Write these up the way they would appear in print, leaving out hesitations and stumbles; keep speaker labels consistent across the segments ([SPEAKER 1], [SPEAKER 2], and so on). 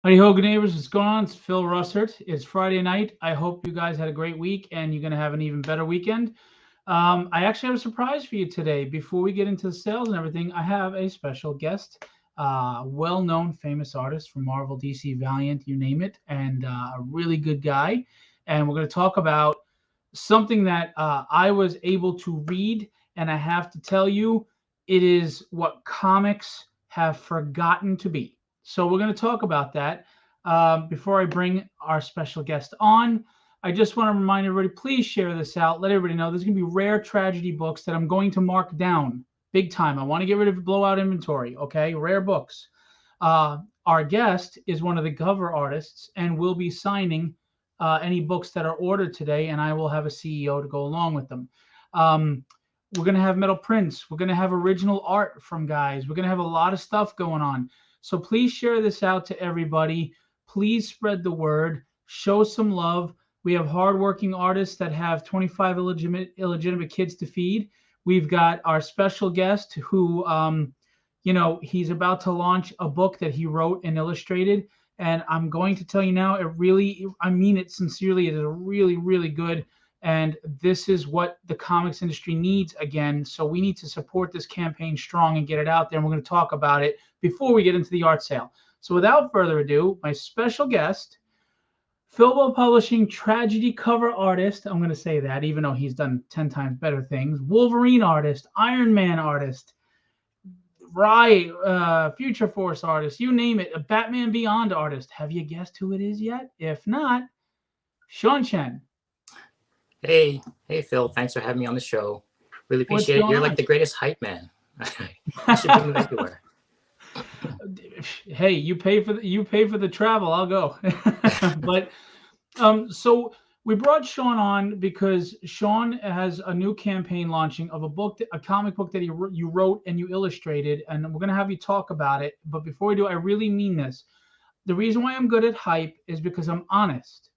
[SPEAKER 1] Howdy ho, good neighbors. What's going on? It's Phil Russert. It's Friday night. I hope you guys had a great week and you're going to have an even better weekend. I actually have a surprise for you today. Before we get into the sales and everything, I have a special guest, well-known, famous artist from Marvel, DC, Valiant, you name it, and a really good guy. And we're going to talk about something that I was able to read, and I have to tell you, it is what comics have forgotten to be. So we're going to talk about that. Before I bring our special guest on, I just want to remind everybody, please share this out. Let everybody know there's going to be rare tragedy books that I'm going to mark down big time. I want to get rid of blowout inventory, okay? Rare books. Our guest is one of the cover artists and will be signing any books that are ordered today, and I will have a CEO to go along with them. We're going to have metal prints. We're going to have original art from guys. We're going to have a lot of stuff going on. So please share this out to everybody. Please spread the word. Show some love. We have hardworking artists that have 25 illegitimate kids to feed. We've got our special guest who, he's about to launch a book that he wrote and illustrated. And I'm going to tell you now, I mean it sincerely. It is really, really good. And this is what the comics industry needs again. So we need to support this campaign strong and get it out there. And we're going to talk about it before we get into the art sale. So without further ado, my special guest, Filbo Publishing tragedy cover artist. I'm going to say that, even though he's done 10 times better things. Wolverine artist, Iron Man artist, Future Force artist, you name it, a Batman Beyond artist. Have you guessed who it is yet? If not, Sean Chen.
[SPEAKER 2] Hey, Phil. Thanks for having me on the show. Really appreciate it. You're like the greatest hype man. I should bring you everywhere.
[SPEAKER 1] Hey, you pay for the travel. I'll go. But so we brought Sean on because Sean has a new campaign launching of a comic book that you wrote and you illustrated, and we're going to have you talk about it. But before we do, I really mean this. The reason why I'm good at hype is because I'm honest.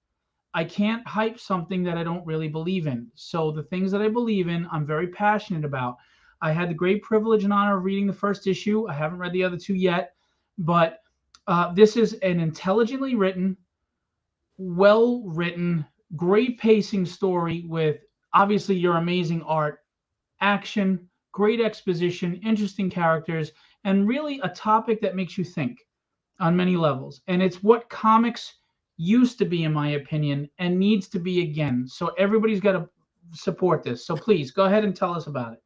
[SPEAKER 1] I can't hype something that I don't really believe in. So the things that I believe in, I'm very passionate about. I had the great privilege and honor of reading the first issue. I haven't read the other two yet, but this is an intelligently written, well-written, great pacing story with obviously your amazing art, action, great exposition, interesting characters, and really a topic that makes you think on many levels. And it's what comics used to be, in my opinion, and needs to be again. So everybody's got to support this. So please go ahead and tell us about it.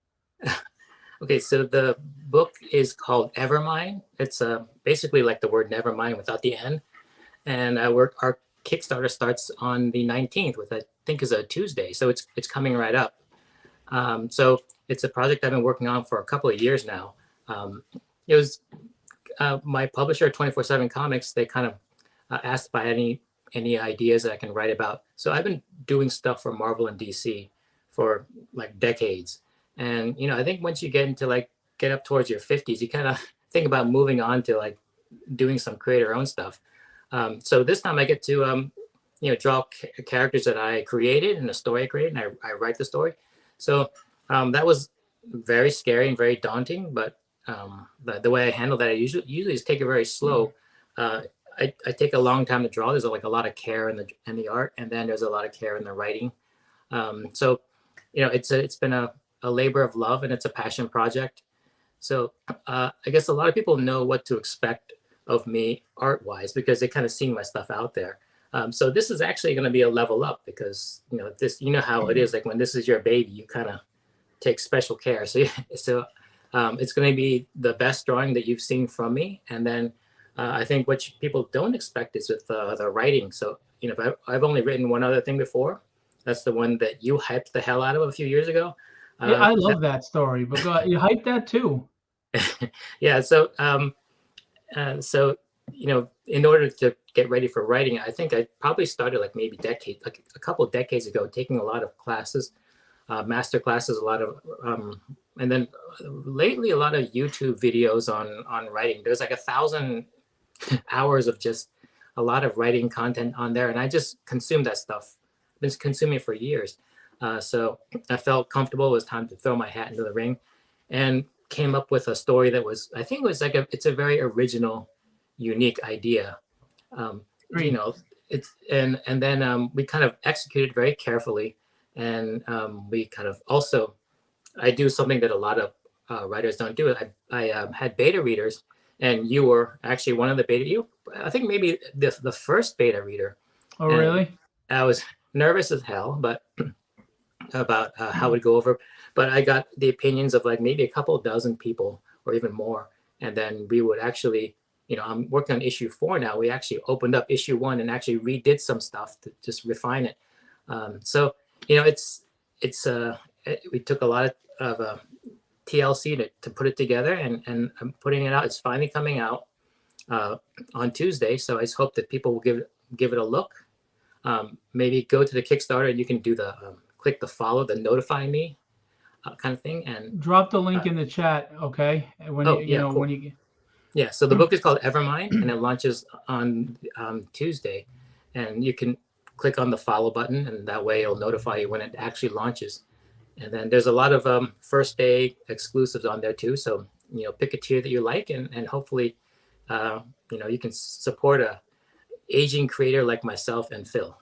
[SPEAKER 2] Okay, so the book is called Evermind. It's basically like the word Nevermind without the N. And our Kickstarter starts on the 19th, which I think is a Tuesday. So it's coming right up. So it's a project I've been working on for a couple of years now. It was my publisher, 24/7 Comics. They kind of asked about any ideas that I can write about. So I've been doing stuff for Marvel and DC for like decades. And, I think once you get up towards your 50s, you kind of think about moving on to like doing some creator own stuff. So this time I get to, draw characters that I created and a story I created, and I write the story. So that was very scary and very daunting, but the way I handle that, I usually is take it very slow. I take a long time to draw. There's like a lot of care in the art, and then there's a lot of care in the writing. So it's been a labor of love, and it's a passion project. So I guess a lot of people know what to expect of me art-wise because they kind of seen my stuff out there. So this is actually going to be a level up because how it is. Like when this is your baby, you kind of take special care. So it's going to be the best drawing that you've seen from me, and then. I think what people don't expect is with the writing. So, I've only written one other thing before. That's the one that you hyped the hell out of a few years ago.
[SPEAKER 1] Yeah, I love that story, but you hyped that too.
[SPEAKER 2] Yeah. So, in order to get ready for writing, I think I probably started like a couple of decades ago, taking a lot of classes, master classes, a lot of, and then lately a lot of YouTube videos on writing. There's like 1,000 hours of just a lot of writing content on there, and I just consumed that stuff. I've been consuming it for years. So I felt comfortable. It was time to throw my hat into the ring, and came up with a story that was, I think it was it's a very original, unique idea. You
[SPEAKER 1] Great.
[SPEAKER 2] know, it's and then we kind of executed very carefully, and we kind of also I do something that a lot of writers don't do. I had beta readers, and you were actually one of the beta. You, I think maybe the first beta reader,
[SPEAKER 1] Oh,
[SPEAKER 2] and
[SPEAKER 1] really?
[SPEAKER 2] I was nervous as hell, but about how it would go over. But I got the opinions of like maybe a couple dozen people or even more, and then we would actually, I'm working on issue 4 now. We actually opened up issue 1 and actually redid some stuff to just refine it. So we took a lot of TLC to put it together, and I'm putting it out. It's finally coming out on Tuesday, so I just hope that people will give it a look. Maybe go to the Kickstarter and you can do the click the follow, the notify me kind of thing. And
[SPEAKER 1] Drop the link in the chat, okay? When
[SPEAKER 2] oh yeah,
[SPEAKER 1] when
[SPEAKER 2] cool.
[SPEAKER 1] you
[SPEAKER 2] Yeah, so the book is called Evermind, and it launches on Tuesday, and you can click on the follow button, and that way it'll notify you when it actually launches. And then there's a lot of first day exclusives on there too. So pick a tier that you like, and hopefully you can support a aging creator like myself and Phil.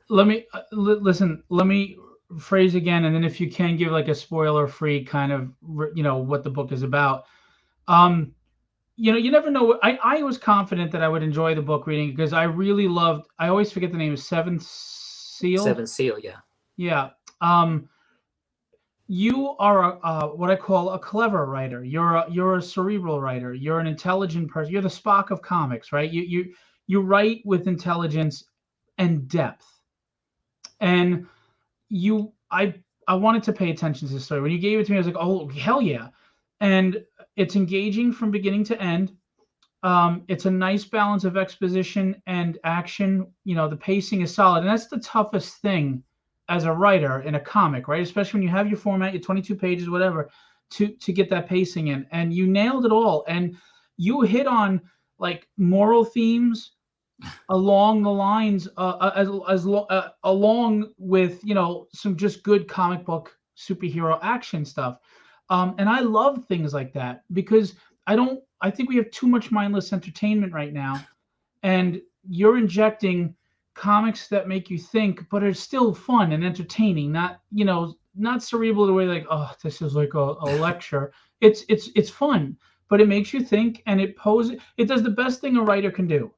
[SPEAKER 1] let me listen. Let me phrase again, and then if you can give like a spoiler-free kind of what the book is about. You never know. I was confident that I would enjoy the book reading because I really loved. I always forget the name. Seventh Seal.
[SPEAKER 2] Seventh Seal, yeah.
[SPEAKER 1] Yeah. You are what I call a clever writer. You're a cerebral writer. You're an intelligent person. You're the Spock of comics, right? You write with intelligence and depth. And I wanted to pay attention to the story. When you gave it to me, I was like, oh hell yeah. And it's engaging from beginning to end. It's a nice balance of exposition and action. The pacing is solid, and that's the toughest thing as a writer in a comic, right? Especially when you have your format, your 22 pages, whatever, to get that pacing in. And you nailed it all. And you hit on like moral themes along the lines along with some just good comic book superhero action stuff. And I love things like that because I think we have too much mindless entertainment right now, and you're injecting comics that make you think, but are still fun and entertaining, not cerebral the way like, oh, this is like a lecture. It's fun, but it makes you think, and it does the best thing a writer can do.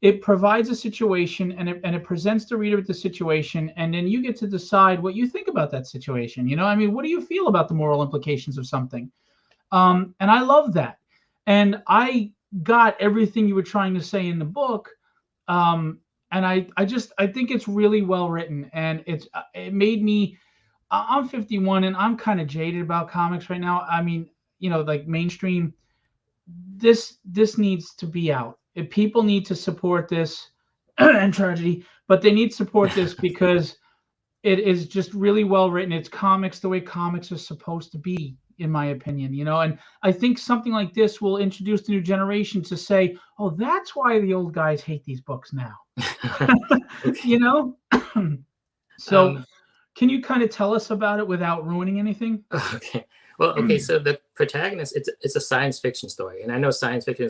[SPEAKER 1] It provides a situation, and it presents the reader with the situation, and then you get to decide what you think about that situation. What do you feel about the moral implications of something? And I love that. And I got everything you were trying to say in the book. And I think it's really well written, and it made me. I'm 51 and I'm kind of jaded about comics right now. Like mainstream. This needs to be out. If people need to support this and tragedy, but they need to support this because it is just really well written. It's comics the way comics are supposed to be, in my opinion, and I think something like this will introduce the new generation to say, oh, that's why the old guys hate these books now. So can you kind of tell us about it without ruining anything?
[SPEAKER 2] Okay. Well, okay. So the protagonist, it's a science fiction story, and I know science fiction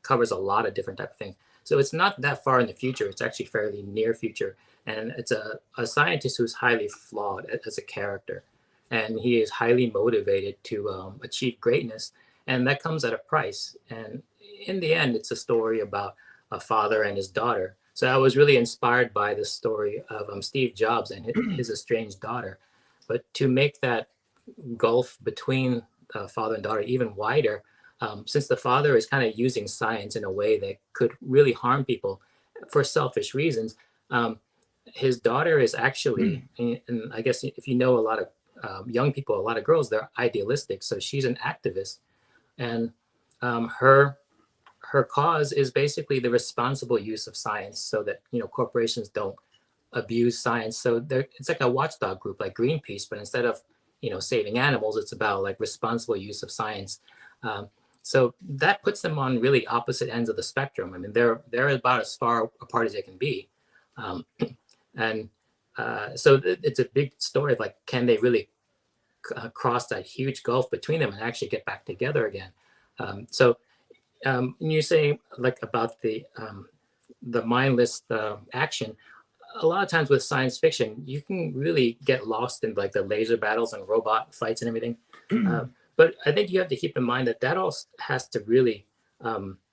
[SPEAKER 2] covers a lot of different type of things. So it's not that far in the future. It's actually fairly near future, and it's a scientist who's highly flawed as a character, and he is highly motivated to achieve greatness, and that comes at a price. And in the end, it's a story about a father and his daughter. So I was really inspired by the story of Steve Jobs and his estranged daughter. But to make that gulf between father and daughter even wider, since the father is kind of using science in a way that could really harm people for selfish reasons, his daughter is actually, and I guess if you know a lot of young people, a lot of girls, they're idealistic. So she's an activist, and her cause is basically the responsible use of science, so that corporations don't abuse science. So it's like a watchdog group like Greenpeace, but instead of saving animals, it's about like responsible use of science. So that puts them on really opposite ends of the spectrum. I mean, they're about as far apart as they can be, and so it's a big story of like, can they really cross that huge gulf between them and actually get back together again? So And you say like about the mindless action. A lot of times with science fiction, you can really get lost in like the laser battles and robot fights and everything. But I think you have to keep in mind that that all has to really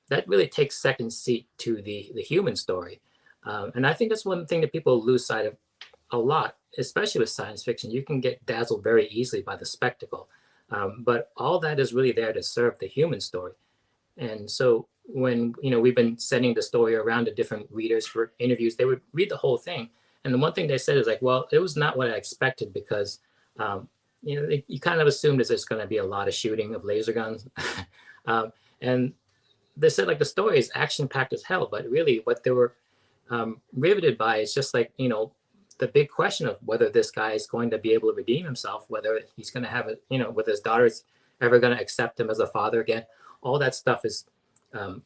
[SPEAKER 2] that really takes second seat to the human story. And I think that's one thing that people lose sight of a lot, especially with science fiction. You can get dazzled very easily by the spectacle, but all that is really there to serve the human story. And so when we've been sending the story around to different readers for interviews, they would read the whole thing. And the one thing they said is like, well, it was not what I expected because you kind of assumed that there's going to be a lot of shooting of laser guns. And they said like the story is action packed as hell, but really what they were riveted by is just like, the big question of whether this guy is going to be able to redeem himself, whether he's going to have it, whether his daughter's ever going to accept him as a father again. All that stuff is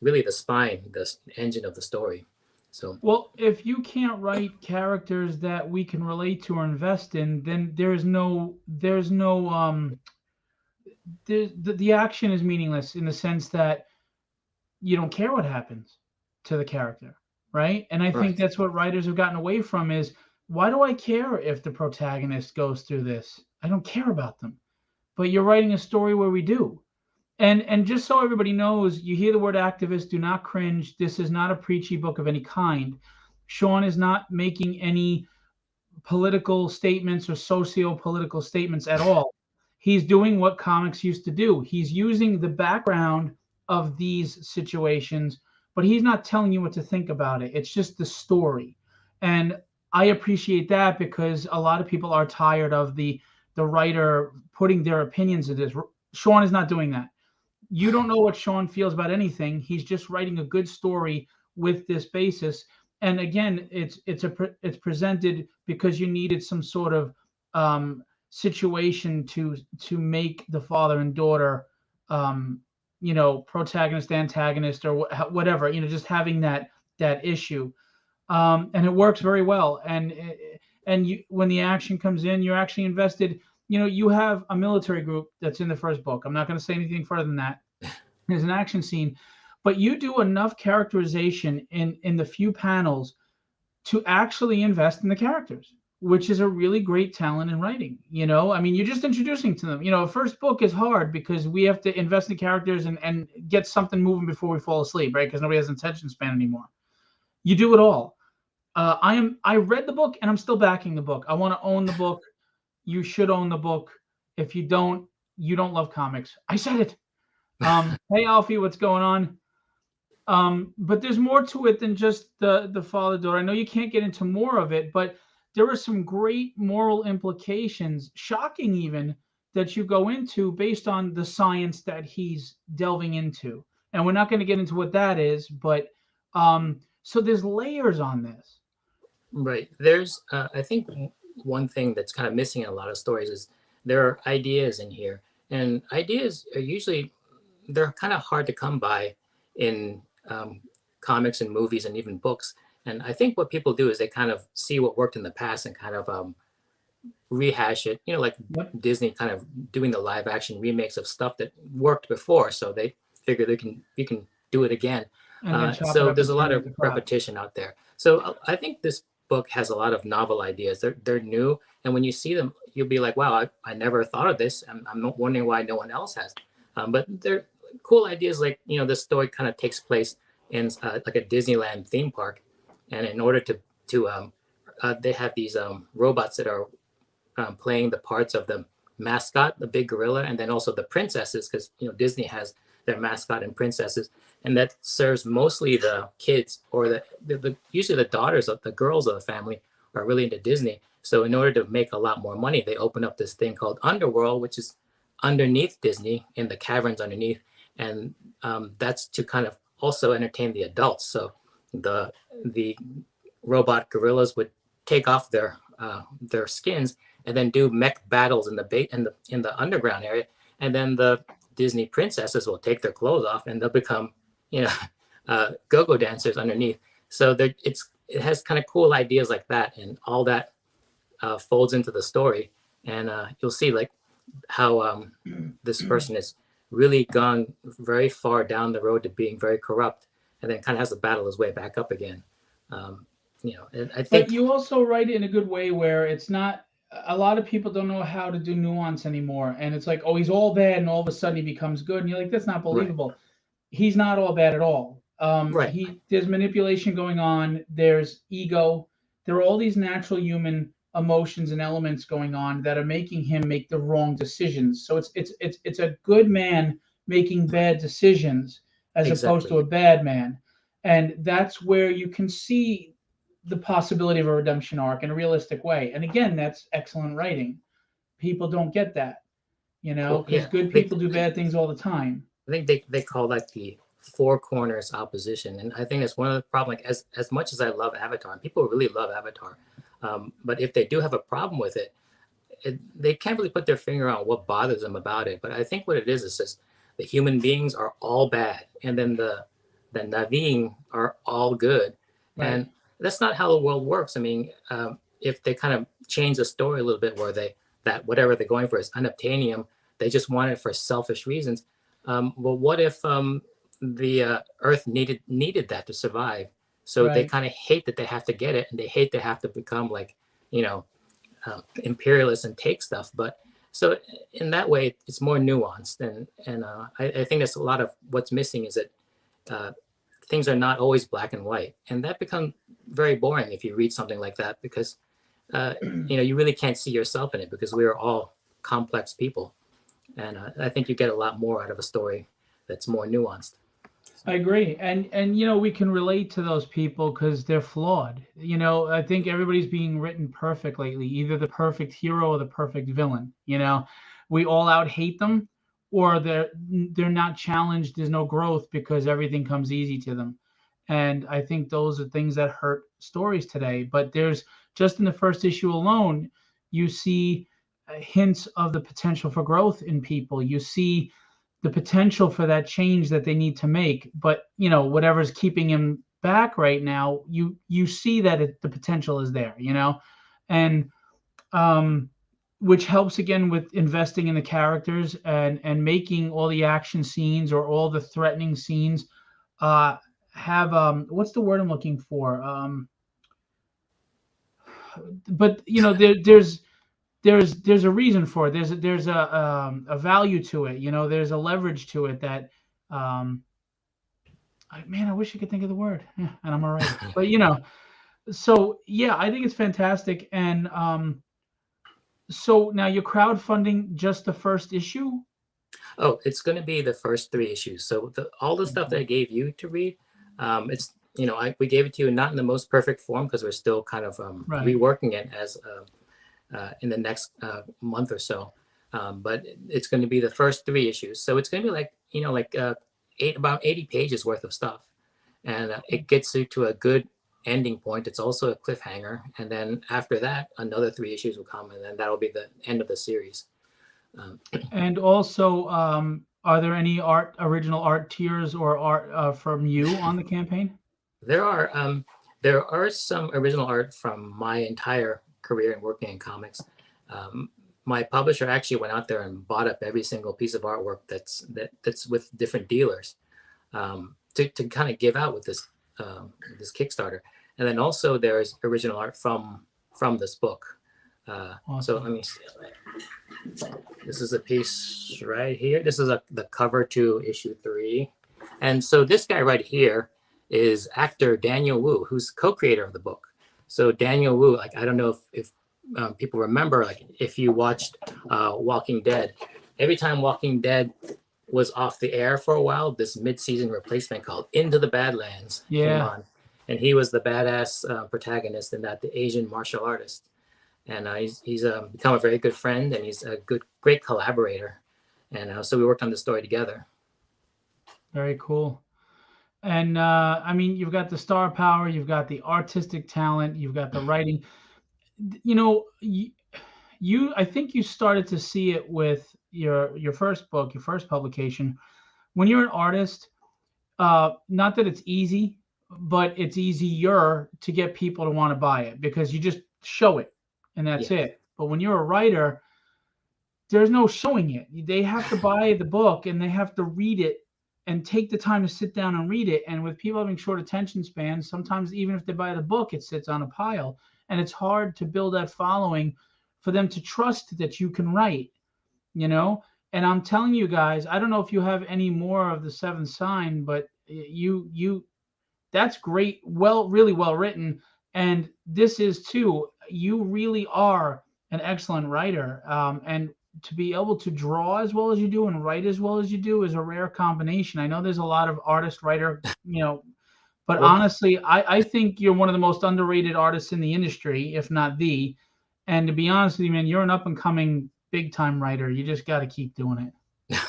[SPEAKER 2] really the spine, the engine of the story. So,
[SPEAKER 1] well, if you can't write characters that we can relate to or invest in, then the action is meaningless in the sense that you don't care what happens to the character, right? And I think
[SPEAKER 2] right.
[SPEAKER 1] that's what writers have gotten away from is, why do I care if the protagonist goes through this? I don't care about them. But you're writing a story where we do. And just so everybody knows, you hear the word activist, do not cringe. This is not a preachy book of any kind. Sean is not making any political statements or socio-political statements at all. He's doing what comics used to do. He's using the background of these situations, but he's not telling you what to think about it. It's just the story. And I appreciate that because a lot of people are tired of the writer putting their opinions into this. Sean is not doing that. You don't know what Sean feels about anything. He's just writing a good story with this basis. And again, it's presented because you needed some sort of situation to make the father and daughter, protagonist, antagonist, or whatever. Just having that issue, and it works very well. And when the action comes in, you're actually invested. You have a military group that's in the first book. I'm not going to say anything further than that. There's an action scene, but you do enough characterization in the few panels to actually invest in the characters, which is a really great talent in writing. I mean, you're just introducing to them. A first book is hard because we have to invest in the characters and get something moving before we fall asleep, right? Because nobody has an attention span anymore. You do it all. I read the book and I'm still backing the book. I want to own the book. You should own the book. If you don't love comics. I said it. Hey Alfie, what's going on? But there's more to it than just the father-daughter. I know you can't get into more of it, but there are some great moral implications, shocking even, that you go into based on the science that he's delving into. And we're not going to get into what that is, but so there's layers on this.
[SPEAKER 2] Right. There's, I think one thing that's kind of missing in a lot of stories is there are ideas in here, and ideas are usually, they're kind of hard to come by in comics and movies and even books. And I think what people do is they kind of see what worked in the past and kind of rehash it, like Disney kind of doing the live action remakes of stuff that worked before. So they figure you can do it again. So there's a lot of repetition out there. So I think this book has a lot of novel ideas. They're new. And when you see them, you'll be like, wow, I never thought of this. I'm not wondering why no one else has. But they're cool ideas. Like, this story kind of takes place in like a Disneyland theme park. And in order to they have these robots that are playing the parts of the mascot, the big gorilla, and then also the princesses, because Disney has their mascot and princesses, and that serves mostly the kids or the usually the daughters of the girls of the family are really into Disney. So in order to make a lot more money, they open up this thing called Underworld, which is underneath Disney in the caverns underneath, and that's to kind of also entertain the adults. So the robot gorillas would take off their skins and then do mech battles in the underground area, and then the Disney princesses will take their clothes off and they'll become go-go dancers underneath. So it has kind of cool ideas like that, and all that folds into the story. And you'll see like how this person is really gone very far down the road to being very corrupt, and then kind of has to battle his way back up again. Um, and I
[SPEAKER 1] But
[SPEAKER 2] think
[SPEAKER 1] you also write it in a good way where it's not. A lot of people don't know how to do nuance anymore, and it's like, oh, he's all bad, and all of a sudden he becomes good, and you're like, that's not
[SPEAKER 2] right,
[SPEAKER 1] believable. He's not all bad at all.
[SPEAKER 2] right,
[SPEAKER 1] He There's manipulation going on. There's ego. There are all these natural human emotions and elements going on that are making him make the wrong decisions. So it's a good man making
[SPEAKER 2] right,
[SPEAKER 1] bad decisions as opposed to
[SPEAKER 2] exactly,
[SPEAKER 1] a bad man, and that's where you can see the possibility of a redemption arc in a realistic way. And again, that's excellent writing. People don't get that,
[SPEAKER 2] cool,
[SPEAKER 1] because
[SPEAKER 2] yeah.
[SPEAKER 1] good people do bad things all the time.
[SPEAKER 2] I think they call that the four corners opposition, and I think that's one of the problem. Like as much as I love Avatar, and people really love Avatar, but if they do have a problem with it, they can't really put their finger on what bothers them about it. But I think what it is just the human beings are all bad, and then the Naveen are all good,
[SPEAKER 1] Right.
[SPEAKER 2] and that's not how the world works. I mean, if they kind of change the story a little bit, where that whatever they're going for is unobtainium, they just want it for selfish reasons. Well, what if the Earth needed that to survive? So they
[SPEAKER 1] Right.
[SPEAKER 2] kind of hate that they have to get it, and they hate to have to become like, you know, imperialists and take stuff. But so in that way, it's more nuanced, and I think that's a lot of what's missing is that uh, things are not always black and white, and that becomes very boring if you read something like that because uh, you really can't see yourself in it because we are all complex people, and I think you get a lot more out of a story that's more nuanced.
[SPEAKER 1] I agree. And we can relate to those people because they're flawed. I think everybody's being written perfect lately, either the perfect hero or the perfect villain. We all out hate them, or they're not challenged. There's no growth because everything comes easy to them. And I think those are things that hurt stories today. But there's just in the first issue alone, you see hints of the potential for growth in people. You see the potential for that change that they need to make. But whatever's keeping him back right now, you see that the potential is there. And um, which helps again with investing in the characters and making all the action scenes or all the threatening scenes have what's the word I'm looking for? But there's a reason for it. There's a value to it. There's a leverage to it that um, man, I wish I could think of the word. Yeah, and I'm all right. But so yeah, I think it's fantastic. And so now you're crowdfunding just the first issue.
[SPEAKER 2] Oh, it's going to be the first three issues. So all the stuff that I
[SPEAKER 1] Okay.
[SPEAKER 2] gave you to read, it's we gave it to you not in the most perfect form because we're still kind of
[SPEAKER 1] Right.
[SPEAKER 2] reworking it as in the next month or so. But it's going to be the first three issues. So it's going to be like about 80 pages worth of stuff, and it gets you to a good ending point. It's also a cliffhanger, and then after that, another three issues will come, and then that'll be the end of the series. Um,
[SPEAKER 1] And also, are there any original art tiers or art from you on the campaign?
[SPEAKER 2] There are some original art from my entire career in working in comics. Um, my publisher actually went out there and bought up every single piece of artwork that's with different dealers to kind of give out with this Kickstarter. And then also there's original art from this book. So let
[SPEAKER 1] Awesome.
[SPEAKER 2] me see. This is a piece right here. This is the cover to issue 3. And so this guy right here is actor Daniel Wu, who's co-creator of the book. So Daniel Wu, like I don't know if people remember, like if you watched Walking Dead, every time Walking Dead was off the air for a while, this mid-season replacement called Into the Badlands came
[SPEAKER 1] Yeah.
[SPEAKER 2] on, and he was the badass protagonist in that, the Asian martial artist. And he's become a very good friend, and he's a great collaborator. And so we worked on the story together.
[SPEAKER 1] Very cool. And I mean, you've got the star power, you've got the artistic talent, you've got the writing. You know, I think you started to see it with your first book, your first publication. When you're an artist, not that it's easy, but it's easier to get people to want to buy it because you just show it and that's
[SPEAKER 2] Yes.
[SPEAKER 1] it. But when you're a writer, there's no showing it. They have to buy the book and they have to read it and take the time to sit down and read it. And with people having short attention spans, sometimes even if they buy the book, it sits on a pile. And it's hard to build that following for them to trust that you can write, you know? And I'm telling you guys, I don't know if you have any more of the seventh sign, but that's great. Well, really well written. And this is too, you really are an excellent writer. And to be able to draw as well as you do and write as well as you do is a rare combination. I know there's a lot of artist writer, but
[SPEAKER 2] Well,
[SPEAKER 1] honestly, I think you're one of the most underrated artists in the industry, if not the. And to be honest with you, man, you're an up and coming big time writer. You just got to keep doing it.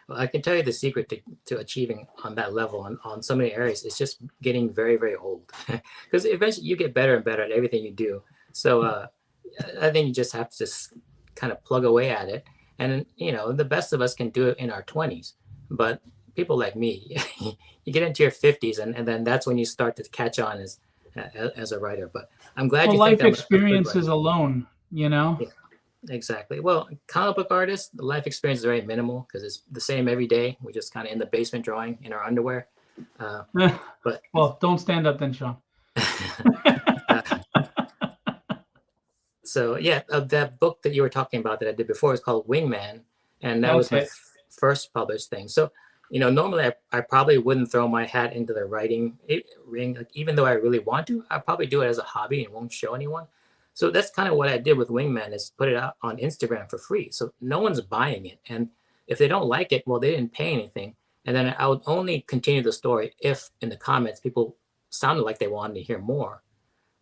[SPEAKER 2] well, I can tell you the secret to achieving on that level on so many areas is just getting very, very old. Because eventually you get better and better at everything you do. So I think you just have to just kind of plug away at it. And, the best of us can do it in our 20s. But people like me, you get into your 50s, and then that's when you start to catch on as a writer. But I'm glad
[SPEAKER 1] Well,
[SPEAKER 2] you think
[SPEAKER 1] life
[SPEAKER 2] I'm a good
[SPEAKER 1] experiences
[SPEAKER 2] writer.
[SPEAKER 1] alone, you know?
[SPEAKER 2] Yeah. Exactly. Well, comic book artists, the life experience is very minimal because it's the same every day. We're just kind of in the basement drawing in our underwear. Uh, but
[SPEAKER 1] Well, don't stand up then, Sean.
[SPEAKER 2] uh, so yeah, that book that you were talking about that I did before is called Wingman, and that
[SPEAKER 1] That's
[SPEAKER 2] was my
[SPEAKER 1] it.
[SPEAKER 2] first published thing. So normally I probably wouldn't throw my hat into the writing ring, like, even though I really want to. I probably do it as a hobby and won't show anyone. So that's kind of what I did with Wingman, is put it out on Instagram for free. So no one's buying it. And if they don't like it, well, they didn't pay anything. And then I would only continue the story if in the comments people sounded like they wanted to hear more.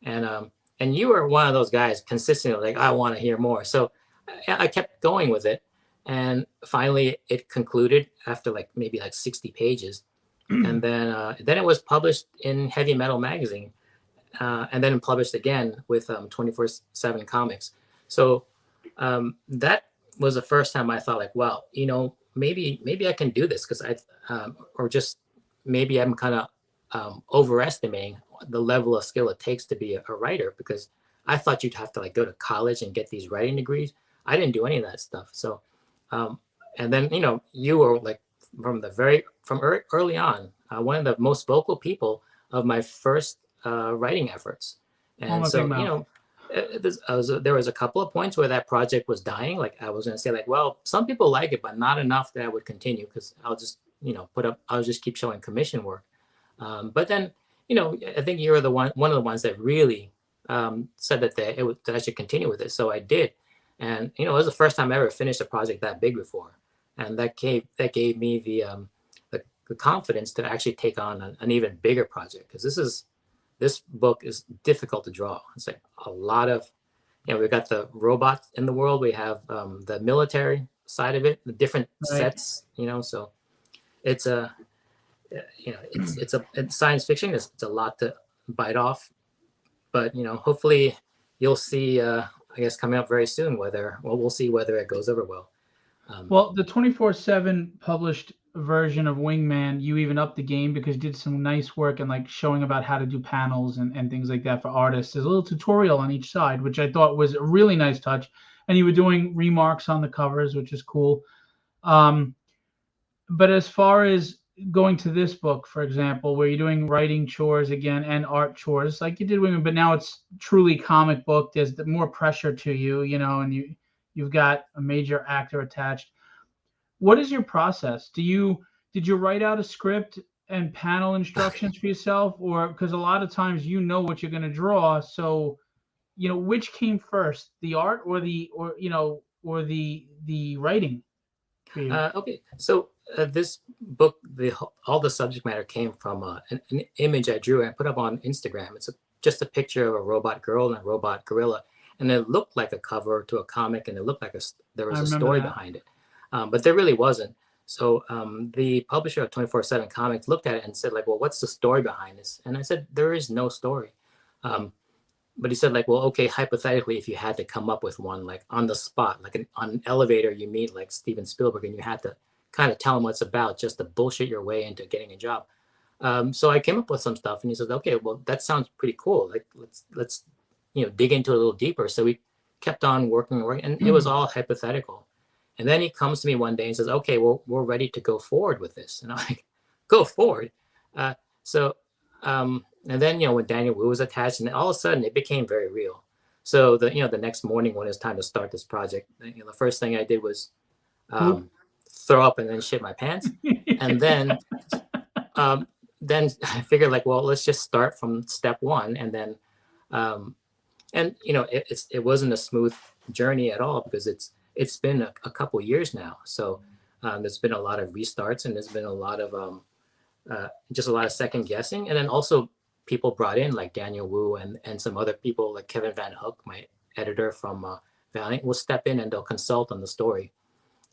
[SPEAKER 2] And you were one of those guys consistently like, I want to hear more. So I kept going with it. And finally it concluded after maybe 60 pages. And then it was published in Heavy Metal magazine. And then published again with 24/7 Comics. So that was the first time I thought, like, well, maybe I can do this, because or just maybe I'm kind of overestimating the level of skill it takes to be a writer, because I thought you'd have to go to college and get these writing degrees. I didn't do any of that stuff. So, and then you were from early on one of the most vocal people of my first writing efforts.
[SPEAKER 1] Oh,
[SPEAKER 2] And
[SPEAKER 1] my big
[SPEAKER 2] so,
[SPEAKER 1] mouth.
[SPEAKER 2] there was a couple of points where that project was dying. Like, I was going to say, well, some people like it, but not enough that I would continue, because I'll just, I'll just keep showing commission work. But then, I think you were one of the ones that really said that I should continue with it. So I did. And, it was the first time I ever finished a project that big before. And that gave me the confidence to actually take on an even bigger project, because this book is difficult to draw. It's like a lot of, we've got the robots in the world. We have the military side of it, the different
[SPEAKER 1] Right.
[SPEAKER 2] sets, so it's it's science fiction. It's a lot to bite off, but, hopefully you'll see, I guess, coming up very soon, we'll see whether it goes over well.
[SPEAKER 1] Well, the 24/7 published version of Wingman, you even upped the game because you did some nice work and showing about how to do panels and things like that for artists. There's a little tutorial on each side, which I thought was a really nice touch. And you were doing remarks on the covers, which is cool. But as far as going to this book, for example, where you're doing writing chores again and art chores, like you did Wingman, but now it's truly comic book. There's more pressure to you, and you've got a major actor attached. What is your process? Did you write out a script and panel instructions for yourself, or because a lot of times what you're going to draw, so which came first, the art or the writing for you?
[SPEAKER 2] Okay, so this book, all the subject matter came from an image I drew and put up on Instagram. It's just a picture of a robot girl and a robot gorilla, and it looked like a cover to a comic, and it looked like there
[SPEAKER 1] I
[SPEAKER 2] was a
[SPEAKER 1] remember
[SPEAKER 2] story
[SPEAKER 1] that.
[SPEAKER 2] behind it, but there really wasn't. So the publisher of 24/7 Comics looked at it and said, well, what's the story behind this? And I said, there is no story. But he said, well, okay, hypothetically, if you had to come up with one, on the spot, on an elevator, you meet Steven Spielberg, and you had to kind of tell him what it's about just to bullshit your way into getting a job. So I came up with some stuff, and he said, okay, well, that sounds pretty cool. Let's dig into it a little deeper. So we kept on working, and it was all hypothetical. And then he comes to me one day and says, okay, well, we're ready to go forward with this. And I'm like, go forward. Uh, so, and then, when Daniel Wu was attached, and all of a sudden it became very real. So the next morning when it was time to start this project, the first thing I did was throw up and then shit my pants. And then I figured like, well, let's just start from step one. And then, it wasn't a smooth journey at all, because it's been a couple years now. So there's been a lot of restarts, and there's been a lot of just a lot of second guessing. And then also people brought in like Daniel Wu and some other people like Kevin Van Hook, my editor from Valiant, will step in and they'll consult on the story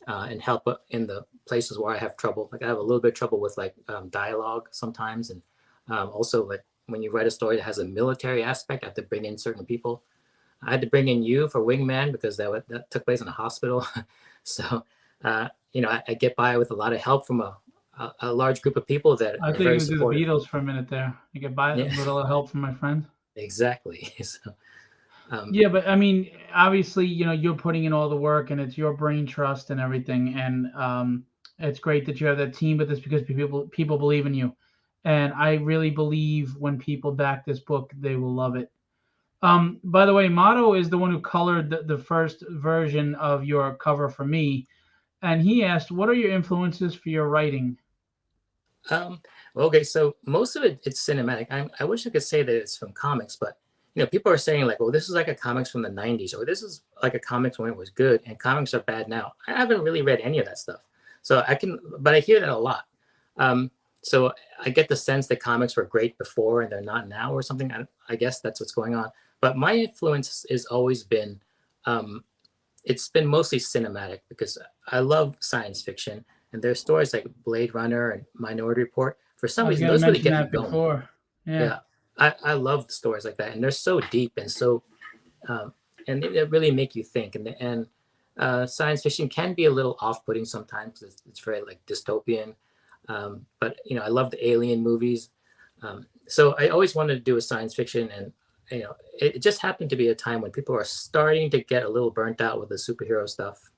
[SPEAKER 2] and help in the places where I have trouble. Like I have a little bit of trouble with like dialogue sometimes. And also like when you write a story that has a military aspect, I have to bring in certain people. I had to bring in you for Wingman because that took place in a hospital. So, I get by with a lot of help from a large group of people that
[SPEAKER 1] I
[SPEAKER 2] are
[SPEAKER 1] think
[SPEAKER 2] very
[SPEAKER 1] you do the
[SPEAKER 2] supportive.
[SPEAKER 1] Beatles for a minute there. You get by with a little help from my friend.
[SPEAKER 2] Exactly. So,
[SPEAKER 1] yeah, but I mean, obviously, you're putting in all the work, and it's your brain trust and everything, and it's great that you have that team. But that's because people believe in you, and I really believe when people back this book, they will love it. By the way, Motto is the one who colored the first version of your cover for me, and he asked, "What are your influences for your writing?"
[SPEAKER 2] Okay, so most of it's cinematic. I wish I could say that it's from comics, but people are saying like, "Oh, this is like a comics from the '90s," or "This is like a comics when it was good," and comics are bad now. I haven't really read any of that stuff, so but I hear that a lot. So I get the sense that comics were great before and they're not now, or something. I guess that's what's going on. But my influence has always been, it's been mostly cinematic, because I love science fiction. And there's stories like Blade Runner and Minority Report. For some reason, those really get me going.
[SPEAKER 1] Before. Yeah.
[SPEAKER 2] I love stories like that, and they're so deep and so, and they really make you think. And science fiction can be a little off-putting sometimes. It's very like dystopian, but I love the alien movies. So I always wanted to do a science fiction, and it just happened to be a time when people are starting to get a little burnt out with the superhero stuff,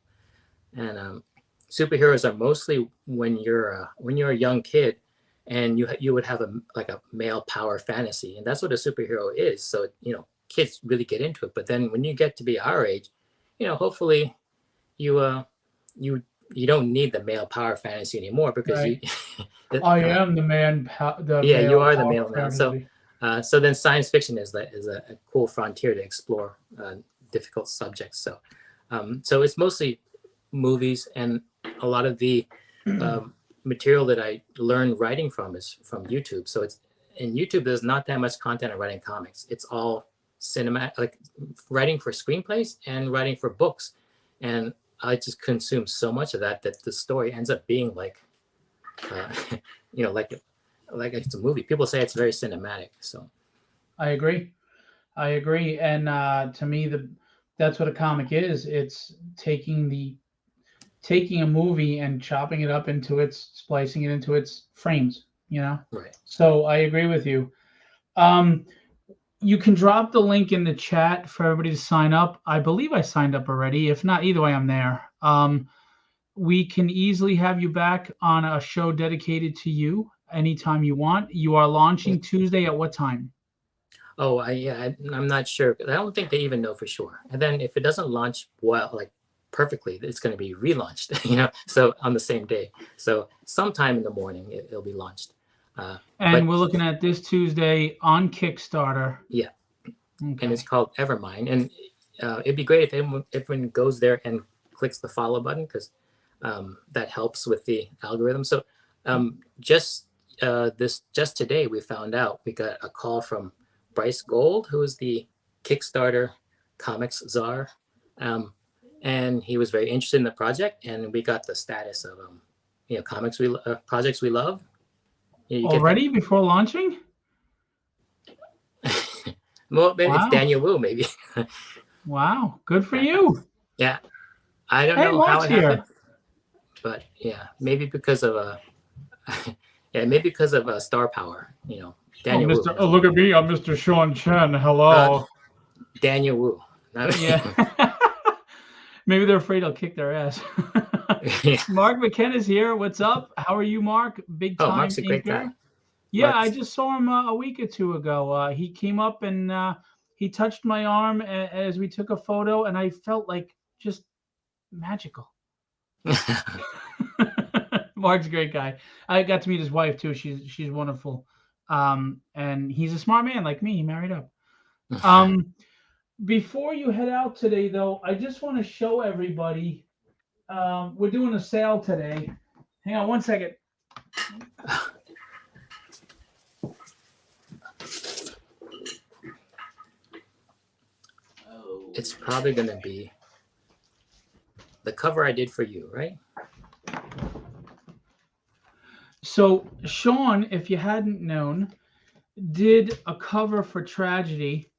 [SPEAKER 2] and superheroes are mostly when you're a young kid, and you would have a male power fantasy, and that's what a superhero is. So kids really get into it. But then when you get to be our age, hopefully you don't need the male power fantasy anymore, because
[SPEAKER 1] right. I am the man.
[SPEAKER 2] You are the male now. So then science fiction is a cool frontier to explore difficult subjects. So it's mostly movies, and a lot of the material that I learned writing from is from YouTube. So in YouTube, there's not that much content on writing comics. It's all cinematic, like writing for screenplays and writing for books. And I just consume so much of that the story ends up being like, like it's a movie. People say it's very cinematic. So
[SPEAKER 1] I agree. And to me, that's what a comic is. It's taking a movie and chopping it up splicing it into its frames,
[SPEAKER 2] Right.
[SPEAKER 1] So I agree with you. You can drop the link in the chat for everybody to sign up. I believe I signed up already. If not, either way, I'm there. We can easily have you back on a show dedicated to you anytime you want. You are launching Tuesday at what time?
[SPEAKER 2] Oh, I'm not sure. I don't think they even know for sure. And then if it doesn't launch perfectly, it's going to be relaunched, so on the same day. So sometime in the morning, it'll be launched.
[SPEAKER 1] And we're looking at this Tuesday on Kickstarter.
[SPEAKER 2] Yeah. Okay. And it's called Evermind. And it'd be great if everyone goes there and clicks the follow button, because that helps with the algorithm. So just today, we found out, we got a call from Bryce Gold, who is the Kickstarter comics czar. And he was very interested in the project, and we got the status of projects we love.
[SPEAKER 1] Already before launching?
[SPEAKER 2] Well, wow. It's Daniel Wu, maybe.
[SPEAKER 1] Wow, good for you.
[SPEAKER 2] Yeah, I don't know how it happened, but maybe because of star power. Daniel Wu.
[SPEAKER 1] Oh, look at me! I'm Mr. Sean Chen. Hello,
[SPEAKER 2] Daniel Wu.
[SPEAKER 1] Yeah. Maybe they're afraid I'll kick their ass.
[SPEAKER 2] Yeah.
[SPEAKER 1] Mark McKenna's here. What's up? How are you, Mark? Big
[SPEAKER 2] Oh,
[SPEAKER 1] time
[SPEAKER 2] Mark's a great
[SPEAKER 1] inker.
[SPEAKER 2] guy.
[SPEAKER 1] Yeah, I
[SPEAKER 2] Mark's
[SPEAKER 1] just saw him a week or two ago. He came up and he touched my arm as we took a photo, and I felt like just magical. Mark's a great guy. I got to meet his wife too. She's wonderful. And he's a smart man like me. He married up. Before you head out today, though, I just want to show everybody. We're doing a sale today. Hang on one second.
[SPEAKER 2] It's probably going to be the cover I did for you, right?
[SPEAKER 1] So Sean, if you hadn't known, did a cover for Tragedy.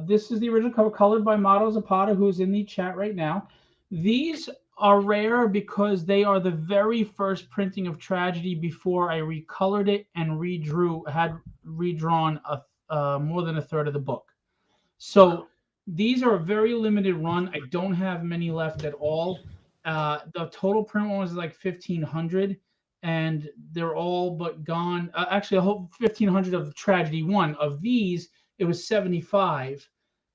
[SPEAKER 1] This is the original cover, colored by Mato Zapata, who's in the chat right now. These are rare because they are the very first printing of Tragedy before I recolored it and had redrawn more than a third of the book. So these are a very limited run. I don't have many left at all. The total print one was like 1,500, and they're all but gone. Actually, a whole 1,500 of Tragedy 1. Of these, it was 75,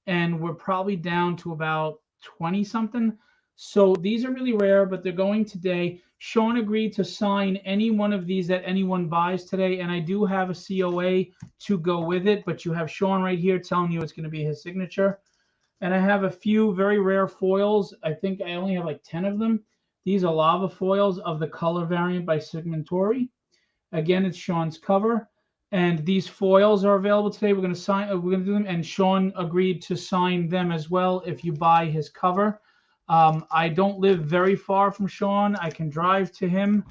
[SPEAKER 1] and we're probably down to about 20 something. So these are really rare, but they're going today. Sean agreed to sign any one of these that anyone buys today, and I do have a COA to go with it, but you have Sean right here telling you it's going to be his signature. And I have a few very rare foils. I think I only have like 10 of them. These are lava foils of the color variant by Sigmentori. Again, it's Sean's cover. And these foils are available today. We're going to do them. And Sean agreed to sign them as well if you buy his cover. I don't live very far from Sean. I can drive to him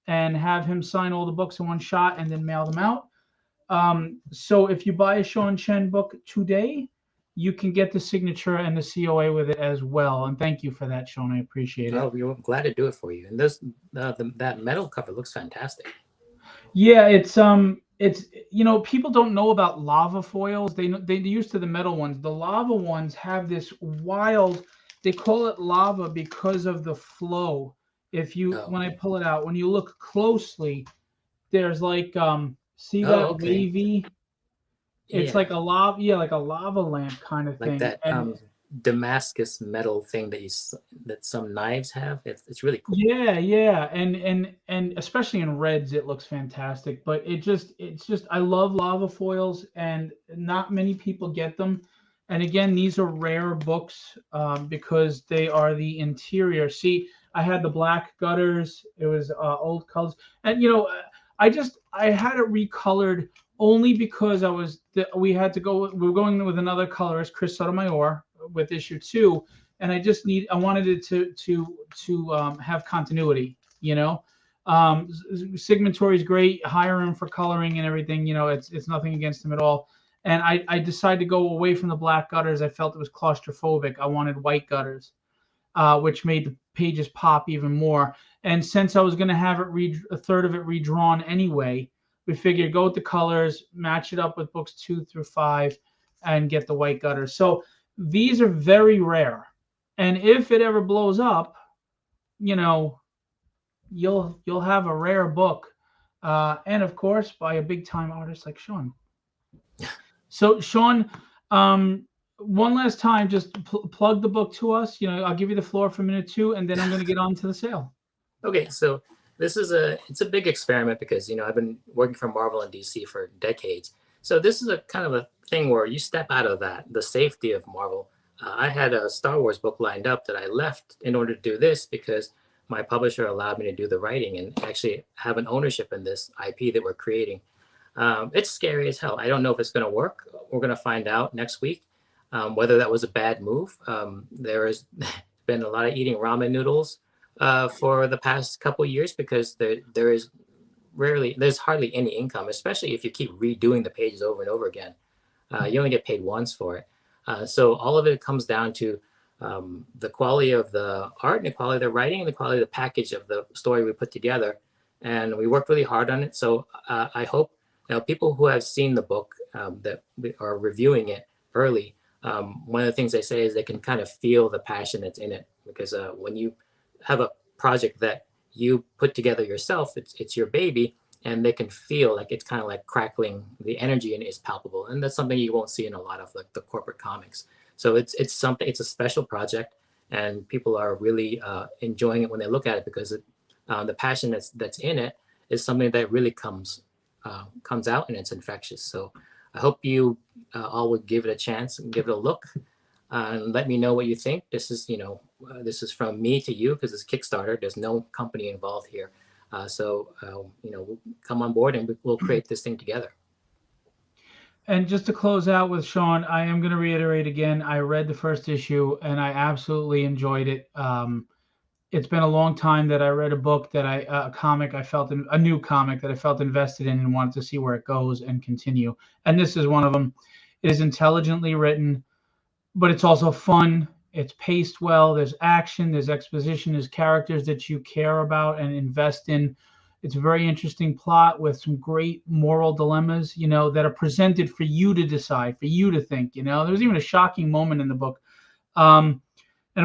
[SPEAKER 1] and have him sign all the books in one shot and then mail them out. So if you buy a Sean Chen book today, you can get the signature and the COA with it as well. And thank you for that, Sean. I appreciate it.
[SPEAKER 2] Oh, we're glad to do it for you. And this that metal cover looks fantastic.
[SPEAKER 1] Yeah, it's people don't know about lava foils. They're used to the metal ones. The lava ones have this wild. They call it lava because of the flow. When I pull it out, when you look closely, there's like see that wavy. It's like a lava lamp kind of thing.
[SPEAKER 2] Like that Damascus metal thing that some knives have. It's really cool.
[SPEAKER 1] Yeah, and especially in reds, it looks fantastic. But it's just I love lava foils, and not many people get them. And again, these are rare books because they are the interior. See, I had the black gutters. It was old colors, and I had it recolored only because we had to go. We were going with another colorist, Chris Sotomayor, with issue 2, and I wanted it to have continuity. Sigmentori is great. Hire him for coloring and everything. It's nothing against him at all. And I decided to go away from the black gutters. I felt it was claustrophobic. I wanted white gutters, which made the pages pop even more. And since I was going to have a third of it redrawn anyway, we figured go with the colors, match it up with books 2 through 5, and get the white gutters. So these are very rare. And if it ever blows up, you'll have a rare book. And of course, by a big time artist like Sean. So Sean, one last time, just plug the book to us. I'll give you the floor for a minute or two, and then I'm going to get on to the sale.
[SPEAKER 2] Okay, so it's a big experiment because I've been working for Marvel and DC for decades. So this is a kind of a thing where you step out of the safety of Marvel. I had a Star Wars book lined up that I left in order to do this because my publisher allowed me to do the writing and actually have an ownership in this IP that we're creating. It's scary as hell. I don't know if it's going to work. We're going to find out next week whether that was a bad move. There has been a lot of eating ramen noodles for the past couple of years because there's hardly any income, especially if you keep redoing the pages over and over again. You only get paid once for it. So all of it comes down to the quality of the art and the quality of the writing and the quality of the package of the story we put together. And we worked really hard on it. So I hope people who have seen the book that we are reviewing it early one of the things they say is they can kind of feel the passion that's in it, because when you have a project that you put together yourself, it's your baby, and they can feel like it's kind of like crackling. The energy in it is palpable, and that's something you won't see in a lot of like the corporate comics. So it's something, it's a special project, and people are really enjoying it when they look at it, because the passion that's in it is something that really comes out, and it's infectious. So I hope you all would give it a chance and give it a look, and let me know what you think. This is, this is from me to you, because it's Kickstarter. There's no company involved here. So come on board, and we'll create this thing together.
[SPEAKER 1] And just to close out with Sean, I am going to reiterate again, I read the first issue and I absolutely enjoyed it. It's been a long time that I read a book that a new comic that I felt invested in and wanted to see where it goes and continue. And this is one of them. It is intelligently written, but it's also fun. It's paced well. There's action, there's exposition, there's characters that you care about and invest in. It's a very interesting plot with some great moral dilemmas, that are presented for you to decide, for you to think. There's even a shocking moment in the book. And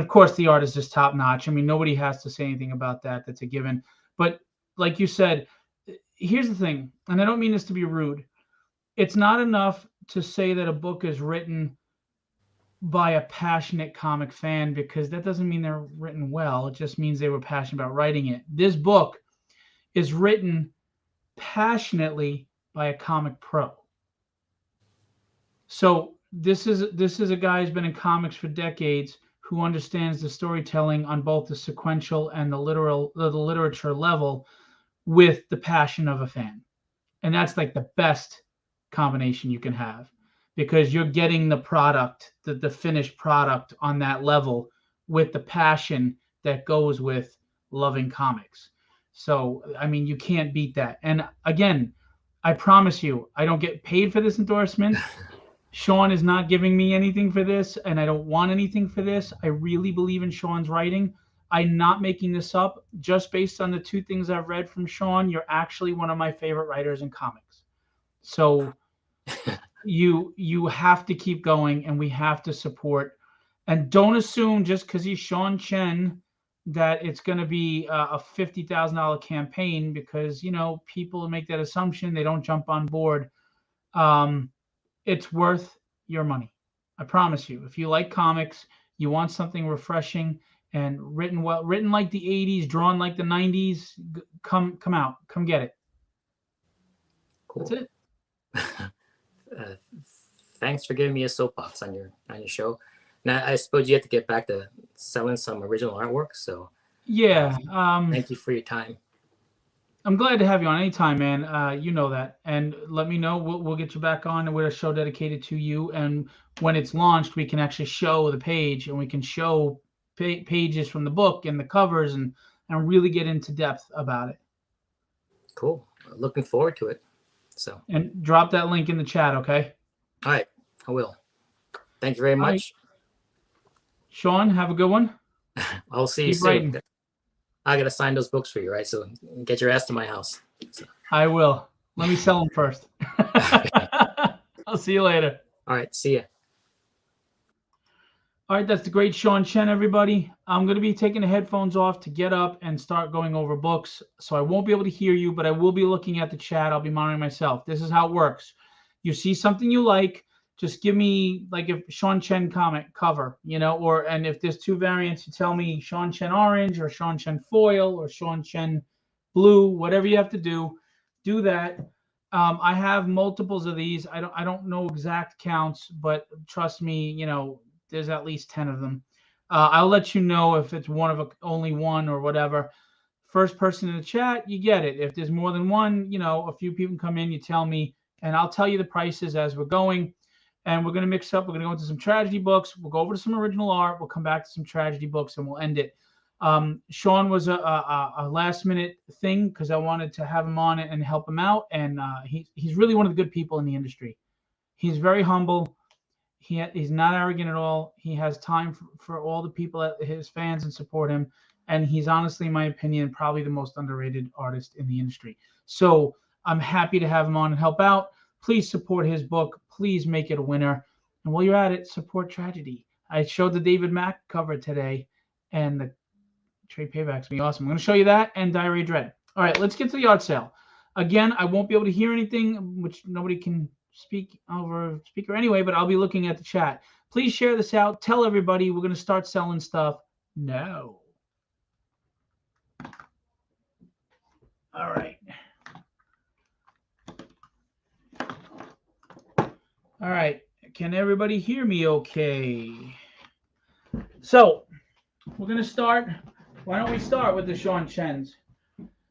[SPEAKER 1] of course, the art is just top notch. I mean, nobody has to say anything about that. That's a given. But like you said, here's the thing, and I don't mean this to be rude. It's not enough to say that a book is written by a passionate comic fan, because that doesn't mean they're written well. It just means they were passionate about writing it. This book is written passionately by a comic pro. So this is a guy who's been in comics for decades, who understands the storytelling on both the sequential and the literature level, with the passion of a fan. And that's like the best combination you can have, because you're getting the product, the finished product on that level, with the passion that goes with loving comics. So, I mean, you can't beat that. And again, I promise you, I don't get paid for this endorsement. Sean is not giving me anything for this, and I don't want anything for this. I really believe in Sean's writing. I'm not making this up. Just based on the two things I've read from Sean, you're actually one of my favorite writers in comics. So you have to keep going, and we have to support. And don't assume just because he's Sean Chen that it's going to be a $50,000 campaign, because people make that assumption, they don't jump on board. It's worth your money. I promise you. If you like comics, you want something refreshing and written well, written like the 80s, drawn like the 90s, come out, come get it.
[SPEAKER 2] Cool.
[SPEAKER 1] That's it.
[SPEAKER 2] Thanks for giving me a soapbox on your show. Now, I suppose you have to get back to selling some original artwork. So
[SPEAKER 1] yeah,
[SPEAKER 2] thank you for your time.
[SPEAKER 1] I'm glad to have you on anytime, man. You know that, and let me know. We'll get you back on with a show dedicated to you. And when it's launched, we can actually show the page, and we can show pages from the book and the covers, and really get into depth about it.
[SPEAKER 2] Cool. Looking forward to it. So.
[SPEAKER 1] And drop that link in the chat, okay?
[SPEAKER 2] All right, I will. Thank you very much.
[SPEAKER 1] Right. Sean, have a good one.
[SPEAKER 2] I'll see you soon. I gotta sign those books for you, right? So get your ass to my house. So.
[SPEAKER 1] I will. Let me sell them first. I'll see you later.
[SPEAKER 2] All right, see ya.
[SPEAKER 1] All right, that's the great Sean Chen, everybody. I'm going to be taking the headphones off to get up and start going over books. So I won't be able to hear you, but I will be looking at the chat. I'll be monitoring myself. This is how it works. You see something you like, just give me, like, if Sean Chen comic cover, and if there's two variants, you tell me Sean Chen orange or Sean Chen foil or Sean Chen blue, whatever you have to do that. I have multiples of these. I don't know exact counts, but trust me, there's at least 10 of them. I'll let you know if it's only one or whatever. First person in the chat, you get it. If there's more than one, a few people come in, you tell me, and I'll tell you the prices as we're going. And we're going to mix up. We're going to go into some tragedy books. We'll go over to some original art. We'll come back to some tragedy books, and we'll end it. Sean was a last minute thing, because I wanted to have him on it and help him out. And he's really one of the good people in the industry. He's very humble. He's not arrogant at all. He has time for all the people, his fans, and support him. And he's honestly, in my opinion, probably the most underrated artist in the industry. So I'm happy to have him on and help out. Please support his book. Please make it a winner. And while you're at it, support tragedy. I showed the David Mack cover today, and the trade payback's gonna be awesome. I'm gonna show you that and Diary of Dread. All right, let's get to the yard sale. Again, I won't be able to hear anything, which nobody can speak over speaker anyway, but I'll be looking at the chat. Please share this out. Tell everybody we're gonna start selling stuff now. All right. All right. Can everybody hear me okay? So we're going to start. Why don't we start with the Sean Chens?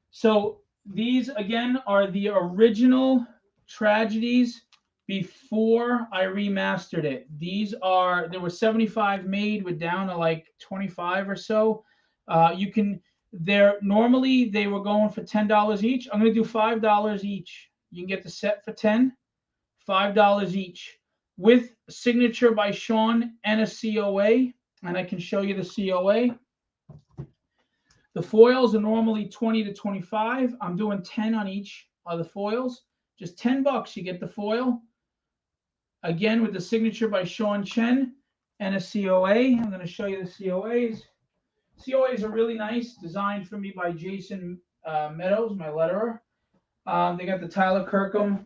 [SPEAKER 1] So these, again, are the original tragedies before I remastered it. These are, there were 75 made. We're down to like 25 or so. Normally they were going for $10 each. I'm going to do $5 each. You can get the set for $10, $5 each, with signature by Sean and a COA, and I can show you the COA. The foils are normally 20 to 25. I'm doing 10 on each of the foils. Just $10, you get the foil. Again, with the signature by Sean Chen and a COA. I'm going to show you the COAs. COAs are really nice, designed for me by Jason Meadows, my letterer. They got the Tyler Kirkham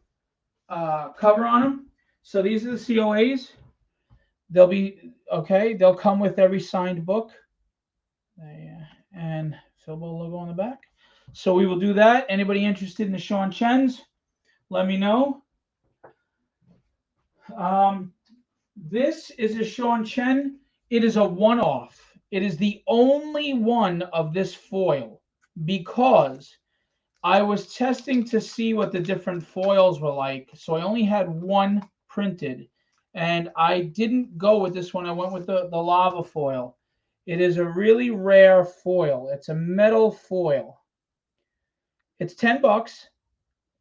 [SPEAKER 1] cover on them. So these are the COAs. They'll be okay. They'll come with every signed book, and Philbo logo on the back. So we will do that. Anybody interested in the Sean Chens, let me know. This is a Sean Chen. It is a one-off. It is the only one of this foil because I was testing to see what the different foils were like. So I only had one printed, and I didn't go with this one. I went with the lava foil. It is a really rare foil. It's a metal foil. It's $10,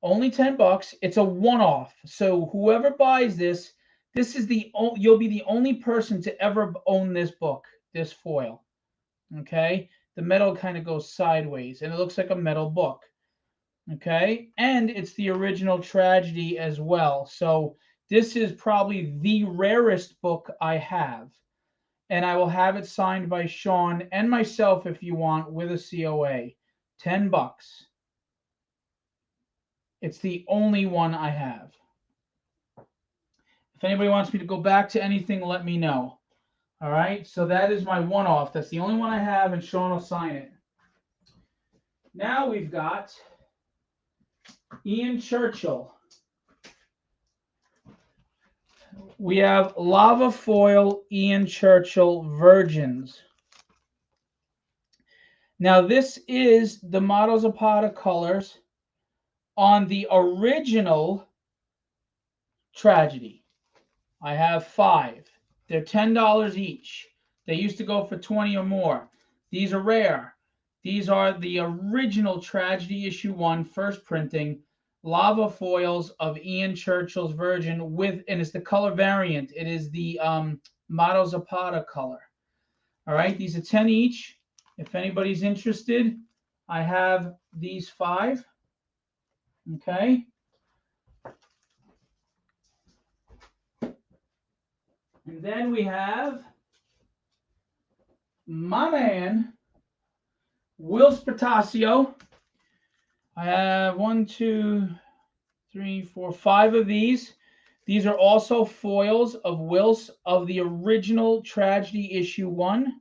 [SPEAKER 1] only $10. It's a one-off. So whoever buys this, you'll be the only person to ever own this book, this foil. Okay, the metal kind of goes sideways, and it looks like a metal book. Okay, and it's the original tragedy as well. So this is probably the rarest book I have, and I will have it signed by Sean and myself if you want, with a COA. $10. It's the only one I have. If anybody wants me to go back to anything, let me know. All right, so that is my one-off. That's the only one I have, and Sean will sign it. Now we've got Ian Churchill. We have lava foil Ian Churchill Virgins. Now this is the Motto Zapata colors on the original tragedy. I have 5. They're $10 each. They used to go for 20 or more. These are rare. These are the original tragedy issue 1, first printing, lava foils of Ian Churchill's Virgin and it's the color variant. It is the Motto Zapata color. All right, these are 10 each. If anybody's interested, I have these 5. Okay. And then we have my man, Whilce Portacio. I have 1, 2, 3, 4, 5 of these. These are also foils of Whilce of the original tragedy issue 1.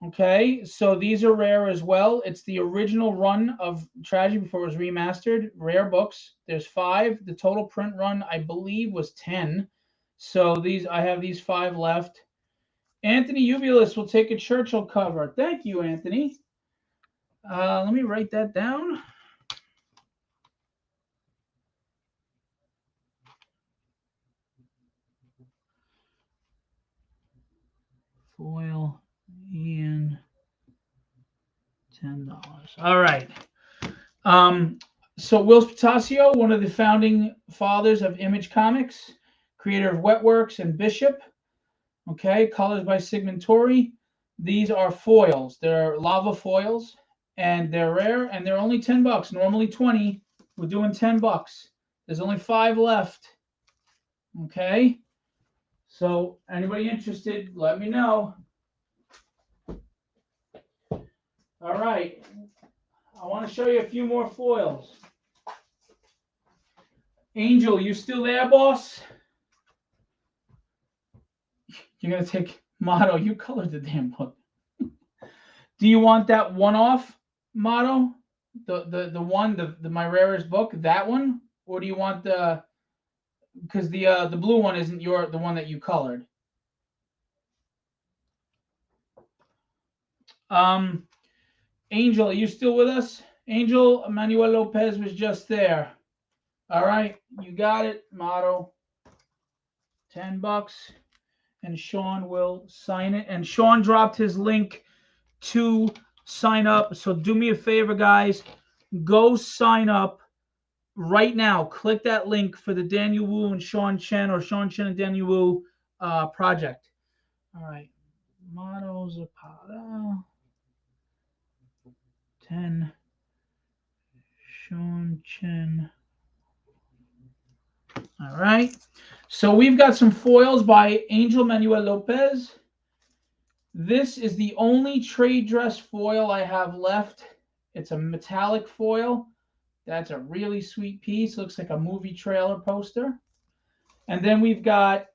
[SPEAKER 1] Okay, so these are rare as well. It's the original run of tragedy before it was remastered. Rare books. There's 5. The total print run, I believe, was 10. So I have these 5 left. Anthony Ubulis will take a Churchill cover. Thank you, Anthony. Let me write that down. Foil Ian, $10. All right. So Whilce Portacio, one of the founding fathers of Image Comics, creator of Wetworks and Bishop. Okay, colors by Sigmentori. These are foils. They're lava foils, and they're rare, and they're only $10. Normally 20. We're doing $10. There's only 5 left. Okay. So anybody interested, let me know. All right. I want to show you a few more foils. Angel, you still there, boss? You're going to take Motto. You colored the damn book. Do you want that one-off Motto? The one, the my rarest book, that one? Or do you want the, because the blue one isn't the one that you colored. Angel, are you still with us? Angel, Manuel Lopez was just there. All right, you got it, Motto. $10, and Sean will sign it. And Sean dropped his link to sign up. So do me a favor, guys. Go sign up right now. Click that link for the Daniel Wu and Sean Chen, or Sean Chen and Daniel Wu project. All right, Motto Zapata. 10. Sean Chen. All right. So we've got some foils by Angel Manuel Lopez. This is the only trade dress foil I have left. It's a metallic foil. That's a really sweet piece. Looks like a movie trailer poster. And then we've got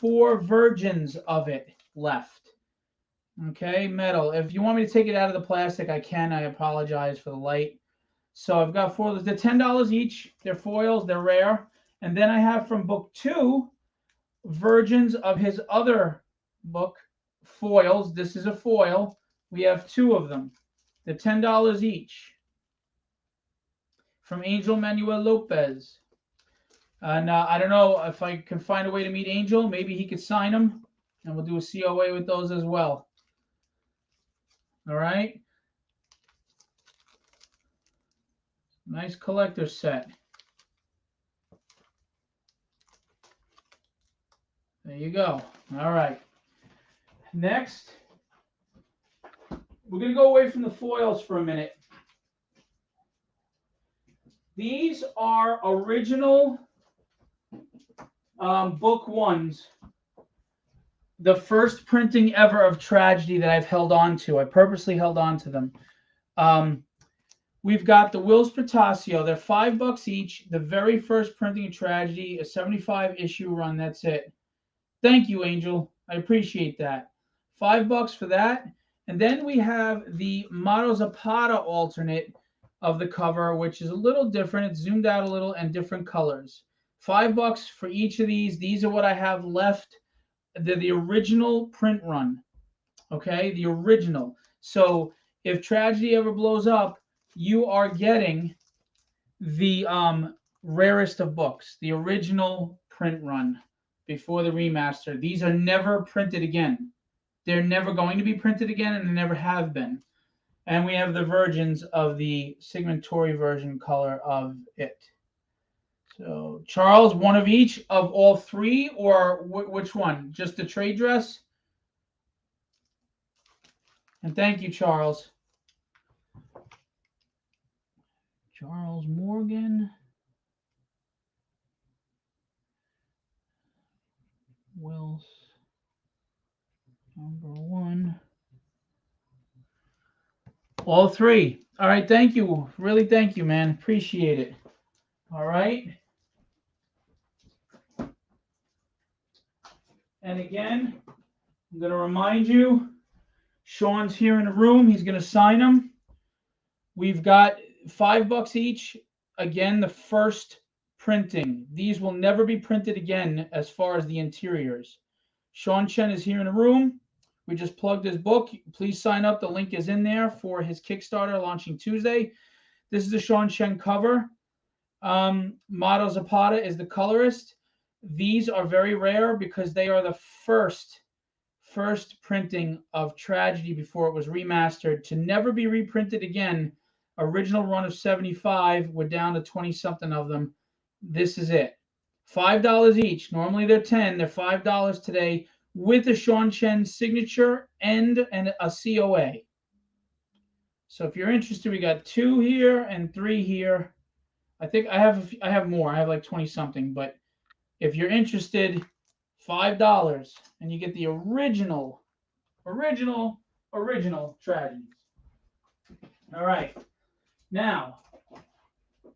[SPEAKER 1] 4 versions of it left. Okay, metal. If you want me to take it out of the plastic, I can. I apologize for the light. So I've got 4 of those. They're $10 each. They're foils. They're rare. And then I have from book 2 versions of his other book, foils. This is a foil. We have 2 of them. They're $10 each. From Angel Manuel Lopez. And I don't know if I can find a way to meet Angel. Maybe he could sign them. And we'll do a COA with those as well. All right. Nice collector set. There you go. All right. Next, we're going to go away from the foils for a minute. These are original book 1s. The first printing ever of Tragedy that I've held on to. I purposely held on to them. We've got the Wills Protasio. They're $5 each. The very first printing of Tragedy, a 75 issue run. That's it. Thank you, Angel. I appreciate that. $5 for that. And then we have the Motto Zapata alternate of the cover, which is a little different. It's zoomed out a little and different colors. $5 for each of these. These are what I have left. They're the original print run. Okay, the original. So if Tragedy ever blows up, you are getting the rarest of books, the original print run before the remaster. These are never printed again. They're never going to be printed again, and they never have been. And we have the versions of the Signatori version color of it. So, Charles, one of each of all 3, or which one? Just the trade dress? And thank you, Charles. Charles Morgan. Wills. Number 1. All 3. All right, thank you. Really, thank you, man. Appreciate it. All right. And again, I'm going to remind you, Sean's here in the room. He's going to sign them. We've got $5 each. Again, the first printing. These will never be printed again as far as the interiors. Sean Chen is here in the room. We just plugged his book. Please sign up. The link is in there for his Kickstarter launching Tuesday. This is the Sean Chen cover. Motto Zapata is the colorist. These are very rare because they are the first printing of Tragedy before it was remastered to never be reprinted again. Original run of 75. We're down to 20-something of them. This is it. $5 each. Normally they're 10. They're $5 today with a Sean Chen signature and a COA. So if you're interested, we got 2 here and 3 here. I think I have more. I have like 20-something, but if you're interested, $5. And you get the original tragedies. All right. Now,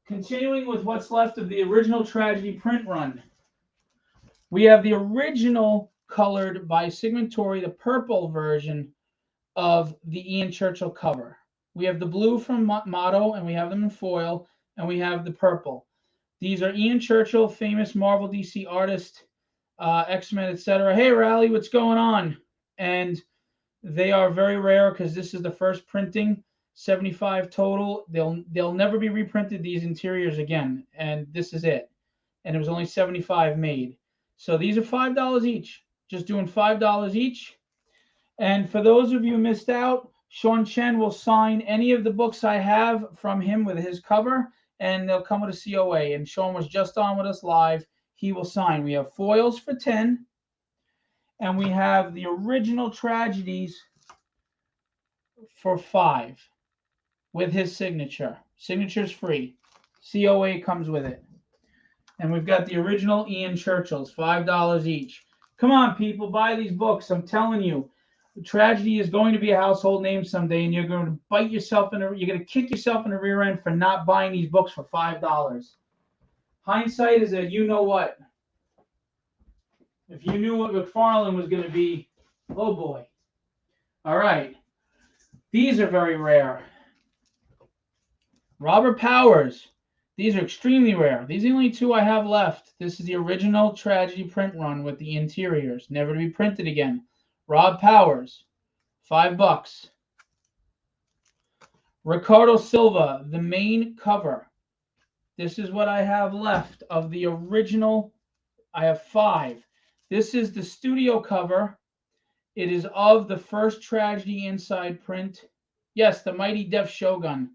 [SPEAKER 1] continuing with what's left of the original tragedy print run, we have the original colored by Sigmund-Torrey, the purple version of the Ian Churchill cover. We have the blue from Motto, and we have them in foil, and we have the purple. These are Ian Churchill, famous Marvel DC artist, X-Men, etc. Hey, Rally, what's going on? And they are very rare because this is the first printing, 75 total. They'll never be reprinted, these interiors again, and this is it. And it was only 75 made. So these are $5 each. Just doing $5 each. And for those of you who missed out, Sean Chen will sign any of the books I have from him with his cover, and they'll come with a COA. And Sean was just on with us live. He will sign. We have foils for 10, and we have the original tragedies for 5 with his signature. Signature's free. COA comes with it. And we've got the original Ian Churchills, $5 each. Come on, people, buy these books. I'm telling you, tragedy is going to be a household name someday, and you're going to bite yourself you're going to kick yourself in the rear end for not buying these books for $5. Hindsight is a you know what. If you knew what McFarlane was going to be, oh boy. All right. These are very rare. Robert Powers. These are extremely rare. These are the only 2 I have left. This is the original tragedy print run with the interiors, never to be printed again. Rob Powers, $5. Ricardo Silva, the main cover. This is what I have left of the original. I have 5. This is the studio cover. It is of the first tragedy inside print. Yes, the Mighty Deaf Shogun.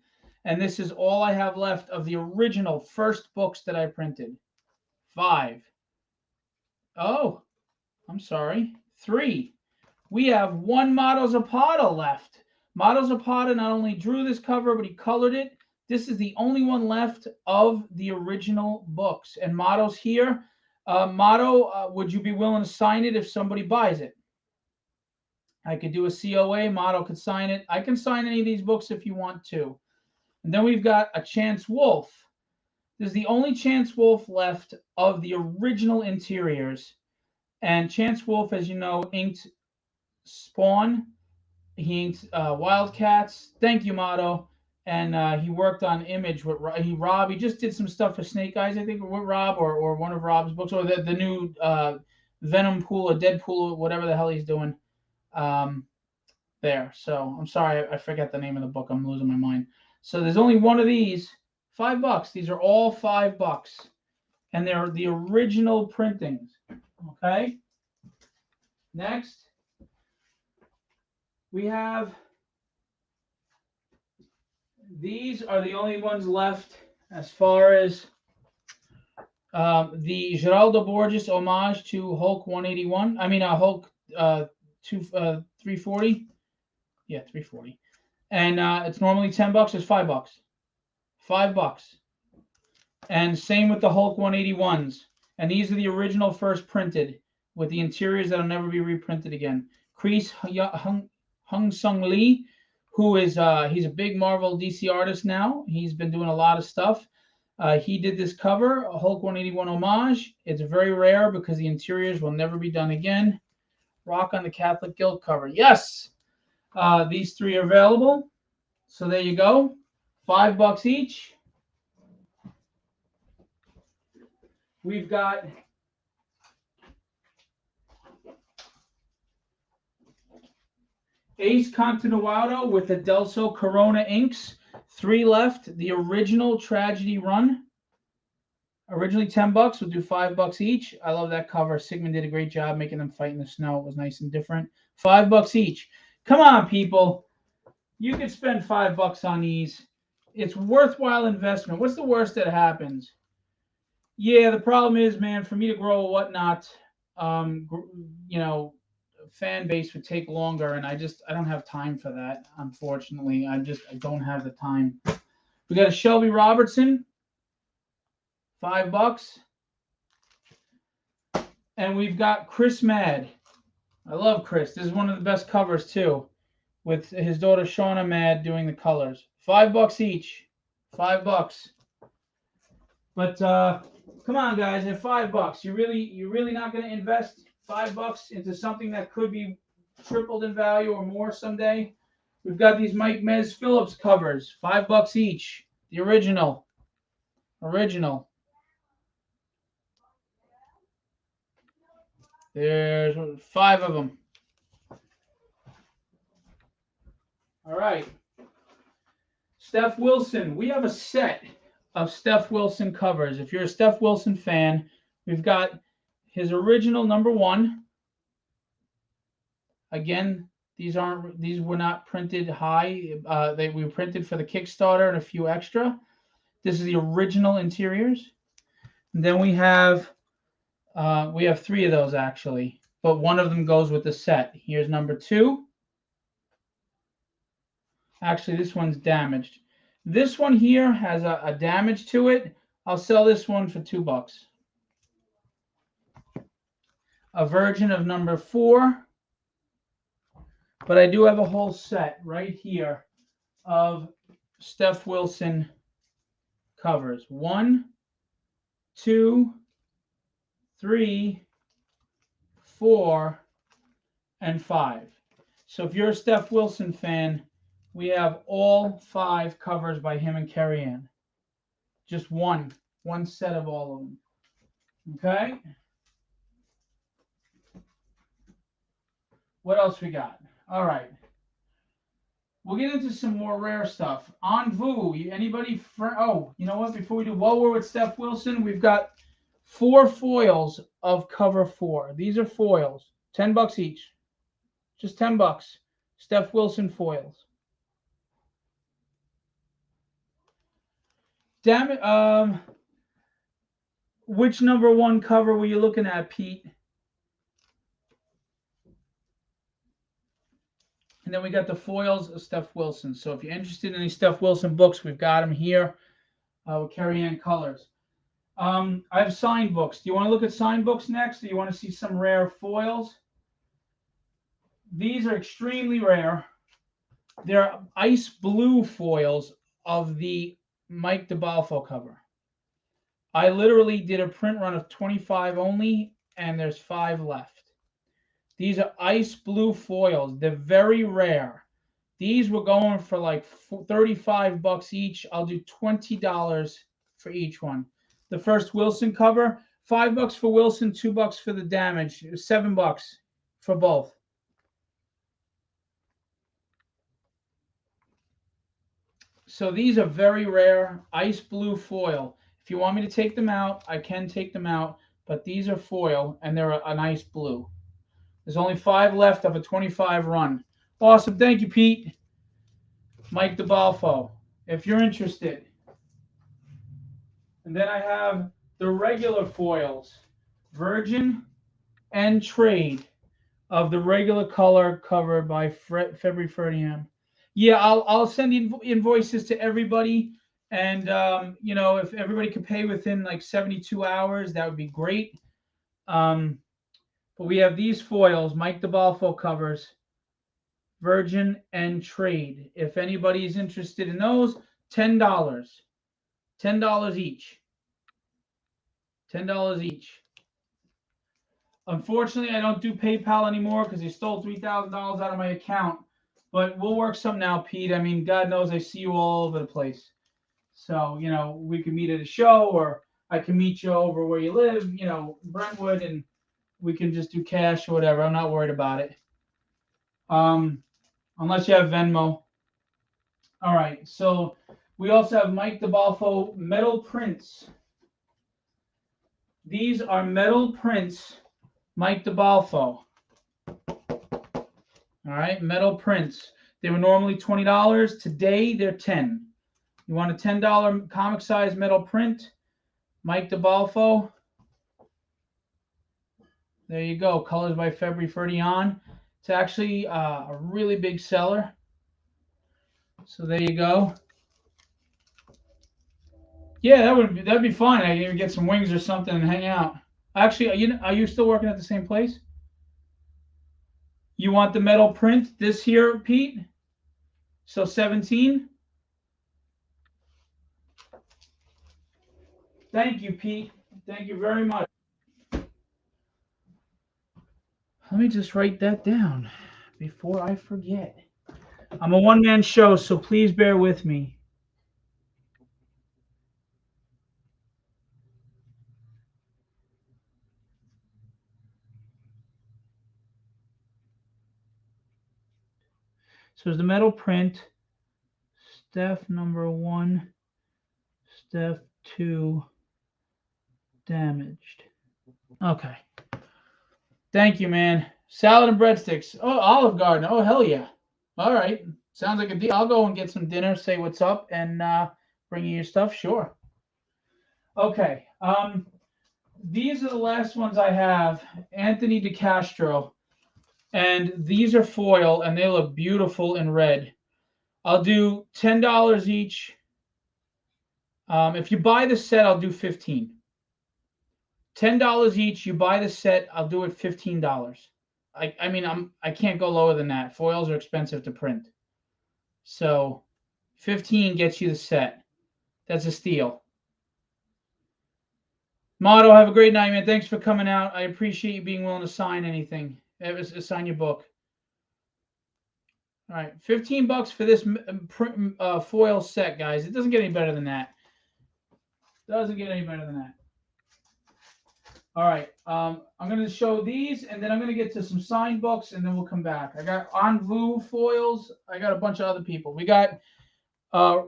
[SPEAKER 1] And this is all I have left of the original first books that I printed. 5. Oh, I'm sorry. 3. We have 1 Motto Zapata left. Motto Zapata not only drew this cover, but he colored it. This is the only one left of the original books. And Motto's here. Motto, would you be willing to sign it if somebody buys it? I could do a COA. Motto could sign it. I can sign any of these books if you want to. And then we've got a Chance Wolf. This is the only Chance Wolf left of the original interiors. And Chance Wolf, as you know, inked Spawn. He inked Wildcats. Thank you, Motto. And he worked on Image with Rob. He just did some stuff for Snake Eyes, I think, with Rob, or one of Rob's books, or the new Venom Pool or Deadpool, whatever the hell he's doing. There. So I'm sorry, I forget the name of the book. I'm losing my mind. So there's only one of these. $5. These are all $5. And they're the original printings. Okay. Next, we have, these are the only ones left as far as the Geraldo Borges homage to Hulk 181. I mean, Hulk 340. Yeah, 340. And it's normally $10. It's $5. $5. And same with the Hulk 181s. And these are the original first printed with the interiors that'll never be reprinted again. Kreese Hung Sung Lee, who is he's a big Marvel DC artist now. He's been doing a lot of stuff. He did this cover, a Hulk 181 homage. It's very rare because the interiors will never be done again. Rock on the Catholic Guild cover. Yes, these 3 are available. So there you go. $5 each. We've got Ace Continuado with the Delso Corona inks. 3 left. The original tragedy run. Originally $10. We'll do $5 each. I love that cover. Sigmund did a great job making them fight in the snow. It was nice and different. $5 each. Come on, people. You could spend $5 on these. It's worthwhile investment. What's the worst that happens? Yeah, the problem is, man, for me to grow a whatnot, fan base would take longer, and I don't have time for that, unfortunately. I don't have the time. We got a Shelby Robertson, $5. And we've got Chris Mad. I love Chris. This is one of the best covers too, with his daughter Shauna Mad doing the colors. $5 each. $5. But come on, guys, at $5, you're really not going to invest $5 into something that could be tripled in value or more someday. We've got these Mike Mez Phillips covers, $5 each. The original. There's 5 of them. All right. Steph Wilson. We have a set of Steph Wilson covers. If you're a Steph Wilson fan, we've got his original #1. Again, these were not printed high. We were printed for the Kickstarter and a few extra. This is the original interiors. And then we have 3 of those actually, but one of them goes with the set. Here's #2. Actually, this one's damaged. This one here has a damage to it. I'll sell this one for $2. A version of #4. But I do have a whole set right here of Steph Wilson covers. 1, 2, 3, 4, and 5. So if you're a Steph Wilson fan, we have all 5 covers by him and Carrie Ann. Just one set of all of them. Okay? What else we got? All right. We'll get into some more rare stuff. On Vu, anybody? Oh, you know what? Before we do, while we're with Steph Wilson, we've got 4 foils of cover 4. These are foils, $10 each. Just $10. Steph Wilson foils. Damn it. Which #1 cover were you looking at, Pete? And then we got the foils of Steph Wilson. So if you're interested in any Steph Wilson books, we've got them here with Carrie Ann colors. I have signed books. Do you want to look at signed books next? Or do you want to see some rare foils? These are extremely rare. They're ice blue foils of the Mike DeBalfo cover. I literally did a print run of 25 only, and there's 5 left. These are ice blue foils. They're very rare. These were going for like $35 each. I'll do $20 for each one. The first Wilson cover, $5 for Wilson, $2 for the damage, $7 for both. So these are very rare, ice blue foil. If you want me to take them out, I can take them out, but these are foil and they're a nice blue. There's only 5 left of a 25 run. Awesome. Thank you, Pete. Mike DeBalfo, if you're interested. And then I have the regular foils, Virgin and Trade, of the regular color cover by February Ferdinand. Yeah, I'll send invoices to everybody. And, you know, if everybody could pay within like 72 hours, that would be great. But we have these foils, Mike DeBalfo covers, Virgin and Trade. If anybody's interested in those, $10. $10 each. $10 each. Unfortunately, I don't do PayPal anymore because they stole $3,000 out of my account. But we'll work something out, Pete. I mean, God knows I see you all over the place. So, you know, we can meet at a show, or I can meet you over where you live, you know, Brentwood, and we can just do cash or whatever. I'm not worried about it. Unless you have Venmo. All right. So we also have Mike DeBalfo metal prints. These are metal prints, Mike DeBalfo. All right, metal prints. They were normally $20. Today, they're $10. You want a $10 comic size metal print, Mike DeBalfo. There you go. Colors by February Ferdinand. It's actually a really big seller. So there you go. Yeah, that'd be fine. I can even get some wings or something and hang out. Actually, are you still working at the same place? You want the metal print this here, Pete? So 17. Thank you, Pete. Thank you very much. Let me just write that down before I forget. I'm a one-man show, so please bear with me. So there's the metal print, Steph number 1, Steph 2, damaged. Okay. Thank you, man. Salad and breadsticks. Oh, Olive Garden. Oh, hell yeah. All right. Sounds like a deal. I'll go and get some dinner, say what's up, and bring you your stuff. Sure. Okay. These are the last ones I have. Anthony DeCastro. And these are foil, and they look beautiful in red. I'll do $10 each. If you buy the set, I'll do $15. $10 each. You buy the set, I'll do it $15. I mean, I can't go lower than that. Foils are expensive to print. So 15 gets you the set. That's a steal. Motto, have a great night, man. Thanks for coming out. I appreciate you being willing to sign anything. Sign your book. All right, $15 for this foil set, guys. It doesn't get any better than that. Doesn't get any better than that. All right, I'm going to show these, and then I'm going to get to some signed books, and then we'll come back. I got Envu foils. I got a bunch of other people. We got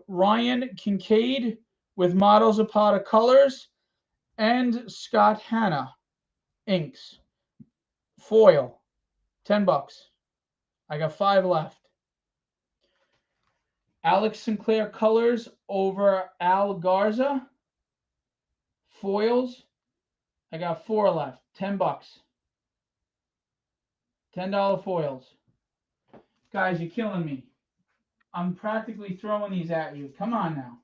[SPEAKER 1] Ryan Kincaid with Motto Zapata colors, and Scott Hanna inks. Foil, $10. I got 5 left. Alex Sinclair colors over Al Garza. Foils. I got 4 left. $10. $10 foils. Guys, you're killing me. I'm practically throwing these at you. Come on now.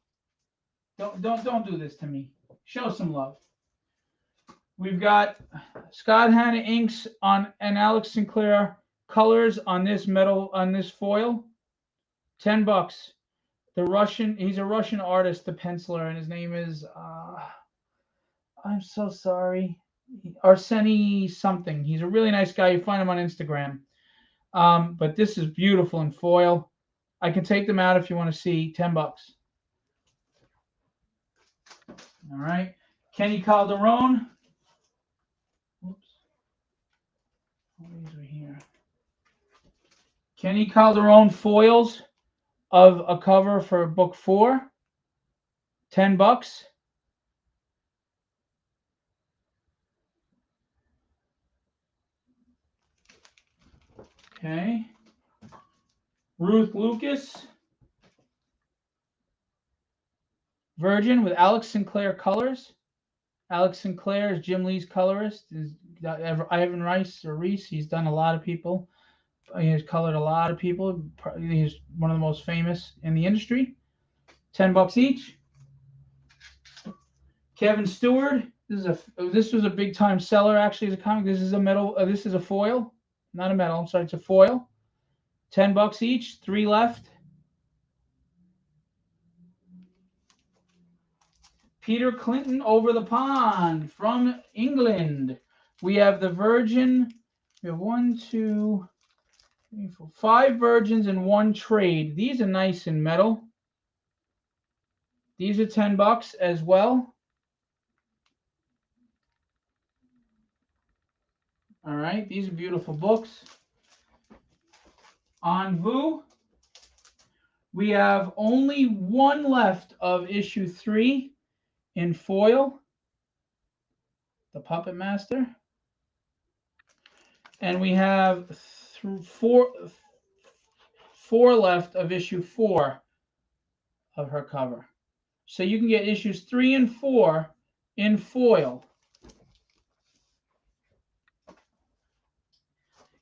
[SPEAKER 1] Don't do this to me. Show some love. We've got Scott Hanna inks on and Alex Sinclair colors on this foil. $10. He's a Russian artist, the penciler, and his name is I'm so sorry. Arseny something. He's a really nice guy. You find him on Instagram. But this is beautiful in foil. I can take them out if you want to see. $10. All right. Kenny Calderon. Oops. These are here. Kenny Calderon foils of a cover for book 4. $10. Okay. Ruth Lucas. Virgin with Alex Sinclair colors. Alex Sinclair is Jim Lee's colorist. Ivan Rice or Reese. He's done a lot of people. He has colored a lot of people. He's one of the most famous in the industry. $10 each. Kevin Stewart. This was a big time seller actually as a comic. This is a metal. This is a foil, not a metal. I'm sorry, it's a foil. $10 each. 3 left. Peter Clinton over the pond from England. We have the Virgin. We have 1, 2, 3, 4, 5 Virgins and 1 trade. These are nice in metal. These are $10 as well. All right, these are beautiful books. Envu. We have only 1 left of issue 3 in foil. The Puppet Master. And we have 4 left of issue 4 of her cover. So you can get issues 3 and 4 in foil.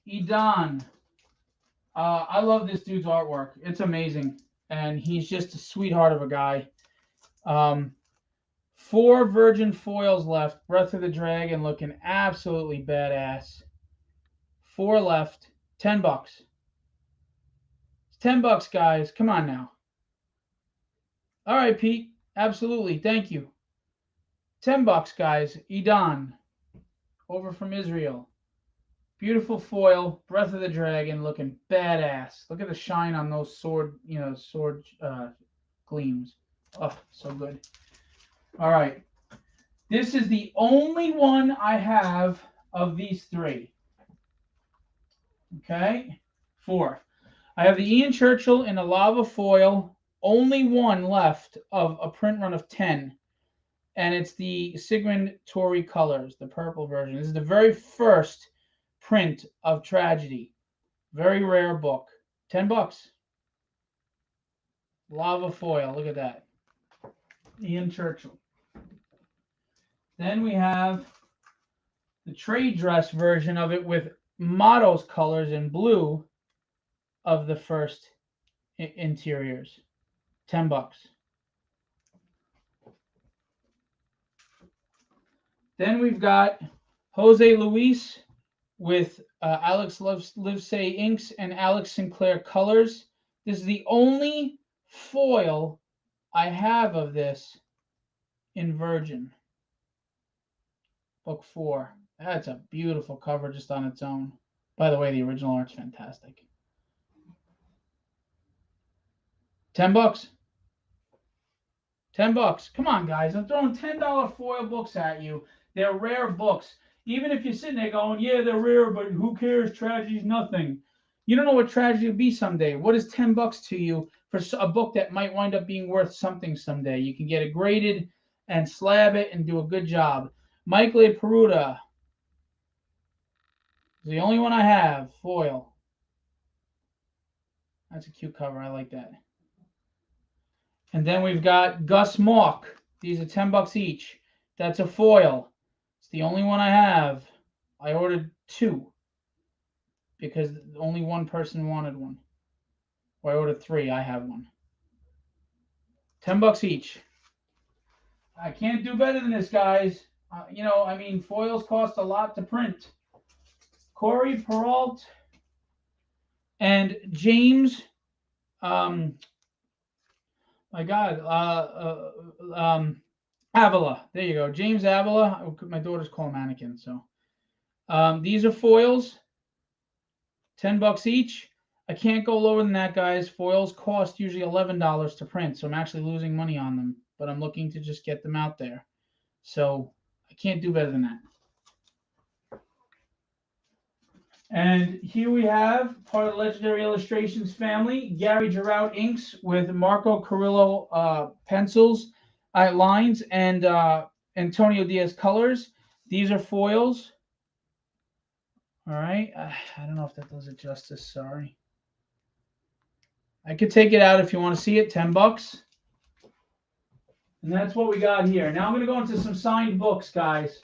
[SPEAKER 1] Idan. I love this dude's artwork. It's amazing. And he's just a sweetheart of a guy. 4 virgin foils left. Breath of the Dragon looking absolutely badass. 4 left. $10. It's $10, guys. Come on now. All right, Pete. Absolutely. Thank you. $10, guys. Edan, over from Israel. Beautiful foil. Breath of the Dragon looking badass. Look at the shine on those sword gleams. Oh, so good. All right. This is the only one I have of these 3. Okay? 4. I have the Ian Churchill in a lava foil. Only one left of a print run of 10. And it's the Sigmund Tory colors, the purple version. This is the very first print of Tragedy. Very rare book. $10. Lava foil. Look at that. Ian Churchill. Then we have the trade dress version of it with Motto's colors in blue of the first interiors. $10. Then we've got Jose Luis with Alex Livesay inks and Alex Sinclair colors. This is the only foil I have of this in Virgin. Book 4. That's a beautiful cover just on its own. By the way, the original art's fantastic. $10. $10. Come on, guys. I'm throwing $10 foil books at you. They're rare books. Even if you're sitting there going, yeah, they're rare, but who cares? Tragedy's nothing. You don't know what tragedy will be someday. What is $10 to you for a book that might wind up being worth something someday? You can get it graded and slab it and do a good job. Michael Peruta is the only one I have. Foil. That's a cute cover. I like that. And then we've got Gus Mock. These are $10 each. That's a foil. It's the only one I have. I ordered 2 because only one person wanted one. Or I ordered 3. I have one. $10 each. I can't do better than this, guys. Foils cost a lot to print. Corey Peralt and James. Avila. There you go. James Avila. My daughter's called Mannequin. So these are foils. $10 each. I can't go lower than that, guys. Foils cost usually $11 to print, so I'm actually losing money on them. But I'm looking to just get them out there. So I can't do better than that. And here we have part of the Legendary Illustrations family, Gary Giroud inks with Marco Carrillo pencils, lines, and Antonio Diaz colors. These are foils. All right. I don't know if that does it justice. Sorry. I could take it out if you want to see it. $10. And that's what we got here. Now I'm going to go into some signed books, guys.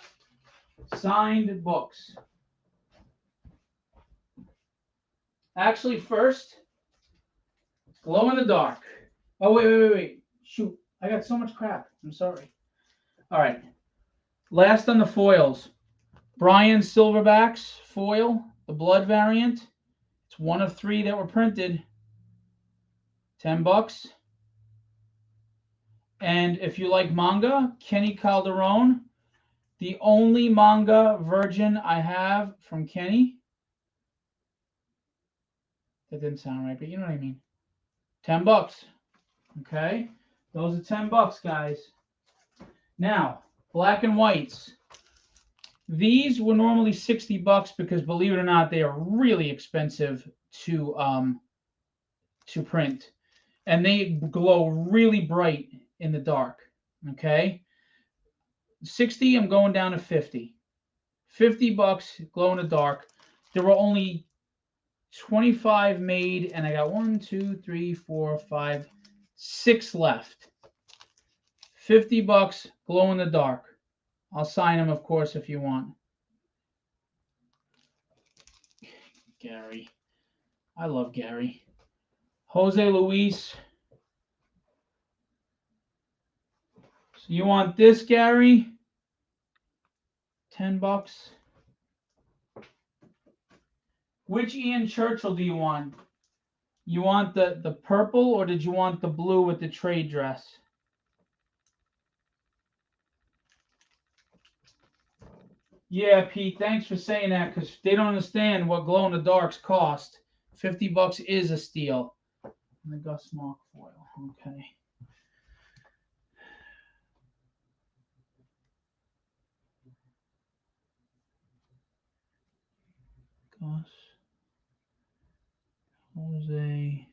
[SPEAKER 1] Signed books. Actually, first, glow in the dark. Oh, wait. Shoot. I got so much crap. I'm sorry. All right. Last on the foils. Brian Silverbacks foil, the blood variant. It's one of 3 that were printed. $10. And if you like manga, Kenny Calderon. The only manga Virgin I have from Kenny. That didn't sound right, but you know what I mean. $10. Okay. Those are $10, guys. Now, black and whites. These were normally $60 because, believe it or not, they are really expensive to print, and they glow really bright in the dark. Okay, 60. I'm going down to 50. $50, glow in the dark. There were only 25 made, and I got 1, 2, 3, 4, 5, 6 left. $50, glow in the dark. I'll sign them, of course, if you want. Gary. I love Gary. Jose Luis. So you want this, Gary? $10. Which Ian Churchill do you want? You want the purple, or did you want the blue with the trade dress? Yeah, Pete, thanks for saying that, because they don't understand what glow in the darks cost. $50 is a steal. And the Gus Mark foil. Okay. Gus, Jose,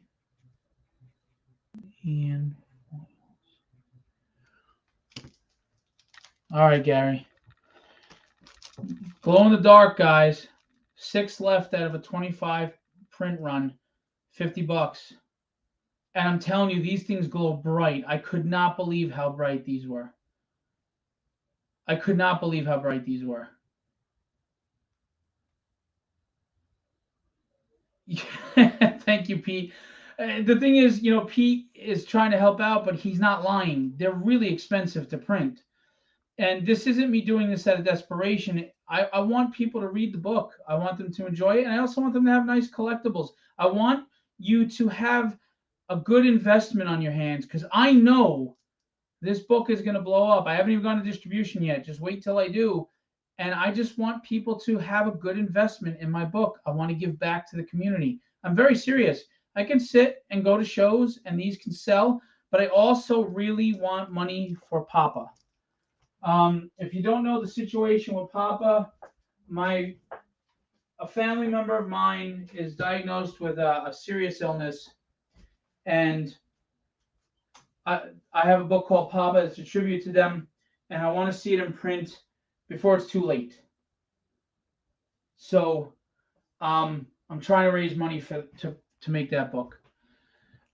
[SPEAKER 1] Ian. All right, Gary. Glow in the dark, guys. 6 left out of a 25 print run. $50. And I'm telling you, these things glow bright. I could not believe how bright these were. I could not believe how bright these were. Thank you, Pete. The thing is, Pete is trying to help out, but he's not lying. They're really expensive to print. And this isn't me doing this out of desperation. I want people to read the book. I want them to enjoy it. And I also want them to have nice collectibles. I want you to have a good investment on your hands, because I know this book is going to blow up. I haven't even gone to distribution yet. Just wait till I do. And I just want people to have a good investment in my book. I want to give back to the community. I'm very serious. I can sit and go to shows and these can sell, but I also really want money for Papa. If you don't know the situation with Papa, a family member of mine is diagnosed with a serious illness, and I have a book called Papa. It's a tribute to them, and I want to see it in print before it's too late. So I'm trying to raise money to make that book.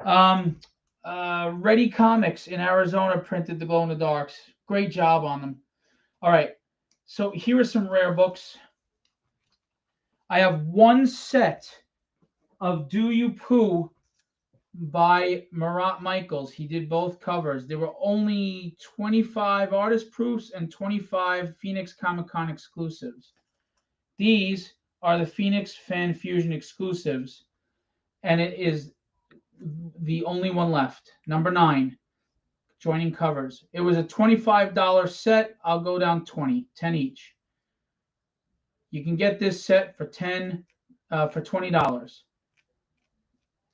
[SPEAKER 1] Ready Comics in Arizona printed the Glow in the Darks. Great job on them. All right, so here are some rare books. I have one set of Do You Pooh by Marat Michaels. He did both covers. There were only 25 artist proofs and 25 Phoenix Comic-Con exclusives. These are the Phoenix Fan Fusion exclusives, and it is the only one left. Number 9, joining covers. It was a $25 set. I'll go down 10 each. You can get this set for $20.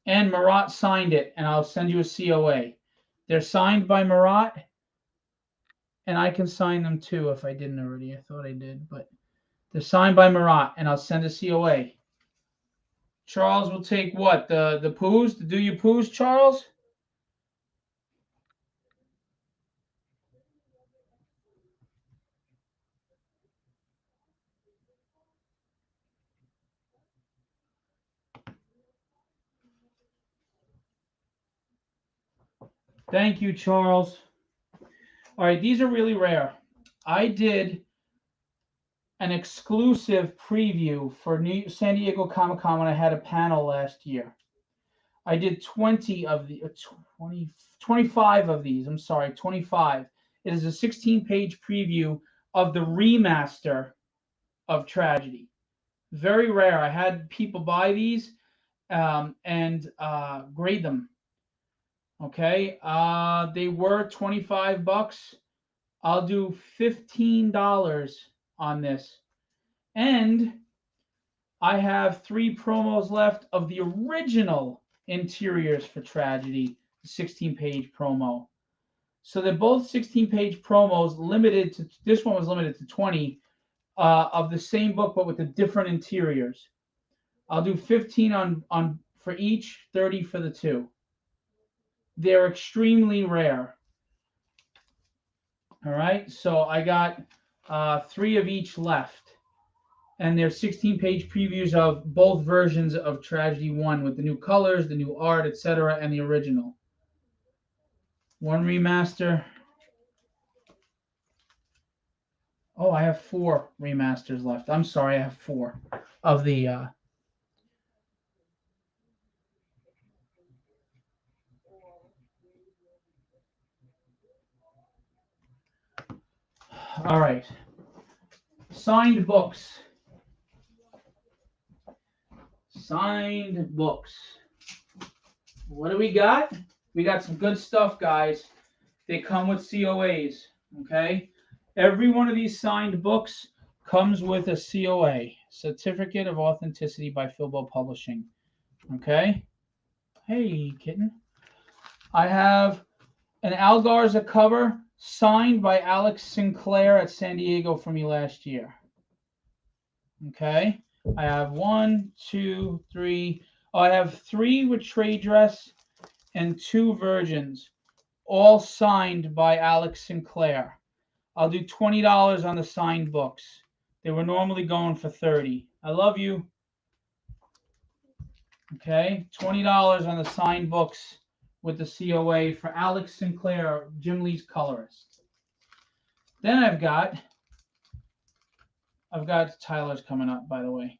[SPEAKER 1] And Marat signed it, and I'll send you a COA. They're signed by Marat, and I can sign them too if I didn't already. I thought I did, but they're signed by Marat, and I'll send a COA. Charles will take what? The Poohs? The Do You Poohs, Charles? Thank you, Charles. All right, these are really rare. I did an exclusive preview for San Diego Comic-Con when I had a panel last year. I did 25 of these. I'm sorry, 25. It is a 16-page preview of the remaster of Tragedy. Very rare. I had people buy these and grade them. Okay, they were $25. I'll do $15 on this. And I have 3 promos left of the original interiors for Tragedy, 16-page promo. So they're both 16-page promos, limited to, this one was limited to 20 of the same book, but with the different interiors. I'll do 15 on for each, 30 for the 2. They're extremely rare. All right, so I got 3 of each left. And they're 16-page previews of both versions of Tragedy 1 with the new colors, the new art, etc., and the original. 1 remaster. Oh, I have 4 remasters left. I'm sorry, I have 4 of the. All right. Signed books. Signed books. What do we got? We got some good stuff, guys. They come with COAs, okay? Every one of these signed books comes with a COA, Certificate of Authenticity by Filbo Publishing, okay? Hey, kitten. I have an Al Garza cover signed by Alex Sinclair at San Diego for me last year, okay? I have 1, 2, 3. Oh, I have 3 with trade dress and 2 virgins, all signed by Alex Sinclair. I'll do $20 on the signed books. They were normally going for $30. I love you. Okay, $20 on the signed books with the COA for Alex Sinclair, Jim Lee's colorist. Then I've got Tyler's coming up, by the way.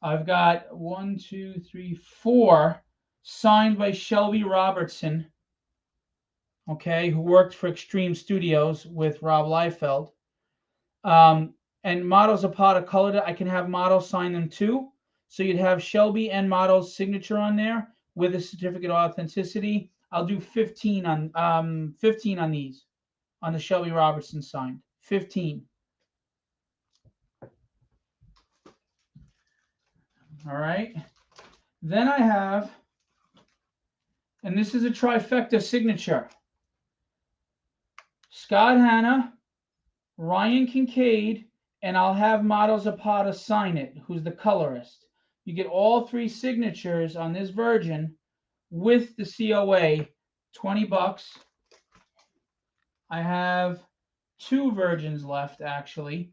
[SPEAKER 1] I've got 1, 2, 3, 4 signed by Shelby Robertson, okay, who worked for Extreme Studios with Rob Liefeld. And Motto Zapata colored it. I can have Motto sign them too. So you'd have Shelby and Motto's signature on there with a certificate of authenticity. I'll do 15 on these, on the Shelby Robertson signed. 15. All right. Then I have, and this is a trifecta signature, Scott Hanna, Ryan Kincaid, and I'll have Motto Zapata sign it, who's the colorist. You get all 3 signatures on this virgin with the COA, $20. I have 2 virgins left, actually,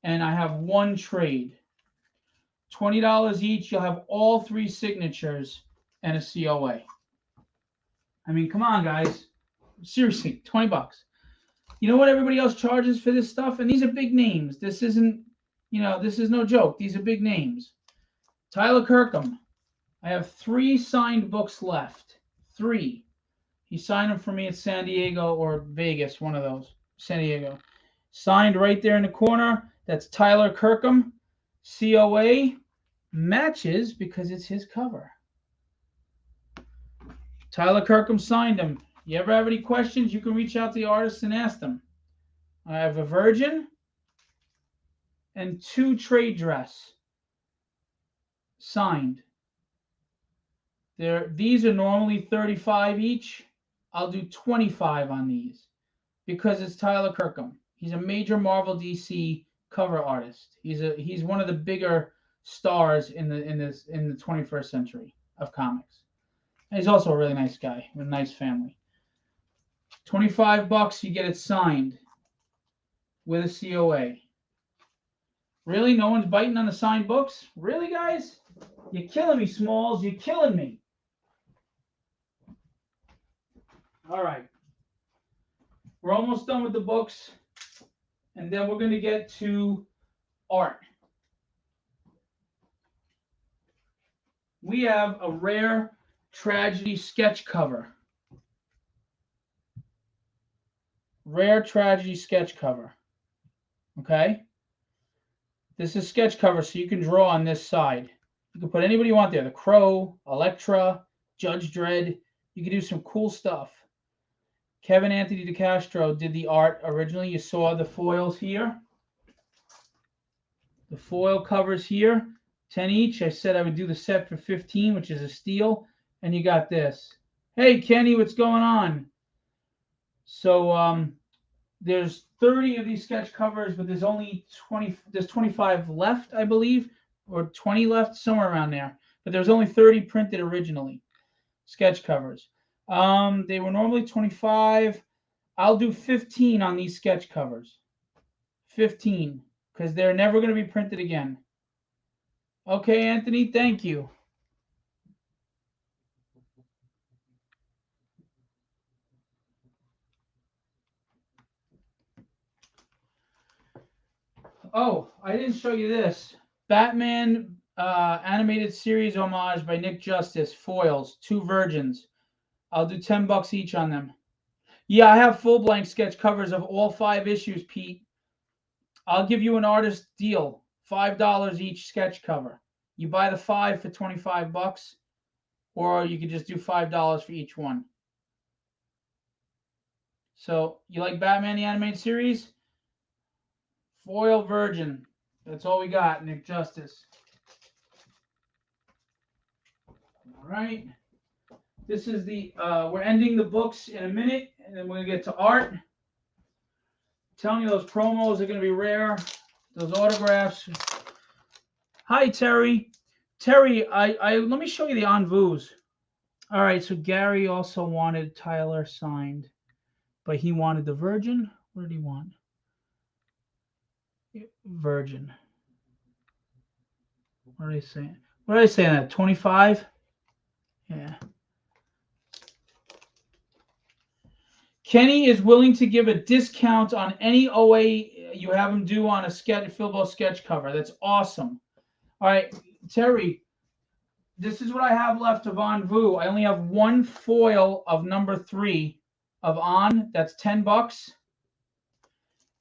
[SPEAKER 1] and I have 1 trade. $20 each. You'll have all 3 signatures and a COA. I mean, come on, guys. Seriously, $20. You know what everybody else charges for this stuff? And these are big names. This isn't, this is no joke. These are big names. Tyler Kirkham. I have 3 signed books left. 3. He signed them for me at San Diego or Vegas, one of those. San Diego. Signed right there in the corner. That's Tyler Kirkham. COA matches because it's his cover. Tyler Kirkham signed them. You ever have any questions, you can reach out to the artist and ask them. I have a virgin and 2 trade dress signed. These are normally $35 each. I'll do $25 on these because it's Tyler Kirkham. He's a major Marvel DC cover artist. He's one of the bigger stars in the 21st century of comics. And he's also a really nice guy with a nice family. $25, you get it signed with a COA. Really? No one's biting on the signed books? Really, guys? You're killing me, Smalls. You're killing me. All right. We're almost done with the books. And then we're going to get to art. We have a rare tragedy sketch cover. Rare tragedy sketch cover. Okay? This is sketch cover, so you can draw on this side. You can put anybody you want there. The Crow, Elektra, Judge Dredd. You can do some cool stuff. Kevin Anthony DeCastro did the art originally. You saw the foils here. The foil covers here, 10 each. I said I would do the set for 15, which is a steal. And you got this. Hey, Kenny, what's going on? So there's 30 of these sketch covers, but there's only 20. There's 25 left, I believe, or 20 left, somewhere around there. But there's only 30 printed originally, sketch covers. They were normally 25. I'll do 15 on these sketch covers. 15, because they're never going to be printed again. Okay, Anthony, thank you. Oh, I didn't show you this. Batman animated series homage by Nick Justice, foils, 2 virgins. I'll do $10 each on them. Yeah, I have full blank sketch covers of all 5 issues, Pete. I'll give you an artist deal. $5 each sketch cover. You buy the 5 for 25 bucks, or you could just do $5 for each one. So you like Batman the Animated Series? Foil Virgin. That's all we got, Nick Justice. All right. This is the, we're ending the books in a minute, and then we're going to get to art. I'm telling you, those promos are going to be rare. Those autographs. Hi, Terry. Terry, let me show you the Envus. All right, so Gary also wanted Tyler signed, but he wanted the Virgin. What did he want? Virgin. What are they saying? What are they saying? That 25? Yeah. Kenny is willing to give a discount on any OA you have him do on a Filbo sketch cover. That's awesome. All right, Terry, this is what I have left of Envu. I only have one foil of number 3 of On. That's $10.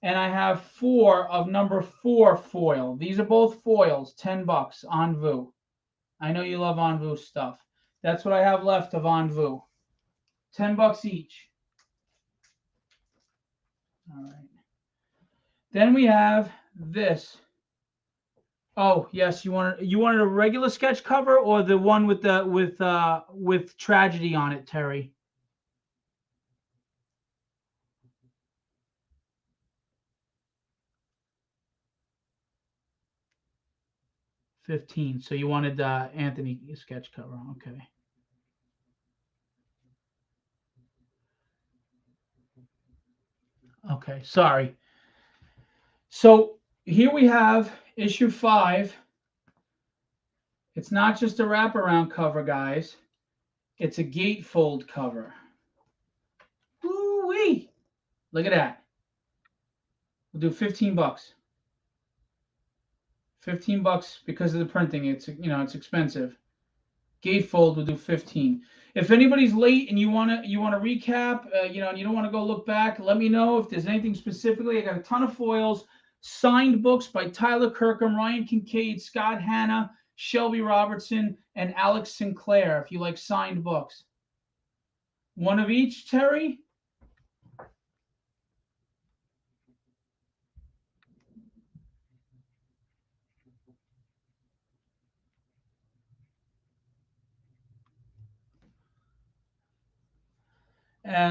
[SPEAKER 1] And I have 4 of number 4 foil. These are both foils, $10. Envu. I know you love Envu stuff. That's what I have left of Envu. $10 each. All right. Then we have this. Oh yes, you wanted a regular sketch cover or the one with the with tragedy on it, Terry? $15. So you wanted Anthony sketch cover, okay? Okay, sorry. So here we have issue 5. It's not just a wraparound cover, guys. It's a gatefold cover. Woo-wee! Look at that. We'll do $15. $15 because of the printing. It's it's expensive. Gatefold will do 15. If anybody's late and you want to recap, and you don't want to go look back, let me know if there's anything specifically. I got a ton of foils, signed books by Tyler Kirkham, Ryan Kincaid, Scott Hanna, Shelby Robertson, and Alex Sinclair. If you like signed books, one of each, Terry.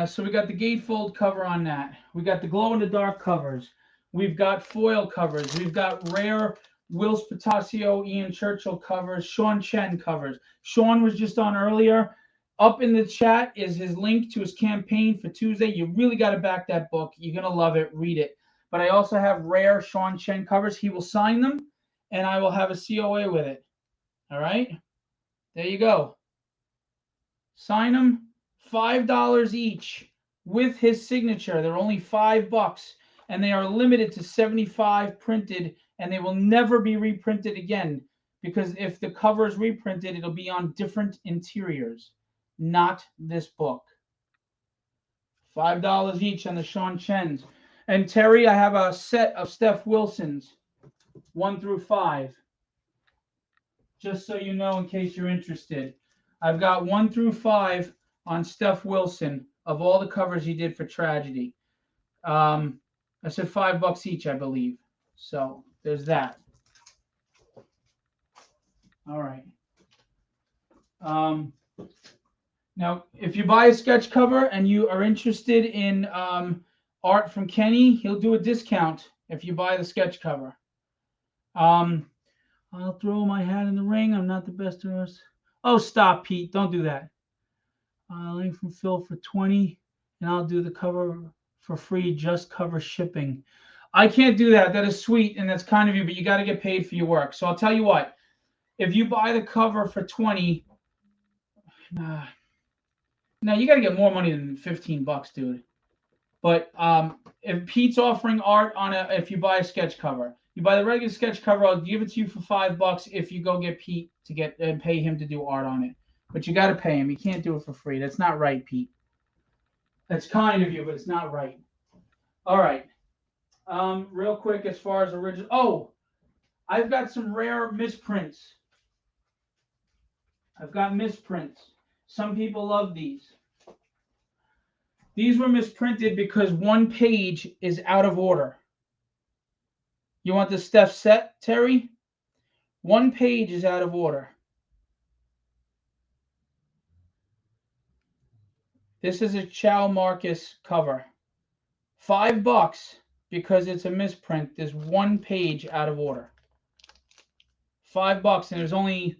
[SPEAKER 1] So we got the gatefold cover on that. We got the glow-in-the-dark covers. We've got foil covers. We've got rare Whilce Portacio, Ian Churchill covers, Sean Chen covers. Sean was just on earlier. Up in the chat is his link to his campaign for Tuesday. You really got to back that book. You're going to love it. Read it. But I also have rare Sean Chen covers. He will sign them, and I will have a COA with it. All right? There you go. Sign them. $5 each with his signature. They're only $5, and they are limited to 75 printed, and they will never be reprinted again, because if the cover is reprinted, it'll be on different interiors, not this book. $5 each on the Sean Chens. And Terry, I have a set of Steph Wilson's 1 through 5, just so you know, in case you're interested. I've got 1 through 5 on Steph Wilson of all the covers he did for Tragedy. I said $5 each, I believe. So there's that. All right. Now, if you buy a sketch cover and you are interested in art from Kenny, he'll do a discount if you buy the sketch cover. I'll throw my hat in the ring. I'm not the best artist. Oh, stop, Pete. Don't do that. Link from Phil for 20, and I'll do the cover for free. Just cover shipping. I can't do that. That is sweet, and that's kind of you, but you got to get paid for your work. So I'll tell you what. If you buy the cover for 20, now you got to get more money than $15, dude. But if Pete's offering art on if you buy a sketch cover, you buy the regular sketch cover, I'll give it to you for $5 if you go get Pete to get and pay him to do art on it. But you got to pay him. You can't do it for free. That's not right, Pete. That's kind of you, but it's not right. All right. Real quick, as far as original. Oh, I've got some rare misprints. I've got misprints. Some people love these. These were misprinted because one page is out of order. You want the Steph set, Terry? One page is out of order. This is a Chow Marcus cover. $5 because it's a misprint. There's one page out of order. $5, and there's only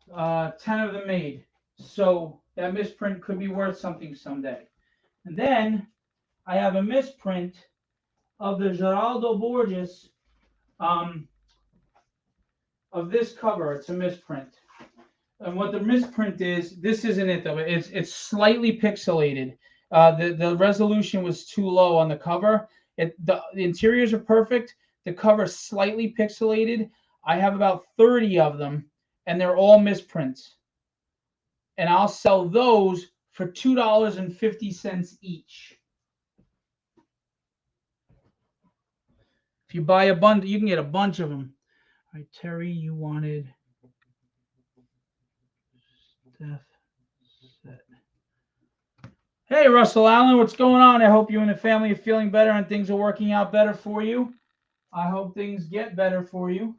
[SPEAKER 1] 10 of them made. So that misprint could be worth something someday. And then I have a misprint of the Geraldo Borges of this cover. It's a misprint. And what the misprint is, this isn't it though. It's slightly pixelated. The resolution was too low on the cover. The interiors are perfect. The cover is slightly pixelated. I have about 30 of them, and they're all misprints. And I'll sell those for $2.50 each. If you buy a bundle, you can get a bunch of them. All right, Terry, you wanted Steph set. Hey, Russell Allen, what's going on? I hope you and the family are feeling better and things are working out better for you. I hope things get better for you.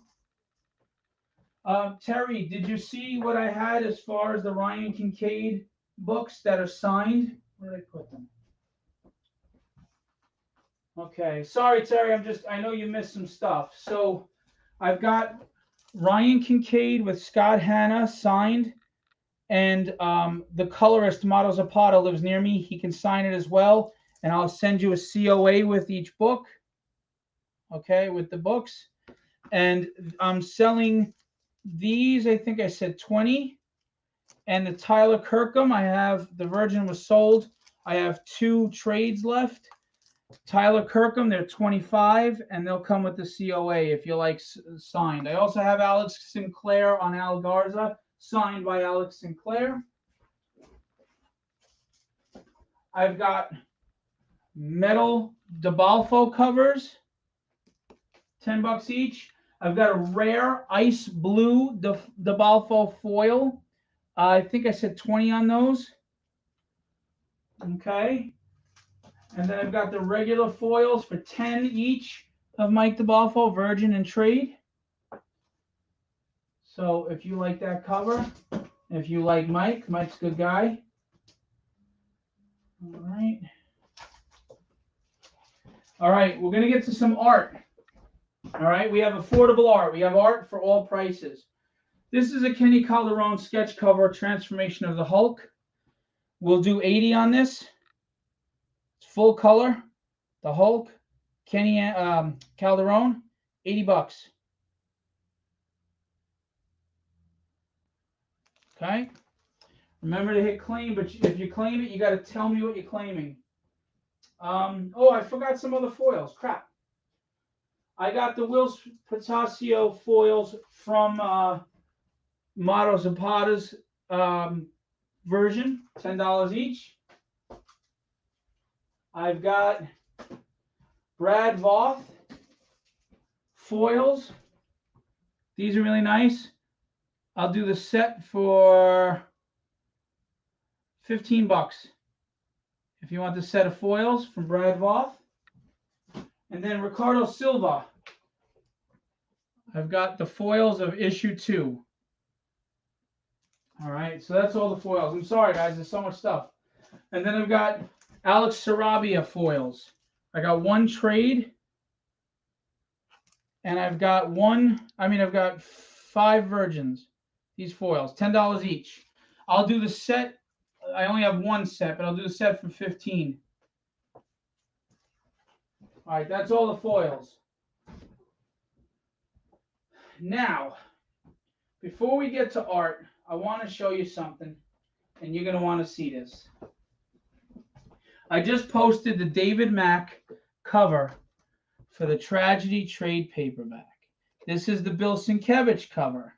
[SPEAKER 1] Terry, did you see what I had as far as the Ryan Kincaid books that are signed? Where did I put them? Okay, sorry, Terry. I know you missed some stuff. So I've got Ryan Kincaid with Scott Hanna signed, and the colorist Tomato Zapata lives near me. He can sign it as well, and I'll send you a COA with each book. Okay, with the books, and I'm selling these. I think I said 20, and the Tyler Kirkham. I have the Virgin was sold. I have 2 trades left. Tyler Kirkham, they're 25, and they'll come with the COA if you like signed. I also have Alex Sinclair on Al Garza, signed by Alex Sinclair. I've got metal DeBalfo covers, $10 each. I've got a rare ice blue DeBalfo foil. I think I said 20 on those. Okay. And then I've got the regular foils for 10 each of Mike DeBalfo, Virgin and Trade. So if you like that cover, if you like Mike's a good guy. All right. All right, we're going to get to some art. All right, we have affordable art. We have art for all prices. This is a Kenny Calderon sketch cover, Transformation of the Hulk. We'll do 80 on this. It's full color. The Hulk, Kenny Calderon, $80. Okay. Remember to hit claim, but if you claim it, you got to tell me what you're claiming. Oh, I forgot some other foils. Crap. I got the Will Patacio foils from Tomato Zapata's version, $10 each. I've got Brad Voth foils. These are really nice. I'll do the set for $15 if you want the set of foils from Brad Voth. And then Ricardo Silva. I've got the foils of issue 2. All right, so that's all the foils. I'm sorry, guys, there's so much stuff. And then I've got Alex Sarabia foils. I got 1 trade. And I've got 5 Virgins. These foils, $10 each. I'll do the set. I only have 1 set, but I'll do the set for $15. All right, that's all the foils. Now, before we get to art, I want to show you something, and you're going to want to see this. I just posted the David Mack cover for the Tragedy trade paperback. This is the Bill Sienkiewicz cover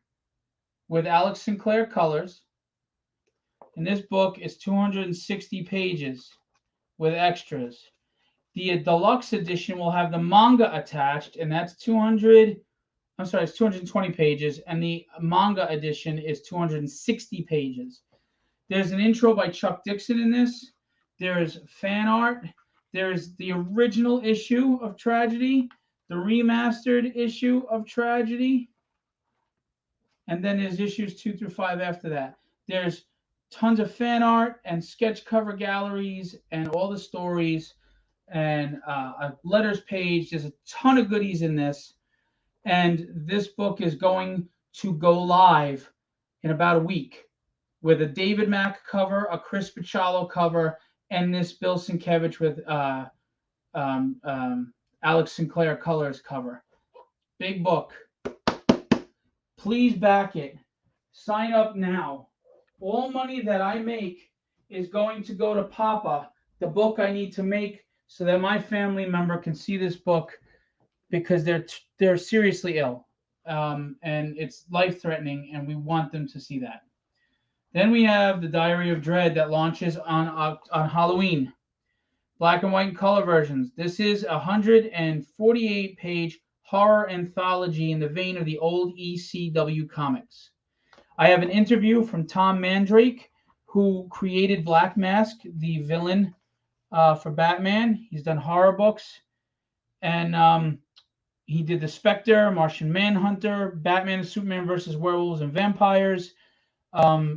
[SPEAKER 1] with Alex Sinclair colors. And this book is 260 pages with extras. The deluxe edition will have the manga attached, and that's 200. I'm sorry, it's 220 pages, and the manga edition is 260 pages. There's an intro by Chuck Dixon in this. There's fan art. There's the original issue of Tragedy, the remastered issue of Tragedy, and then there's issues 2 through 5 after that. There's tons of fan art and sketch cover galleries and all the stories and a letters page. There's a ton of goodies in this. And this book is going to go live in about a week with a David Mack cover, a Chris Bachalo cover, and this Bill Sienkiewicz with Alex Sinclair colors cover. Big book. Please back it. Sign up now. All money that I make is going to go to Papa, the book I need to make so that my family member can see this book, because they're seriously ill, and it's life-threatening, and we want them to see that. Then we have the Diary of Dread that launches on Halloween. Black and white and color versions. This is a 148-page horror anthology in the vein of the old ECW comics. I have an interview from Tom Mandrake, who created Black Mask, the villain for Batman. He's done horror books, and he did The Spectre, Martian Manhunter, Batman and Superman versus Werewolves and Vampires.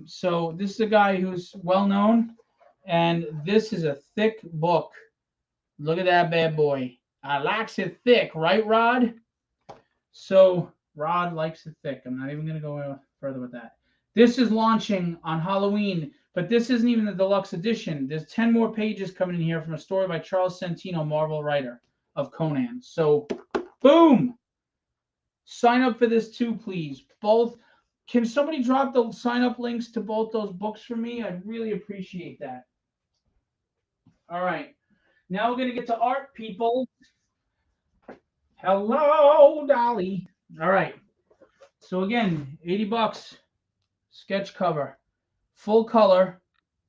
[SPEAKER 1] So this is a guy who's well known, and this is a thick book. Look at that bad boy. I likes it thick, right, Rod? So Rod likes it thick. I'm not even going to go further with that. This is launching on Halloween, but this isn't even the deluxe edition. There's 10 more pages coming in here from a story by Charles Santino, Marvel writer of Conan. So, boom! Sign up for this too, please. Both. Can somebody drop the sign-up links to both those books for me? I'd really appreciate that. All right. Now we're going to get to art, people. Hello, Dolly. All right. So again, $80. Sketch cover. Full color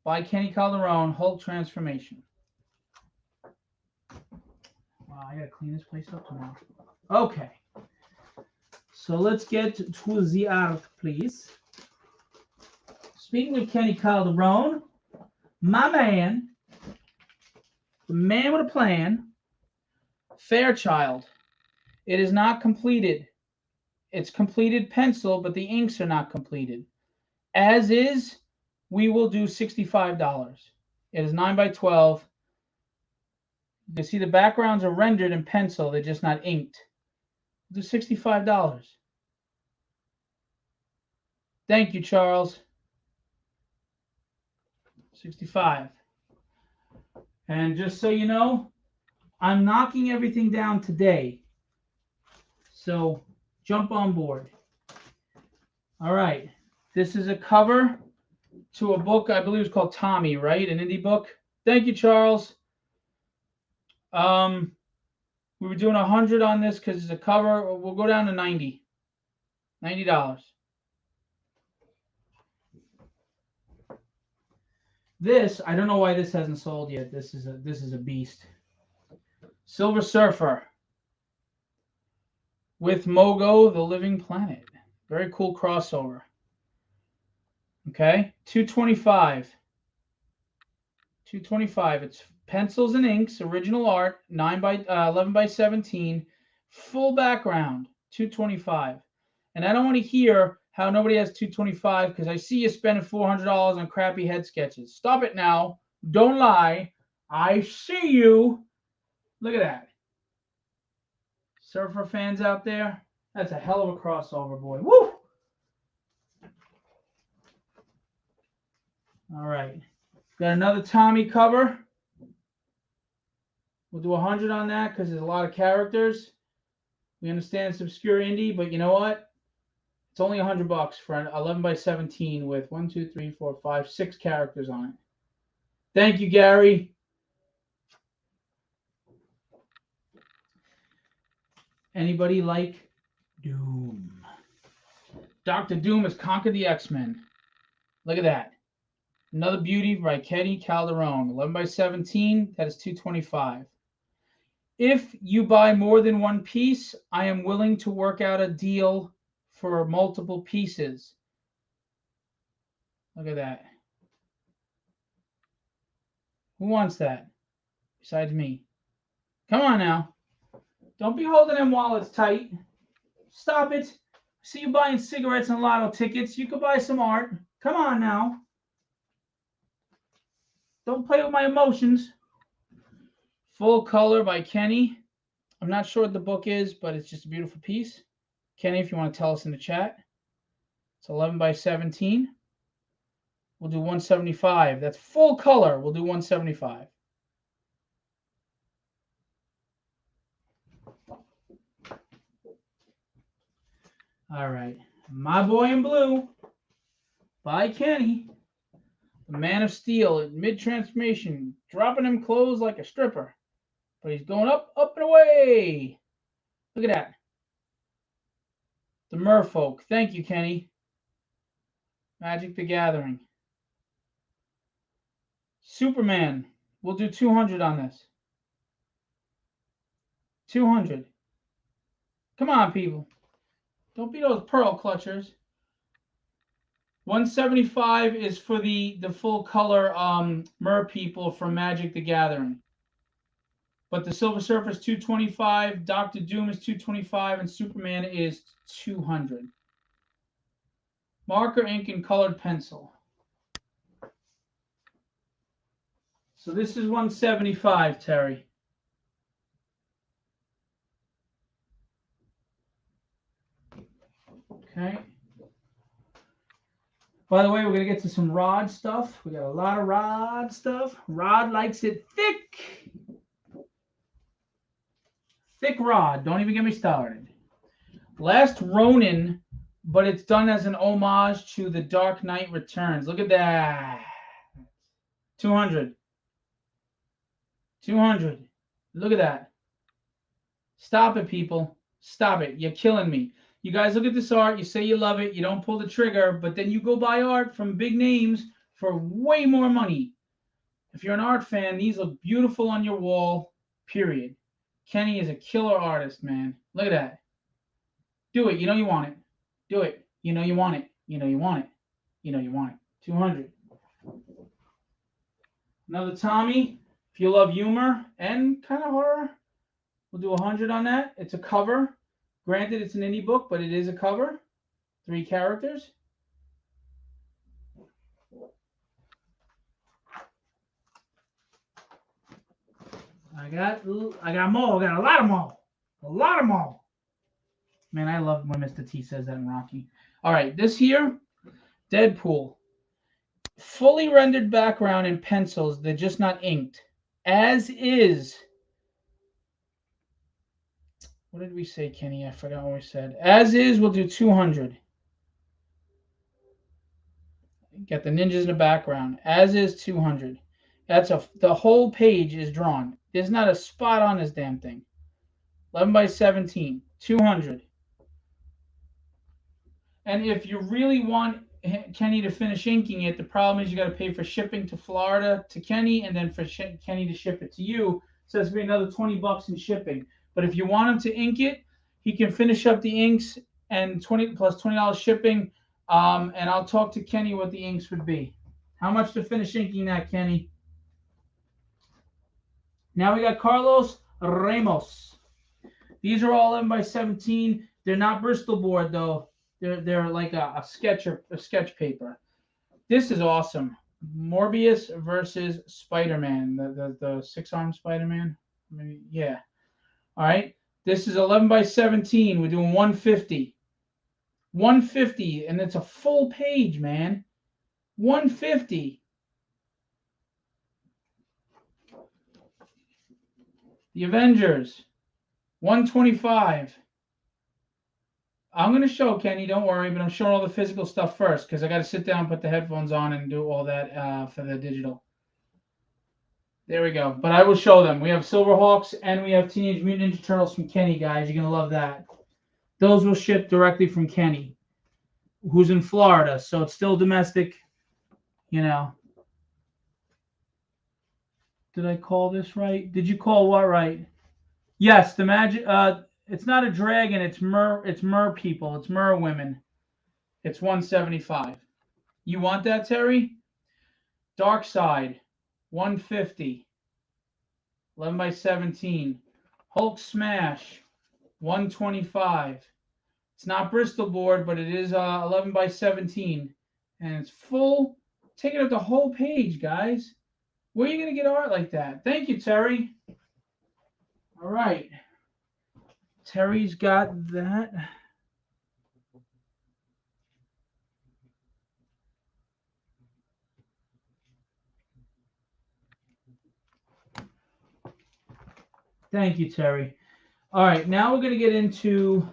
[SPEAKER 1] by Kenny Calderon, Hulk Transformation. Wow, I got to clean this place up tomorrow. Okay. So let's get to the art, please. Speaking of Kenny Calderon, my man, the man with a plan, Fairchild. It is not completed. It's completed pencil, but the inks are not completed. As is, we will do $65. It is 9 by 12. You can see the backgrounds are rendered in pencil. They're just not inked. Do $65. Thank you, Charles. 65. And just so you know, I'm knocking everything down today. So jump on board. All right. This is a cover to a book I believe it's called Tommy, right? An indie book. Thank you, Charles. We were doing 100 on this because it's a cover. We'll go down to 90. $90. This, I don't know why this hasn't sold yet. This is a beast. Silver Surfer with Mogo, the Living Planet. Very cool crossover. Okay, $225. $225. It's pencils and inks, original art, 11 by 17, full background, $225. And I don't want to hear how nobody has $225 because I see you spending $400 on crappy head sketches. Stop it now. Don't lie. I see you. Look at that. Surfer fans out there, that's a hell of a crossover, boy. Woo! All right. Got another Tommy cover. We'll do 100 on that because there's a lot of characters. We understand it's obscure indie, but you know what? It's only $100 for an 11 by 17 with 1, 2, 3, 4, 5, 6 characters on it. Thank you, Gary. Anybody like Doom? Dr. Doom has conquered the X-Men. Look at that. Another beauty by Kenny Calderon. 11 by 17, that is $225. If you buy more than one piece, I am willing to work out a deal for multiple pieces. Look at that. Who wants that besides me? Come on now. Don't be holding them wallets tight. Stop it. See you buying cigarettes and lotto tickets. You could buy some art. Come on now. Don't play with my emotions. Full Color by Kenny. I'm not sure what the book is, but it's just a beautiful piece. Kenny, if you want to tell us in the chat. It's 11 by 17. We'll do 175. That's full color. We'll do 175. All right. My Boy in Blue by Kenny. The Man of Steel in mid-transformation, dropping him clothes like a stripper. But he's going up, up, and away. Look at that. The Merfolk. Thank you, Kenny. Magic the Gathering. Superman. We'll do 200 on this. 200. Come on, people. Don't be those pearl clutchers. 175 is for the full color Mer people from Magic the Gathering. But the Silver Surfer is 225, Doctor Doom is 225, and Superman is 200. Marker, ink, and colored pencil. So this is 175, Terry. Okay. By the way, we're going to get to some Rod stuff. We got a lot of Rod stuff. Rod likes it thick. Thick Rod. Don't even get me started. Last Ronin, but it's done as an homage to The Dark Knight Returns. Look at that. 200. 200. Look at that. Stop it, people. Stop it. You're killing me. You guys look at this art. You say you love it. You don't pull the trigger, but then you go buy art from big names for way more money. If you're an art fan, these look beautiful on your wall, period. Kenny is a killer artist, man. Look at that. Do it. You know you want it. Do it. You know you want it. You know you want it. You know you want it. 200. Another Tommy. If you love humor and kind of horror, we'll do 100 on that. It's a cover. Granted, it's an indie book, but it is a cover. 3 characters. I got more. I got a lot of more. A lot of more. Man, I love when Mr. T says that in Rocky. All right, this here, Deadpool. Fully rendered background in pencils. They're just not inked. As is. What did we say, Kenny? I forgot what we said. As is, we'll do 200. Got the ninjas in the background. As is, 200. The whole page is drawn. There's not a spot on this damn thing. 11 by 17. 200. And if you really want Kenny to finish inking it, the problem is you got to pay for shipping to Florida to Kenny, and then for Kenny to ship it to you. So it's going to be another $20 in shipping. But if you want him to ink it, he can finish up the inks and $20 shipping. And I'll talk to Kenny what the inks would be. How much to finish inking that, Kenny? Now we got Carlos Ramos. These are all 11 by 17. They're not Bristol board though. They're like a sketch paper. This is awesome. Morbius versus Spider-Man. The 6-armed Spider-Man. Yeah. All right, this is 11 by 17. We're doing 150. 150, and it's a full page, man. 150. The Avengers, 125. I'm going to show Kenny, don't worry, but I'm showing all the physical stuff first because I got to sit down, put the headphones on, and do all that for the digital. There we go. But I will show them. We have Silverhawks and we have Teenage Mutant Ninja Turtles from Kenny, guys. You're going to love that. Those will ship directly from Kenny, who's in Florida. So it's still domestic, you know. Did I call this right? Did you call what right? Yes, the magic. It's not a dragon. It's mer people. It's mer women. It's 175. You want that, Terry? Dark Side, 150. 11 by 17. Hulk Smash, 125. It's not Bristol board, but it is 11 by 17. And it's full. Taking up the whole page, guys. Where are you going to get art like that? Thank you, Terry. All right. Terry's got that. Thank you, Terry. All right, now we're going to get into,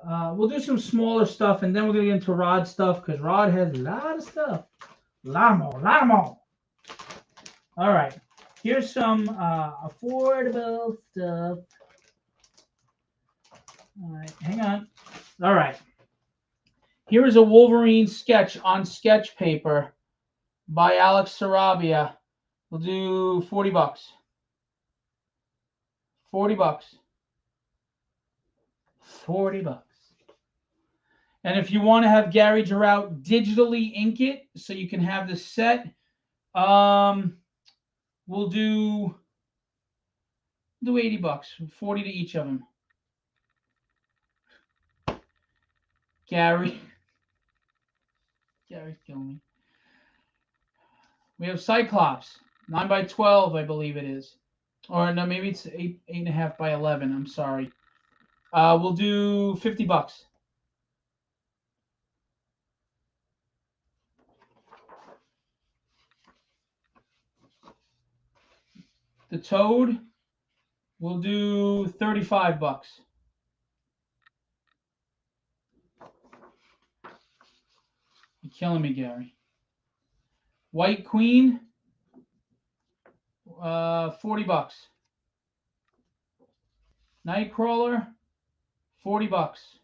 [SPEAKER 1] we'll do some smaller stuff, and then we're going to get into Rod stuff, because Rod has a lot of stuff. A lot more. All right, here's some affordable stuff. All right, hang on. All right. Here is a Wolverine sketch on sketch paper by Alex Sarabia. We'll do 40 bucks. 40 bucks. 40 bucks. And if you want to have Gary Girout digitally ink it so you can have the set, we'll do 80 bucks, 40 to each of them. Gary's killing me. We have Cyclops, 9 by 12, I believe it is. Or no, maybe it's 8.5 by 11. I'm sorry. We'll do 50 bucks. The Toad, we'll do 35 bucks. You're killing me, Gary. White Queen, 40 bucks. Nightcrawler, 40 bucks.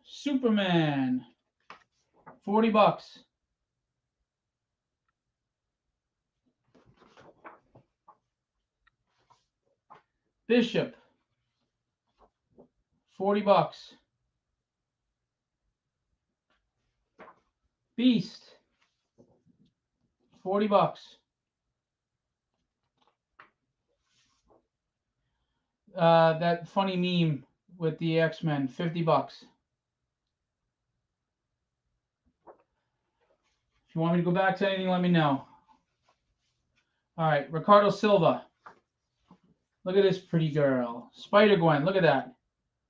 [SPEAKER 1] Superman, 40 bucks. Bishop, 40 bucks. Beast, 40 bucks. That funny meme with the X-Men, 50 bucks. If you want me to go back to anything, let me know. All right, Ricardo Silva. Look at this pretty girl. Spider-Gwen, look at that.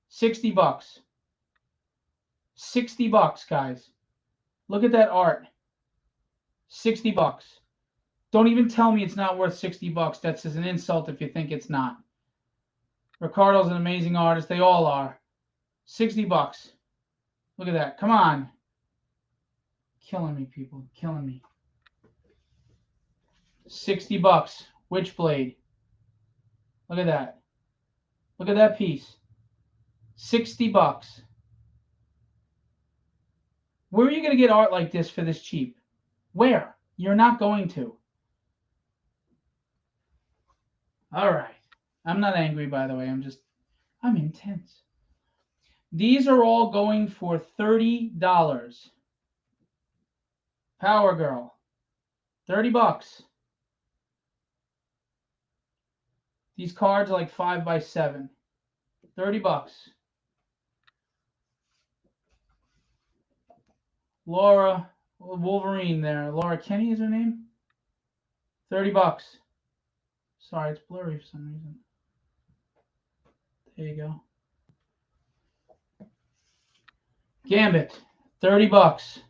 [SPEAKER 1] 60 bucks. 60 bucks, guys. Look at that art. 60 bucks. Don't even tell me it's not worth 60 bucks. That's just an insult if you think it's not. Ricardo's an amazing artist. They all are. 60 bucks. Look at that. Come on. Killing me, people. Killing me. 60 bucks. Witchblade. Look at that. Look at that piece. 60 bucks. Where are you going to get art like this for this cheap? Where? You're not going to. All right. I'm not angry, by the way. I'm intense. These are all going for $30. Power Girl, 30 bucks. These cards are like 5 by 7. 30 bucks. Laura Wolverine there. Laura Kenny is her name? 30 bucks. Sorry, it's blurry for some reason. There you go. Gambit, 30 bucks.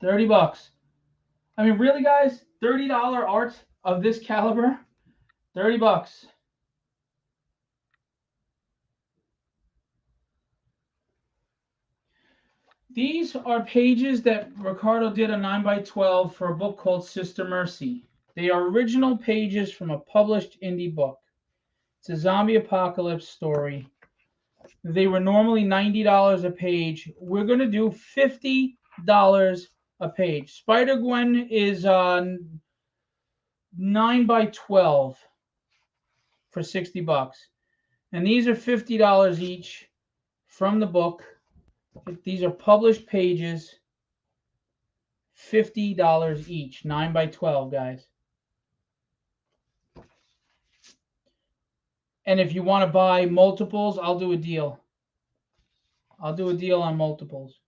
[SPEAKER 1] $30. I mean, really, guys? $30 art of this caliber? 30 bucks. These are pages that Ricardo did on 9 by 12 for a book called Sister Mercy. They are original pages from a published indie book. It's a zombie apocalypse story. They were normally $90 a page. We're going to do $50 a page. Spider-Gwen is 9 by 12 for $60. And these are $50 each from the book. These are published pages. $50 each. 9 by 12, guys. And if you want to buy multiples, I'll do a deal. I'll do a deal on multiples.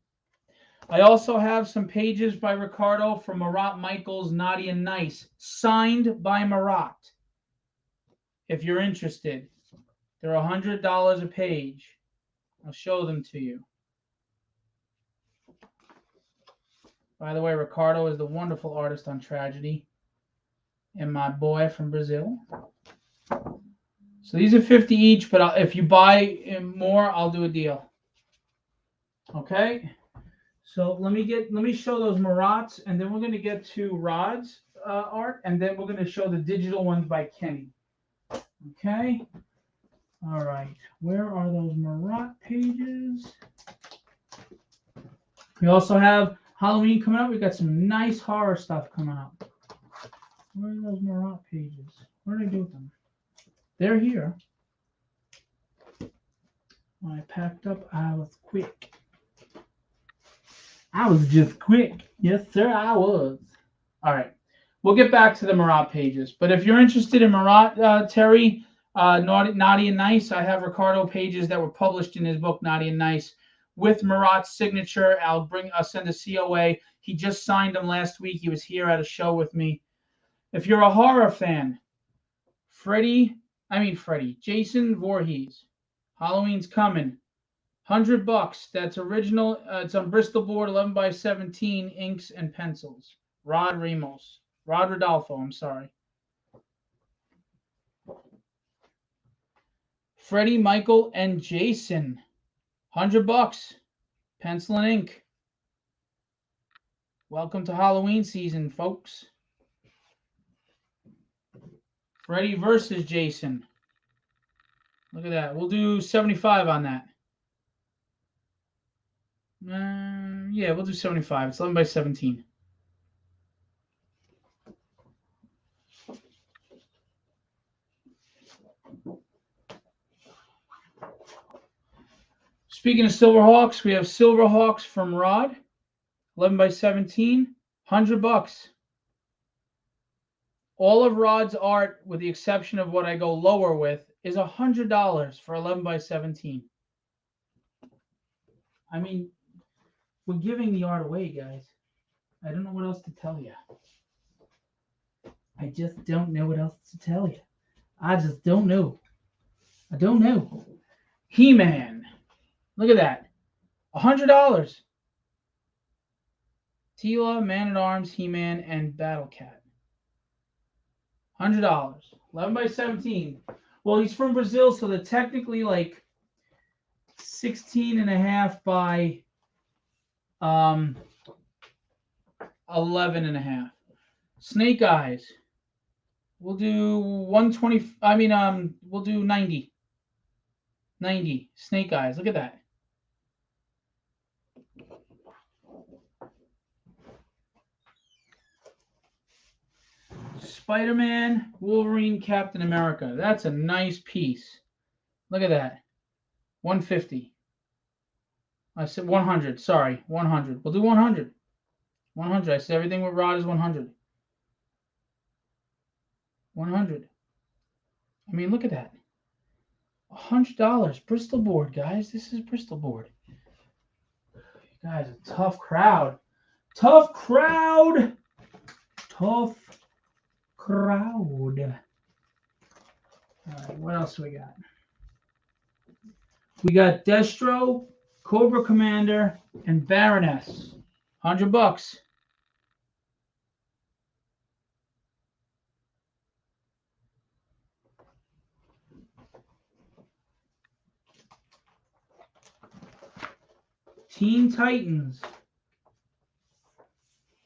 [SPEAKER 1] I also have some pages by Ricardo from Marat Michaels, Naughty and Nice, signed by Marat. If you're interested, they're $100 a page. I'll show them to you. By the way, Ricardo is the wonderful artist on Tragedy, and my boy from Brazil. So these are 50 each, but if you buy more, I'll do a deal. Okay. So let me show those Marats, and then we're going to get to Rod's art, and then we're going to show the digital ones by Kenny. Okay. All right. Where are those Marat pages? We also have Halloween coming up. We've got some nice horror stuff coming up. Where are those Marat pages? Where did I do with them? They're here. When I packed up, I was quick. I was just quick. Yes, sir, I was. All right. We'll get back to the Marat pages. But if you're interested in Marat, Terry, Naughty and Nice, I have Ricardo pages that were published in his book, Naughty and Nice, with Marat's signature. I'll send a COA. He just signed them last week. He was here at a show with me. If you're a horror fan, Jason Voorhees, Halloween's coming. $100. That's original. It's on Bristol board, 11 by 17, inks and pencils. Rod Rodolfo, I'm sorry. Freddie, Michael, and Jason. $100. Pencil and ink. Welcome to Halloween season, folks. Freddie versus Jason. Look at that. We'll do 75 on that. Yeah, we'll do 75. It's 11 by 17. Speaking of Silverhawks, we have Silverhawks from Rod, 11 by 17, $100. All of Rod's art, with the exception of what I go lower with, is $100 for 11 by 17. I mean, we're giving the art away, guys. I don't know what else to tell you. I just don't know what else to tell you. I just don't know. I don't know. He-Man. Look at that. $100. Teela, Man-at-Arms, He-Man, and Battle Cat. $100. 11 by 17. Well, he's from Brazil, so they're technically like 16 and a half by 11 and a half. Snake Eyes. We'll do 120. We'll do 90. 90. Snake Eyes. Look at that. Spider-Man, Wolverine, Captain America. That's a nice piece. Look at that. 150. I said 100. Sorry, 100. We'll do 100. 100. I said everything with Rod is 100. 100. I mean, look at that. $100. Bristol board, guys. This is Bristol board. You guys, a tough crowd. Tough crowd. Tough crowd. All right, what else we got? We got Destro, Cobra Commander, and Baroness. $100. Teen Titans.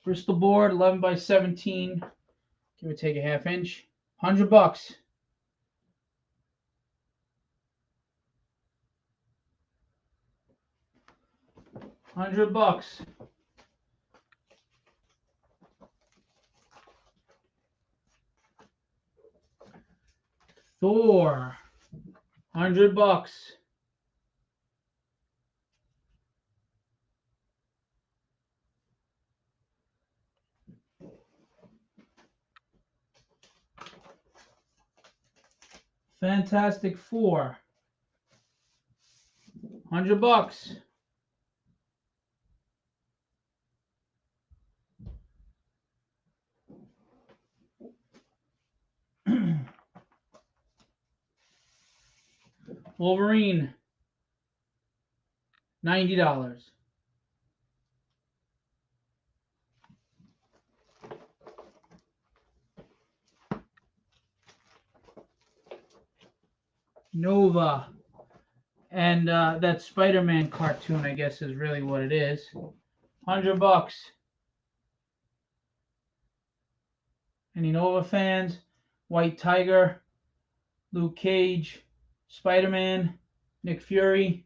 [SPEAKER 1] Bristol board, 11 by 17. Give or take a half inch. $100. $100. Thor, $100. Fantastic Four, $100. Wolverine, $90. Nova, and that Spider-Man cartoon, I guess, is really what it is. $100. Any Nova fans? White Tiger, Luke Cage, Spider-Man, Nick Fury.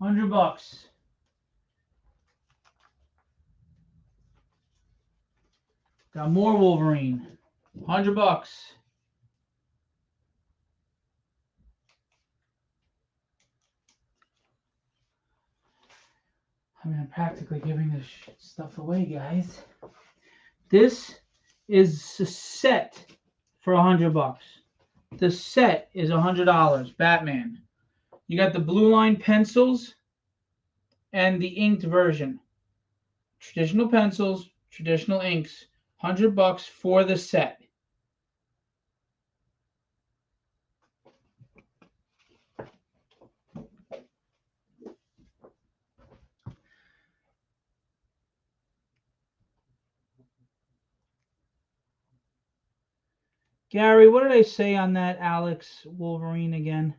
[SPEAKER 1] $100. Got more Wolverine. $100. I mean, I'm practically giving this stuff away, guys. This is a set for $100. The set is $100. Batman. You got the blue line pencils and the inked version. Traditional pencils, traditional inks. $100 for the set. Gary, what did I say on that Alex Wolverine again?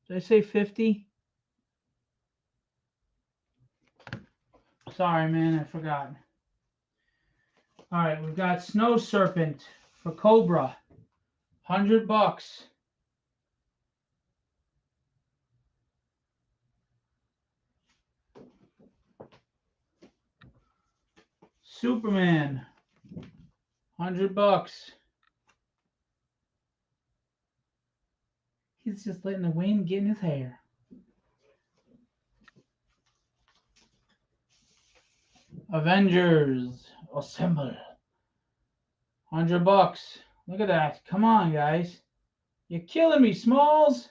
[SPEAKER 1] Did I say 50? Sorry, man, I forgot. All right, we've got Snow Serpent for Cobra. $100. Superman. $100. He's just letting the wind get in his hair. Avengers Assemble. $100. Look at that. Come on, guys. You're killing me, Smalls.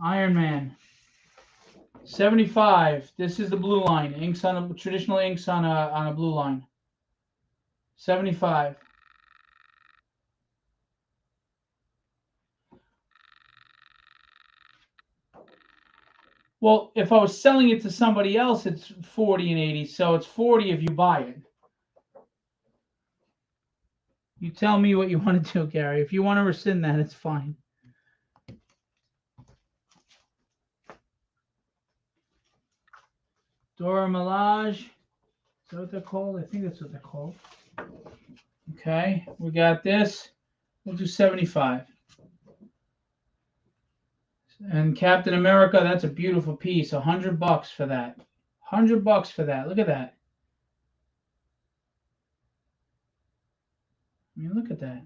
[SPEAKER 1] Iron Man. $75. This is the blue line. Inks on a traditional inks on a blue line. $75. Well, if I was selling it to somebody else, it's 40 and 80. So it's 40 if you buy it. You tell me what you want to do, Gary. If you want to rescind that, it's fine. Dora Milaje. Is that what they're called? I think that's what they're called. Okay, we got this. We'll do 75. And Captain America, that's a beautiful piece. $100 for that. $100 for that. Look at that. I mean, look at that.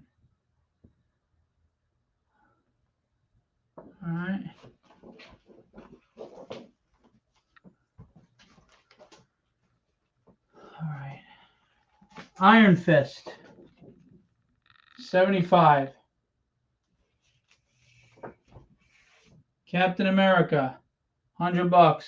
[SPEAKER 1] All right. All right. Iron Fist. 75. Captain America. $100.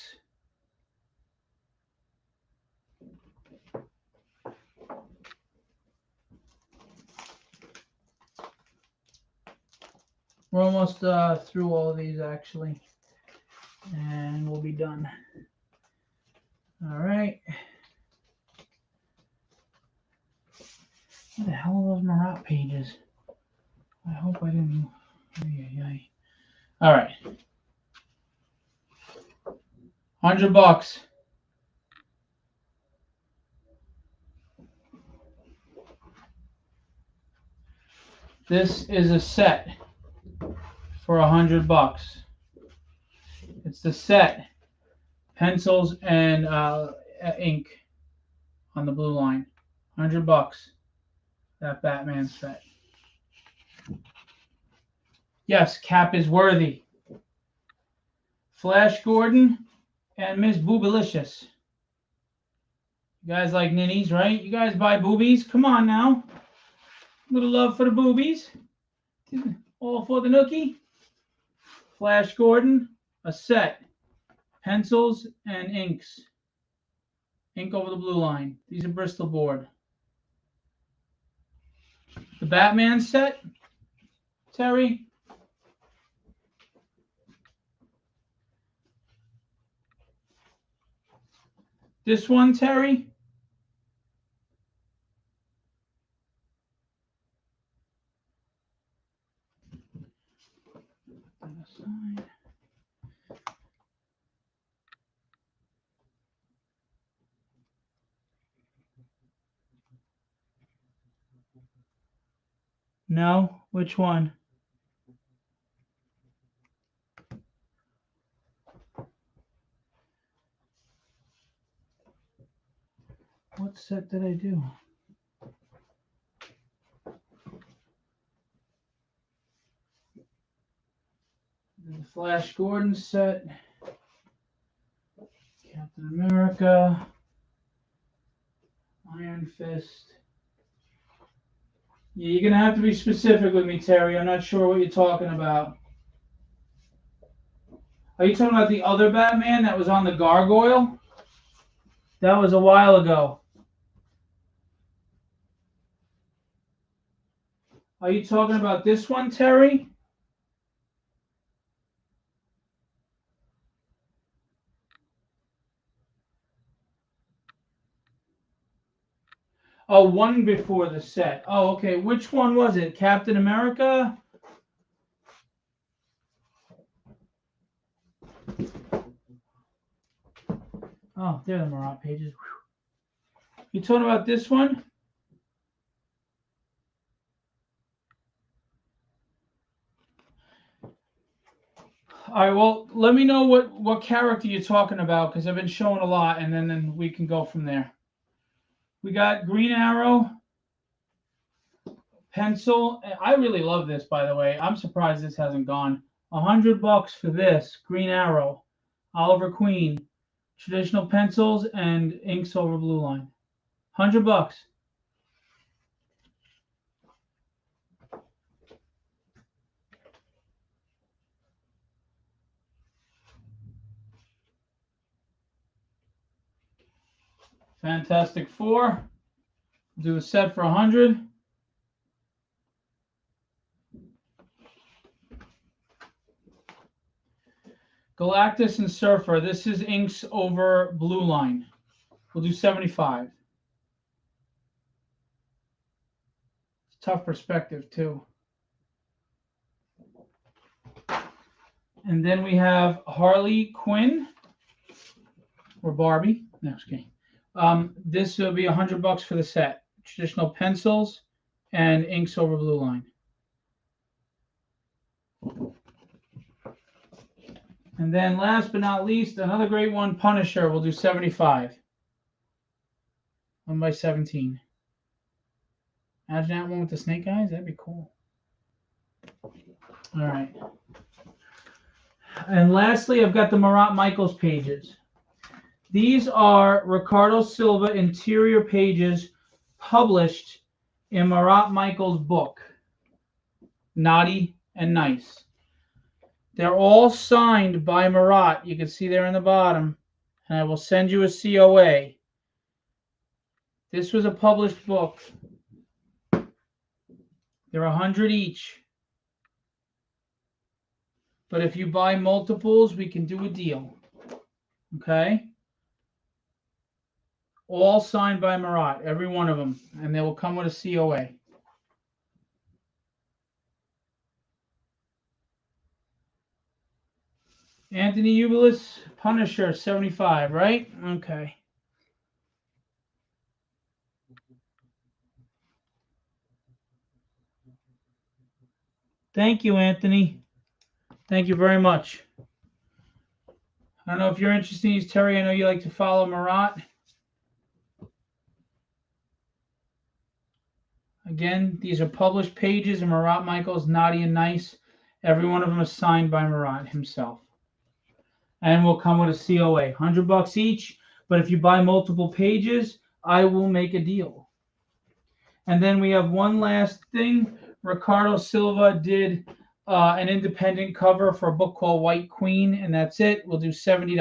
[SPEAKER 1] We're almost through all of these, actually. And we'll be done. All right. What the hell are those Marat pages? I hope I didn't. All right. $100. This is a set for $100. It's the set, pencils and ink on the blue line. $100. That Batman set. Yes, Cap is worthy. Flash Gordon and Miss Boobalicious. You guys like ninnies, right? You guys buy boobies? Come on now. A little love for the boobies. All for the nookie. Flash Gordon, a set. Pencils and inks. Ink over the blue line. These are Bristol board. The Batman set, Terry. This one, Terry. No, which one? What set did I do? The Flash Gordon set. Captain America. Iron Fist. Yeah, you're going to have to be specific with me, Terry. I'm not sure what you're talking about. Are you talking about the other Batman that was on the Gargoyle? That was a while ago. Are you talking about this one, Terry? Oh, one before the set. Oh, okay. Which one was it? Captain America? Oh, there are the Marat pages. You talking about this one? All right, well, let me know what character you're talking about, because I've been showing a lot, and then we can go from there. We got Green Arrow, pencil. I really love this, by the way. I'm surprised this hasn't gone. $100 for this, Green Arrow, Oliver Queen, traditional pencils and inks over blue line. $100. Fantastic Four. Do a set for 100. Galactus and Surfer. This is inks over blue line. We'll do 75. It's tough perspective too. And then we have Harley Quinn or Barbie. No, okay. This will be $100 for the set. Traditional pencils and inks over blue line. And then last but not least, another great one, Punisher. We'll do 75. 1x17. Imagine that one with the snake eyes. That'd be cool. All right. And lastly, I've got the Marat Michaels pages. These are Ricardo Silva interior pages published in Marat Michaels' book, Naughty and Nice. They're all signed by Marat. You can see there in the bottom. And I will send you a COA. This was a published book. They're 100 each. But if you buy multiples, we can do a deal. Okay? All signed by Marat, every one of them. And they will come with a COA. Anthony Ubilis, Punisher, 75, right? Okay. Thank you, Anthony. Thank you very much. I don't know if you're interested in these, Terry. I know you like to follow Marat. Again, these are published pages of Marat Michaels, Naughty and Nice. Every one of them is signed by Marat himself. And will come with a COA. $100 each, but if you buy multiple pages, I will make a deal. And then we have one last thing. Ricardo Silva did an independent cover for a book called White Queen, and that's it. We'll do $70.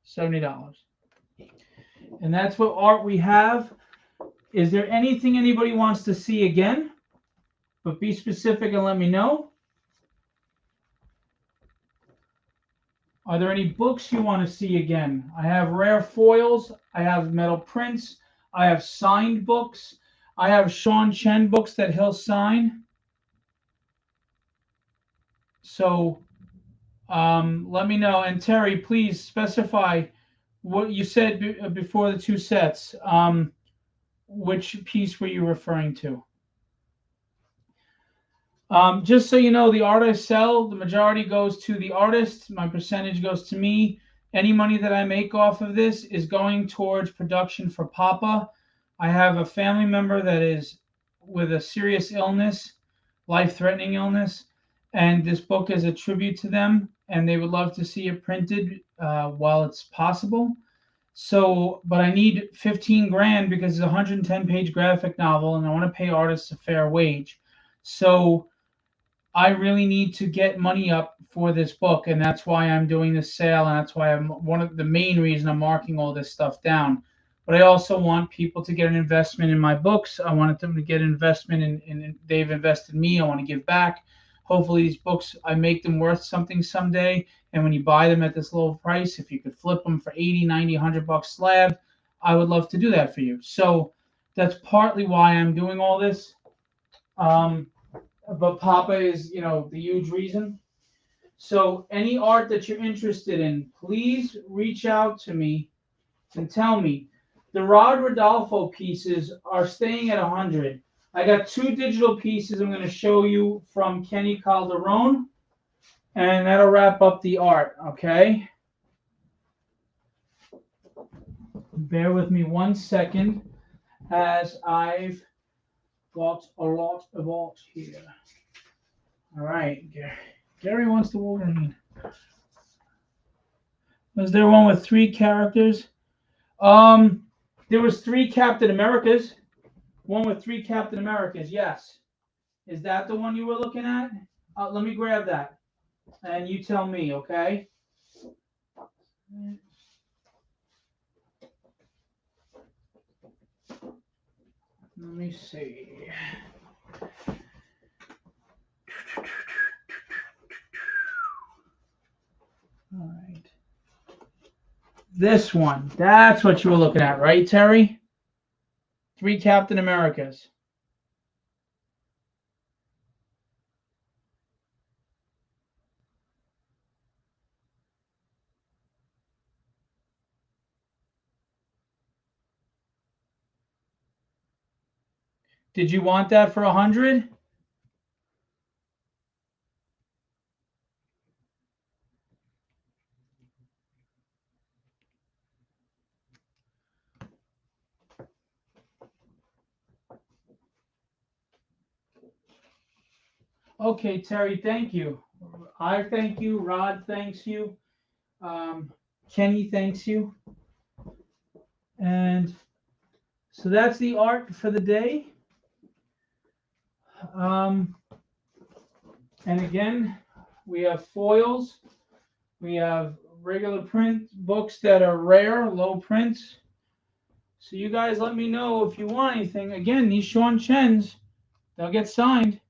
[SPEAKER 1] $70. And that's what art we have. Is there anything anybody wants to see again? But be specific and let me know. Are there any books you want to see again? I have rare foils. I have metal prints. I have signed books. I have Sean Chen books that he'll sign. So let me know. And Terry, please specify what you said before the two sets. Which piece were you referring to? Just so you know, the art I sell, the majority goes to the artist. My percentage goes to me. Any money that I make off of this is going towards production for Papa. I have a family member that is with a serious illness, life-threatening illness, and this book is a tribute to them, and they would love to see it printed while it's possible. So, but I need 15 grand because it's a 110-page graphic novel, and I want to pay artists a fair wage. So I really need to get money up for this book, and that's why I'm doing this sale, and that's why I'm one of the main reason I'm marking all this stuff down. But I also want people to get an investment in my books. I want them to get an investment in they've invested in me. I want to give back. Hopefully these books, I make them worth something someday. And when you buy them at this low price, if you could flip them for 80, 90, $100 slab, I would love to do that for you. So that's partly why I'm doing all this. But Papa is, the huge reason. So any art that you're interested in, please reach out to me and tell me. The Rod Rodolfo pieces are staying at 100. I got 2 digital pieces I'm going to show you from Kenny Calderon, and that'll wrap up the art, okay? Bear with me 1 second as I've got a lot of art here. All right, Gary wants the Wolverine. Was there one with 3 characters? There was 3 Captain Americas. One with 3 Captain Americas, yes. Is that the one you were looking at? Let me grab that. And you tell me, okay? Let me see. All right. This one. That's what you were looking at, right, Terry? 3 Captain Americas. Did you want that for 100? Okay, Terry, thank you. I thank you. Rod thanks you. Kenny thanks you. And so that's the art for the day. And again, we have foils. We have regular print books that are rare, low prints. So you guys let me know if you want anything. Again, these Sean Chens, they'll get signed.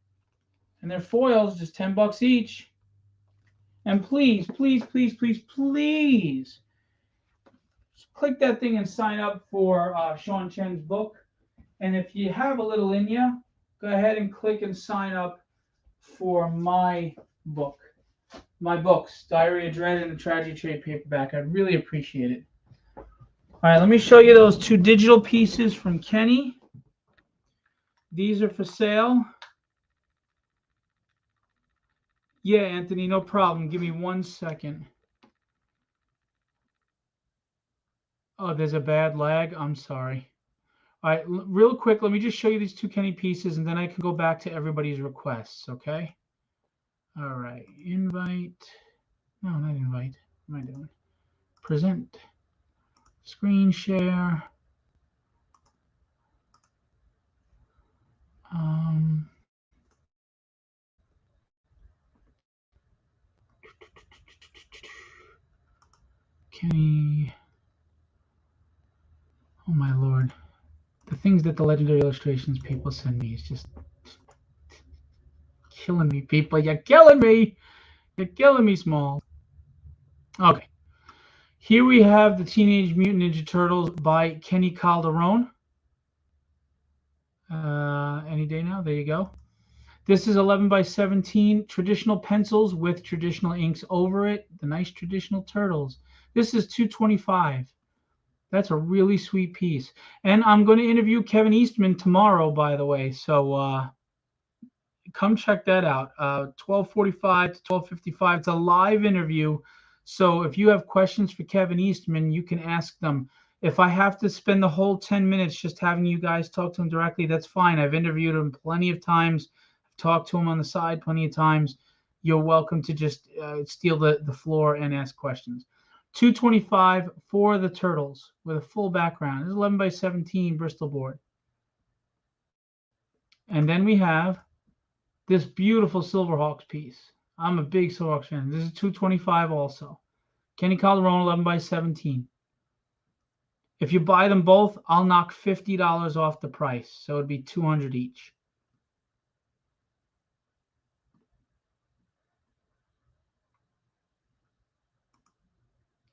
[SPEAKER 1] And they're foils, just $10 each. And please, please, please, please, please click that thing and sign up for Sean Chen's book. And if you have a little in you, go ahead and click and sign up for my book. My books, Diary of Dread and the Tragedy Trade paperback. I'd really appreciate it. All right, let me show you those 2 digital pieces from Kenny. These are for sale. Yeah, Anthony, no problem. Give me 1 second. Oh, there's a bad lag. I'm sorry. All right, real quick, let me just show you these two Kenny pieces, and then I can go back to everybody's requests, okay? All right, invite. No, not invite. What am I doing? Present. Screen share. Kenny. Oh my lord. The things that the Legendary Illustrations people send me is just killing me, people. You're killing me. You're killing me, Small. Okay. Here we have the Teenage Mutant Ninja Turtles by Kenny Calderon. Any day now. There you go. This is 11 by 17 traditional pencils with traditional inks over it. The nice traditional turtles. This is $225. That's a really sweet piece. And I'm going to interview Kevin Eastman tomorrow, by the way. So come check that out. 12:45 to 12:55. It's a live interview. So if you have questions for Kevin Eastman, you can ask them. If I have to spend the whole 10 minutes just having you guys talk to him directly, that's fine. I've interviewed him plenty of times. I've talked to him on the side plenty of times. You're welcome to just steal the floor and ask questions. $225 for the turtles with a full background. This is 11 by 17 Bristol board. And then we have this beautiful Silverhawks piece. I'm a big Silverhawks fan. This is $225 also. Kenny Calderon, 11 by 17. If you buy them both, I'll knock $50 off the price. So it'd be $200 each.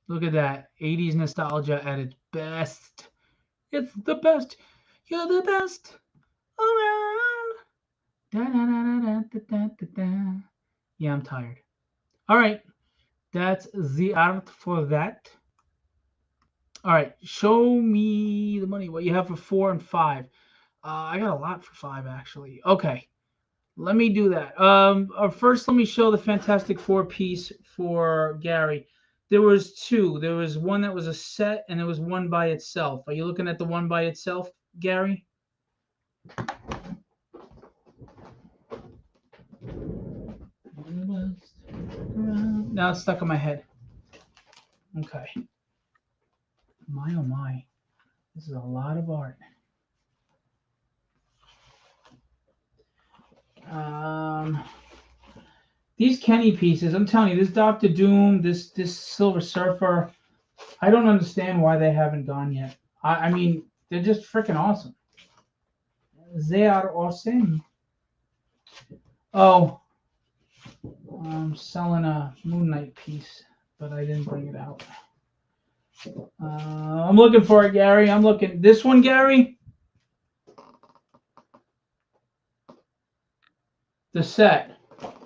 [SPEAKER 1] Look at that. 80s nostalgia at its best. It's the best. You're the best around. Da, da, da, da, da, da, da, da. Yeah, I'm tired. All right. That's the art for that. All right. Show me the money. What you have for 4 and 5. I got a lot for 5, actually. Okay. Let me do that. First, let me show the Fantastic Four piece for Gary. There was two. There was one that was a set, and there was one by itself. Are you looking at the one by itself, Gary? Now it's stuck in my head. Okay. My, oh my. This is a lot of art. These Kenny pieces, I'm telling you, this Doctor Doom, this Silver Surfer, I don't understand why they haven't gone yet. I mean, they're just freaking awesome. They are awesome. Oh, I'm selling a Moon Knight piece, but I didn't bring it out. I'm looking for it, Gary. I'm looking. This one, Gary? The set.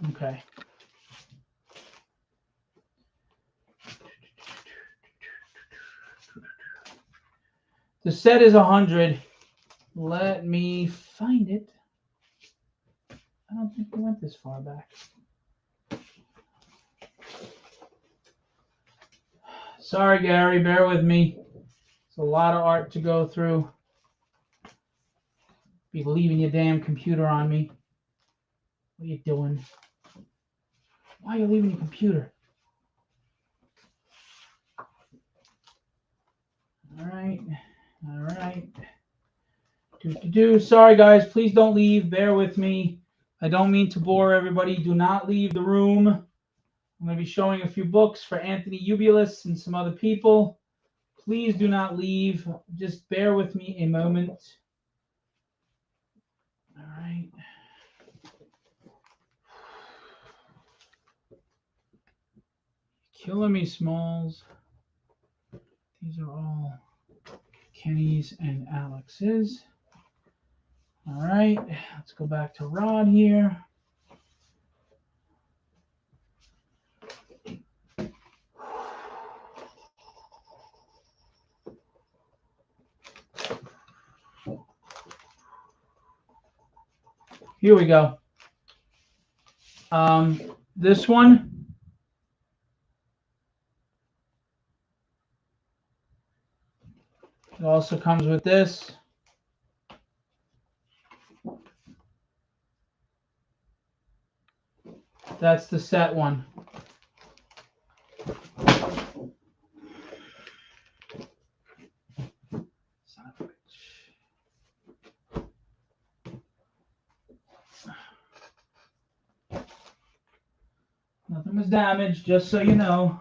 [SPEAKER 1] Okay. The set is 100. Let me find it. I don't think we went this far back. Sorry, Gary. Bear with me. It's a lot of art to go through. Be leaving your damn computer on me. What are you doing? Why are you leaving your computer? All right. All right. Sorry, guys. Please don't leave. Bear with me. I don't mean to bore everybody. Do not leave the room. I'm going to be showing a few books for Anthony Ubulus and some other people. Please do not leave. Just bear with me a moment. All right. Killing me, Smalls. These are all Kenny's and Alex's. All right, let's go back to Rod here. Here we go. This one. It also comes with this. That's the set one. Nothing was damaged, just so you know.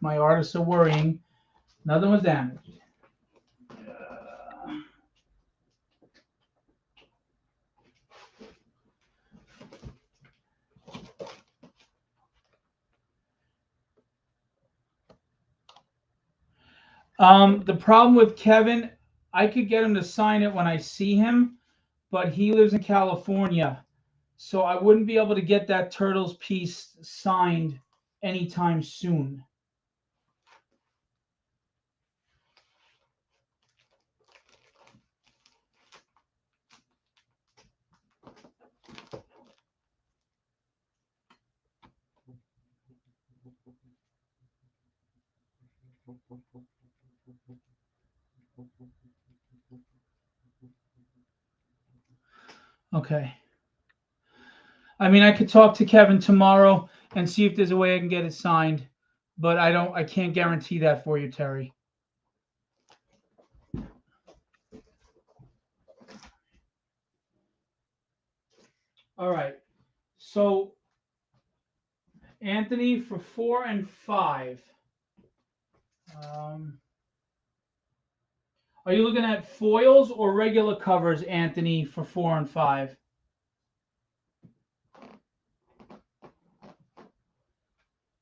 [SPEAKER 1] My artists are worrying. Nothing was damaged. The problem with Kevin, I could get him to sign it when I see him, but he lives in California, so I wouldn't be able to get that Turtles piece signed anytime soon. Okay. I mean, I could talk to Kevin tomorrow and see if there's a way I can get it signed, but I can't guarantee that for you, Terry. All right. So Anthony for 4 and 5. Are you looking at foils or regular covers, Anthony, for 4 and 5?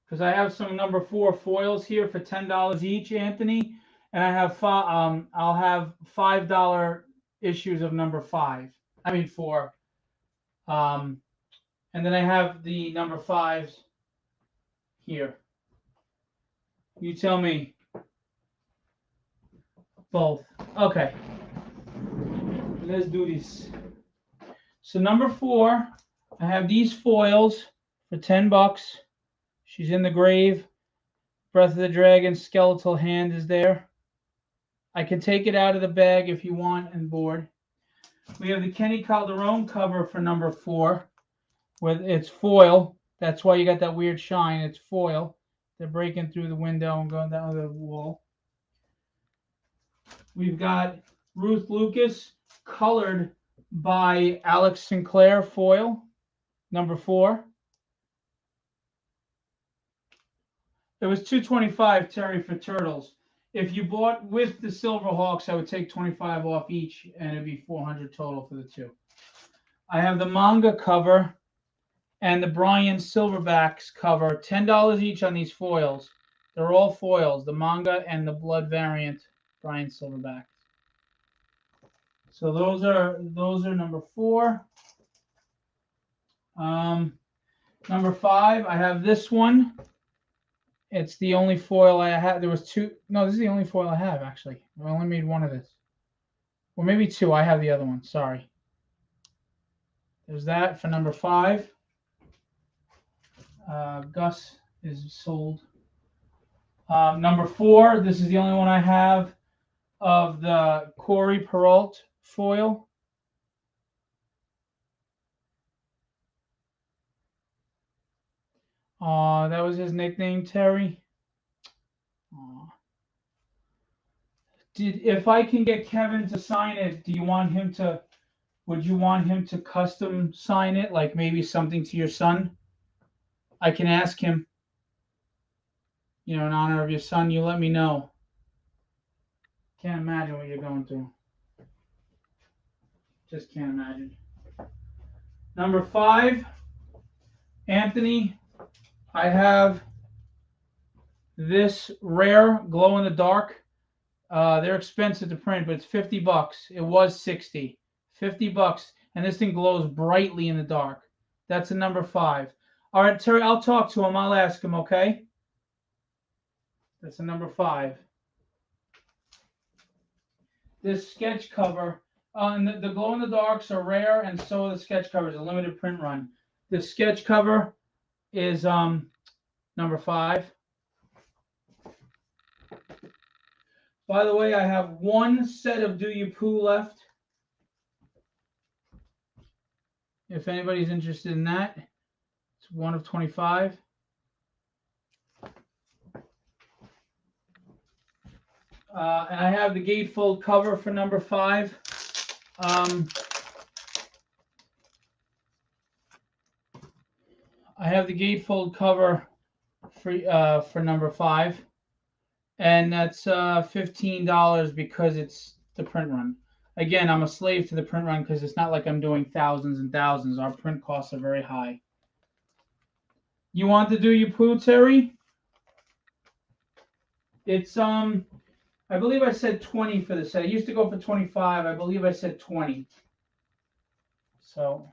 [SPEAKER 1] Because I have some number 4 foils here for $10 each, Anthony, and I have I'll have $5 issues of number 5. I mean 4. And then I have the number 5s here. You tell me. Both. Okay. Let's do this. So number 4, I have these foils for $10. She's in the grave. Breath of the Dragon skeletal hand is there. I can take it out of the bag if you want and board. We have the Kenny Calderon cover for number 4, with it's foil. That's why you got that weird shine. It's foil. They're breaking through the window and going down the wall. We've got Ruth Lucas, colored by Alex Sinclair foil, number 4. It was $225, Terry, for Turtles. If you bought with the Silverhawks, I would take 25 off each, and it'd be $400 total for the 2. I have the manga cover and the Brian Silverbacks cover, $10 each on these foils. They're all foils, the manga and the blood variant Brian Silverbacks. So those are number 4. Number 5, I have this one. It's the only foil I have. There was 2. No, this is the only foil I have, actually. I only made 1 of this. Or maybe 2. I have the other one. Sorry. There's that for number 5. Gus is sold. Number 4, this is the only one I have of the Corey Peralt foil. That was his nickname, Terry. If I can get Kevin to sign it, would you want him to custom sign it, like maybe something to your son? I can ask him, in honor of your son. You let me know. Can't imagine what you're going through. Just can't imagine. Number 5, Anthony, I have this rare glow in the dark. They're expensive to print, but it's $50. It was $60. $50, and this thing glows brightly in the dark. That's a number 5. All right, Terry, I'll talk to him. I'll ask him, okay? That's a number 5. This sketch cover And the glow in the darks are rare, and so are the sketch covers. A limited print run. The sketch cover is number 5. By the way, I have one set of Do You Poo left. If anybody's interested in that, it's 1 of 25. And I have the gatefold cover for number 5. I have the gatefold cover for number 5, and that's $15 because it's the print run. Again, I'm a slave to the print run because it's not like I'm doing thousands and thousands. Our print costs are very high. You want to Do You Poo, Terry? It's I believe I said 20 for the set. It used to go for 25. I believe I said 20. So.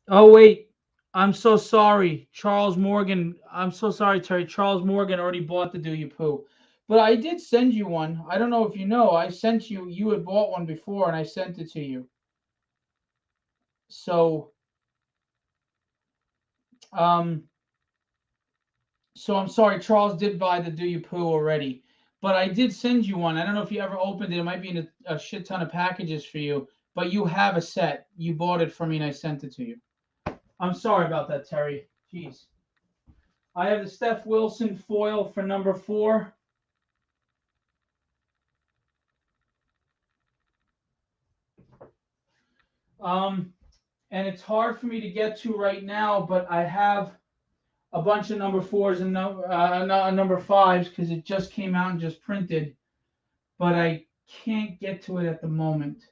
[SPEAKER 1] Oh, wait. I'm so sorry. Charles Morgan. I'm so sorry, Terry. Charles Morgan already bought the Do You Poo. But I did send you one. I don't know if you know. I sent you. You had bought one before, and I sent it to you. So, so I'm sorry. Charles did buy the Do You Poo already. But I did send you one. I don't know if you ever opened it. It might be in a shit ton of packages for you. But you have a set. You bought it for me, and I sent it to you. I'm sorry about that, Terry. Jeez. I have the Steph Wilson foil for number 4. And it's hard for me to get to right now, but I have a bunch of number 4s and number 5s because it just came out and just printed, but I can't get to it at the moment.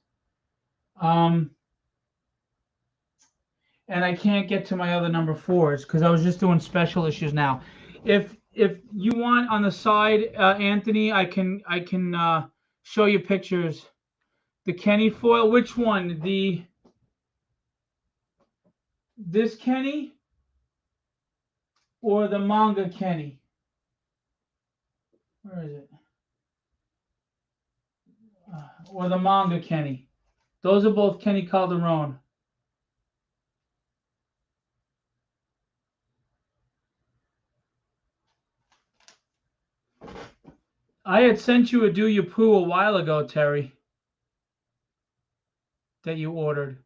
[SPEAKER 1] And I can't get to my other number 4s because I was just doing special issues now. If you want on the side, Anthony, I can show you pictures. The Kenny foil, which one? This Kenny or the manga Kenny? Where is it? Or the manga Kenny? Those are both Kenny Calderon. I had sent you a Do You Poo a while ago, Terry, that you ordered.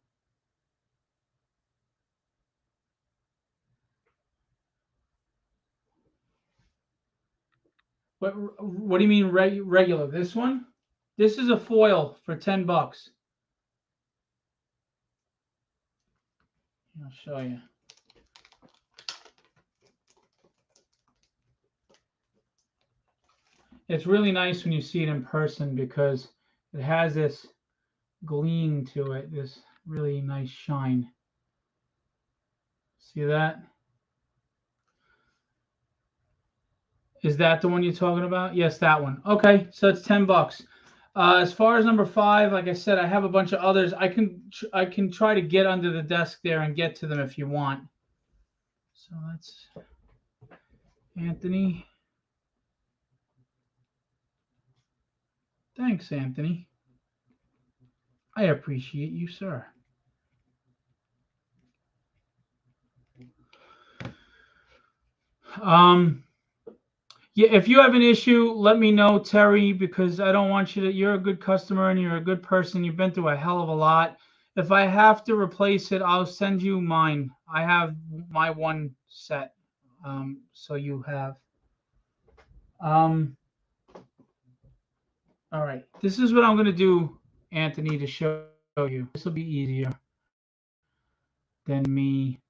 [SPEAKER 1] What do you mean regular? This one? This is a foil for $10. I'll show you. It's really nice when you see it in person because it has this gleam to it, this really nice shine. See that? Is that the one you're talking about? Yes, that one. Okay, so it's $10. As far as number 5, like I said, I have a bunch of others. I can try to get under the desk there and get to them if you want. So that's Anthony. Thanks, Anthony. I appreciate you, sir. Yeah, if you have an issue, let me know, Terry, because I don't want you to. You're a good customer and you're a good person. You've been through a hell of a lot. If I have to replace it, I'll send you mine. I have my one set, so you have. All right, this is what I'm going to do, Anthony, to show you. This will be easier than me.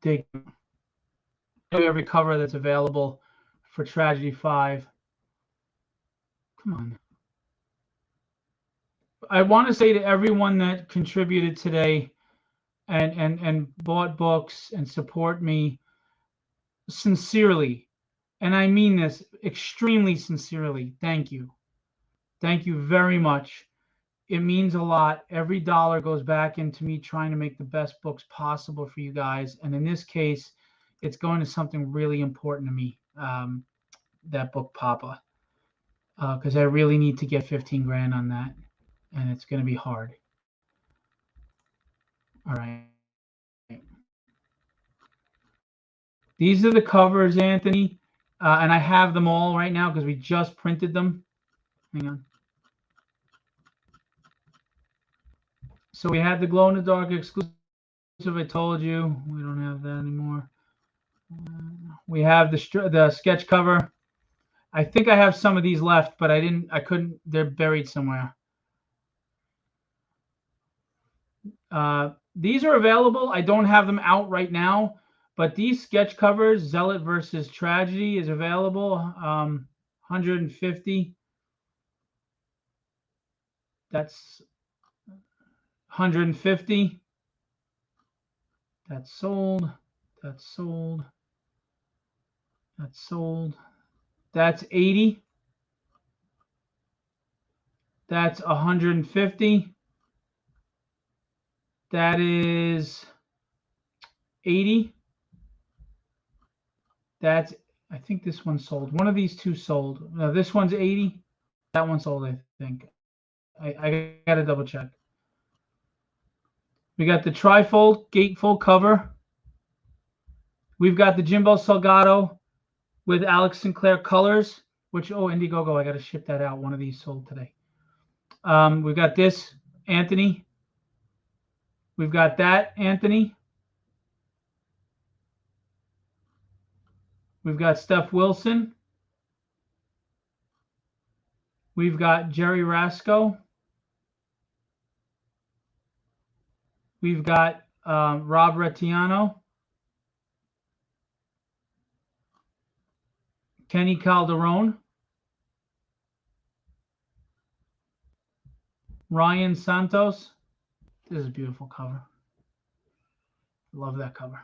[SPEAKER 1] Dig every cover that's available for Tragedy 5. Come on. I want to say to everyone that contributed today and bought books and support me sincerely, and I mean this extremely sincerely, thank you. Thank you very much. It means a lot. Every dollar goes back into me trying to make the best books possible for you guys. And in this case, it's going to something really important to me. That book, Papa, because I really need to get 15 grand on that, and it's going to be hard. All right. These are the covers, Anthony, and I have them all right now because we just printed them. Hang on. So we had the glow in the dark exclusive. I told you we don't have that anymore. We have the sketch cover. I think I have some of these left, but I couldn't. They're buried somewhere. These are available. I don't have them out right now, but these sketch covers, Zealot versus Tragedy, is available. 150. That's 150. That's sold. That's sold. That's sold. That's 80. That's 150. That is 80. That's, I think this one sold. One of these two sold. No, this one's 80. That one sold, I think. I got to double check. We got the trifold gatefold cover. We've got the Jimbo Salgado with Alex Sinclair colors, which, oh, Indiegogo, I got to ship that out. One of these sold today. We've got this, Anthony. We've got that, Anthony. We've got Steph Wilson. We've got Jerry Rasco. We've got Rob Rettiano. Kenny Calderon. Ryan Santos. This is a beautiful cover. Love that cover.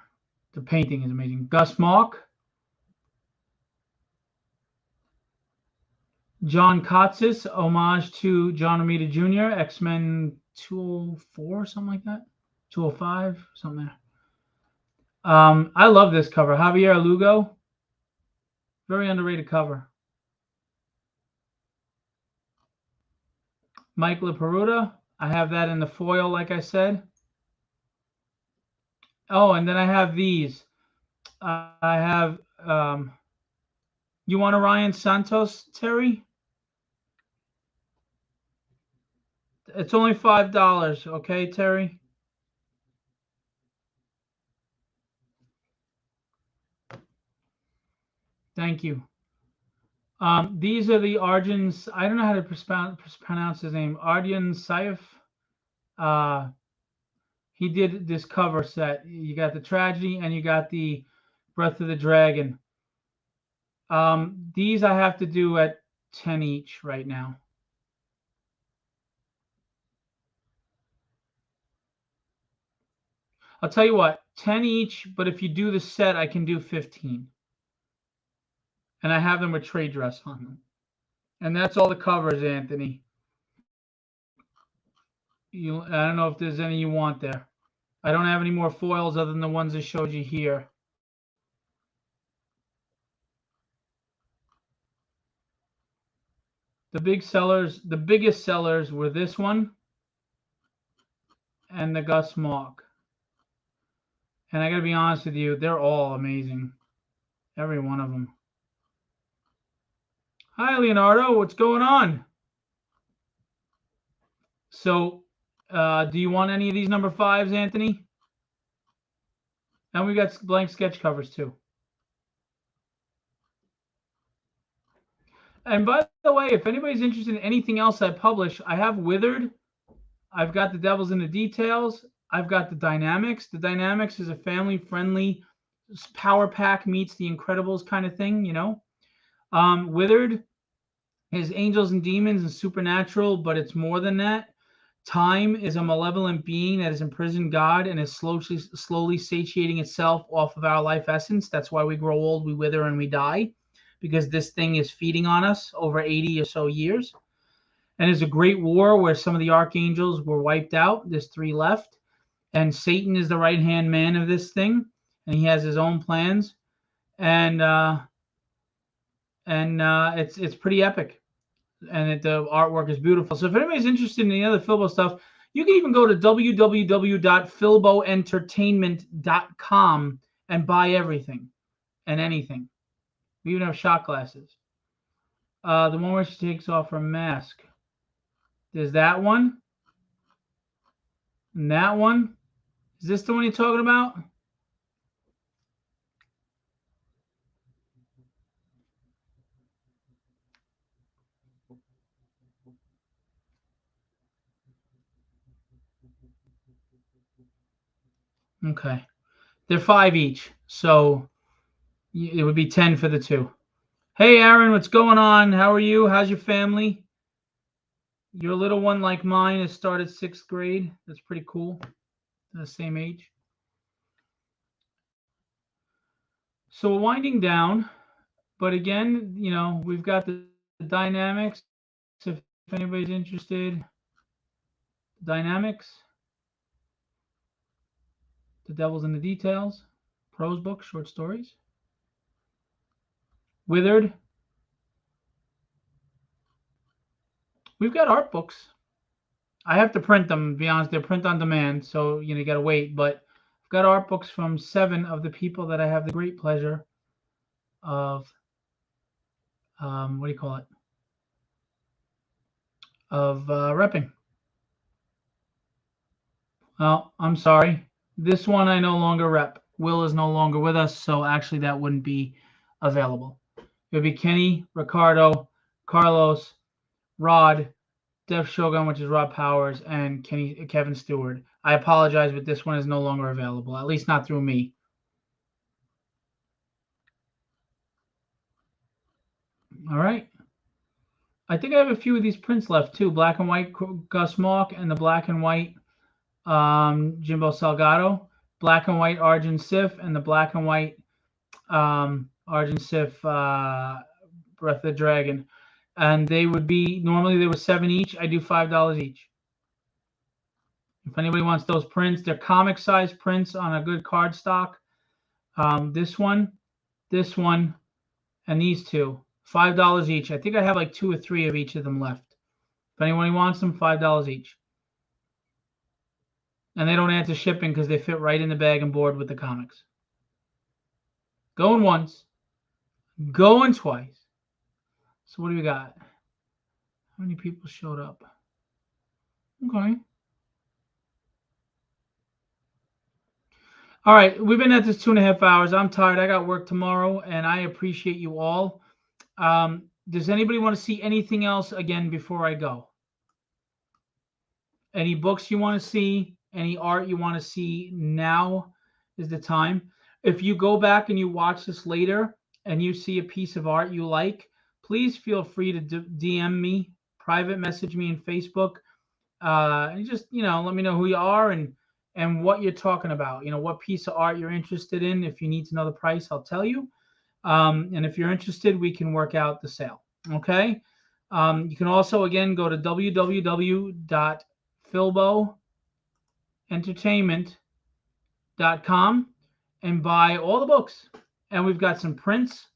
[SPEAKER 1] The painting is amazing. Gus Mock. John Kotsis, homage to John Romita Jr., X-Men 204, something like that. 205, something there. I love this cover. Javier Lugo. Very underrated cover. Mike LaPeruta. I have that in the foil, like I said. Oh, and then I have these. I have, you want a Ryan Santos, Terry? It's only $5, okay, Terry? Thank you. These are the Arjun. I don't know how to pronounce his name. Arjun Saif. He did this cover set. You got the Tragedy and you got the Breath of the Dragon. These I have to do at 10 each right now. I'll tell you what, 10 each, but if you do the set, I can do 15. And I have them with trade dress on them. And that's all the covers, Anthony. I don't know if there's any you want there. I don't have any more foils other than the ones I showed you here. The big sellers, the biggest sellers were this one and the Gus Mock. And I got to be honest with you, they're all amazing. Every one of them. Hi, Leonardo. What's going on? So, do you want any of these number 5s, Anthony? And we got blank sketch covers too. And by the way, if anybody's interested in anything else I publish, I have Withered. I've got The Devil's in the Details. I've got The Dynamics. The Dynamics is a family-friendly power pack meets The Incredibles kind of thing, you know. Withered is angels and demons and supernatural, but it's more than that. Time is a malevolent being that has imprisoned God and is slowly satiating itself off of our life essence. That's why we grow old, we wither, and we die, because this thing is feeding on us over 80 or so years. And there's a great war where some of the archangels were wiped out. There's 3 left. And Satan is the right-hand man of this thing. and he has his own plans, and it's pretty epic, and the artwork is beautiful. So if anybody's interested in the other Filbo stuff, you can even go to www.filboentertainment.com and buy everything and anything. We even have shot glasses. The one where she takes off her mask. There's that one. And that one. Is this the one you're talking about? Okay. They're 5 each, so it would be 10 for the 2. Hey, Aaron, what's going on? How are you? How's your family? Your little one, like mine, has started 6th grade. That's pretty cool. The same age. So we're winding down, but again, we've got the dynamics. If anybody's interested, dynamics, The Devil's in the Details, prose books, short stories. Withered. We've got art books. I have to print them, to be honest. They're print on demand, so you got to wait. But I've got art books from 7 of the people that I have the great pleasure of, what do you call it? Of repping. Well, I'm sorry. This one I no longer rep. Will is no longer with us, so actually that wouldn't be available. It would be Kenny, Ricardo, Carlos, Rod, Def Shogun, which is Rob Powers, and Kevin Stewart. I apologize, but this one is no longer available, at least not through me. All right. I think I have a few of these prints left too. Black and white Gus Malk and the black and white Jimbo Salgado. Black and white Arjun Sif and the black and white Arjun Sif Breath of the Dragon. And they would be, normally they were $7 each. I do $5 each. If anybody wants those prints, they're comic size prints on a good cardstock. This one, and these two, $5 each. I think I have like 2 or 3 of each of them left. If anyone wants them, $5 each. And they don't add to shipping because they fit right in the bag and board with the comics. Going once, going twice. So what do we got? How many people showed up? Okay. All right, we've been at this 2.5 hours. I'm tired. I got work tomorrow, and I appreciate you all. Does anybody want to see anything else again before I go? Any books you want to see? Any art you want to see? Now is the time. If you go back and you watch this later and you see a piece of art you like, please feel free to DM me, private message me on Facebook, and just let me know who you are and what you're talking about. What piece of art you're interested in. If you need to know the price, I'll tell you. And if you're interested, we can work out the sale. Okay. You can also, again, go to www.filboentertainment.com and buy all the books. And we've got some prints,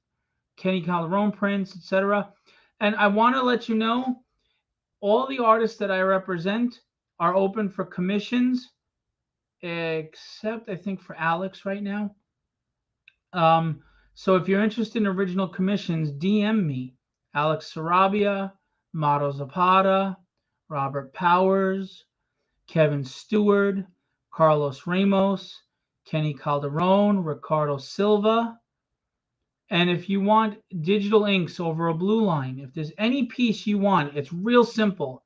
[SPEAKER 1] Kenny Calderon prints, etc. And I want to let you know, all the artists that I represent are open for commissions, except I think for Alex right now. So if you're interested in original commissions, DM me. Alex Sarabia, Mato Zapata, Robert Powers, Kevin Stewart, Carlos Ramos, Kenny Calderon, Ricardo Silva. And if you want digital inks over a blue line, if there's any piece you want, it's real simple.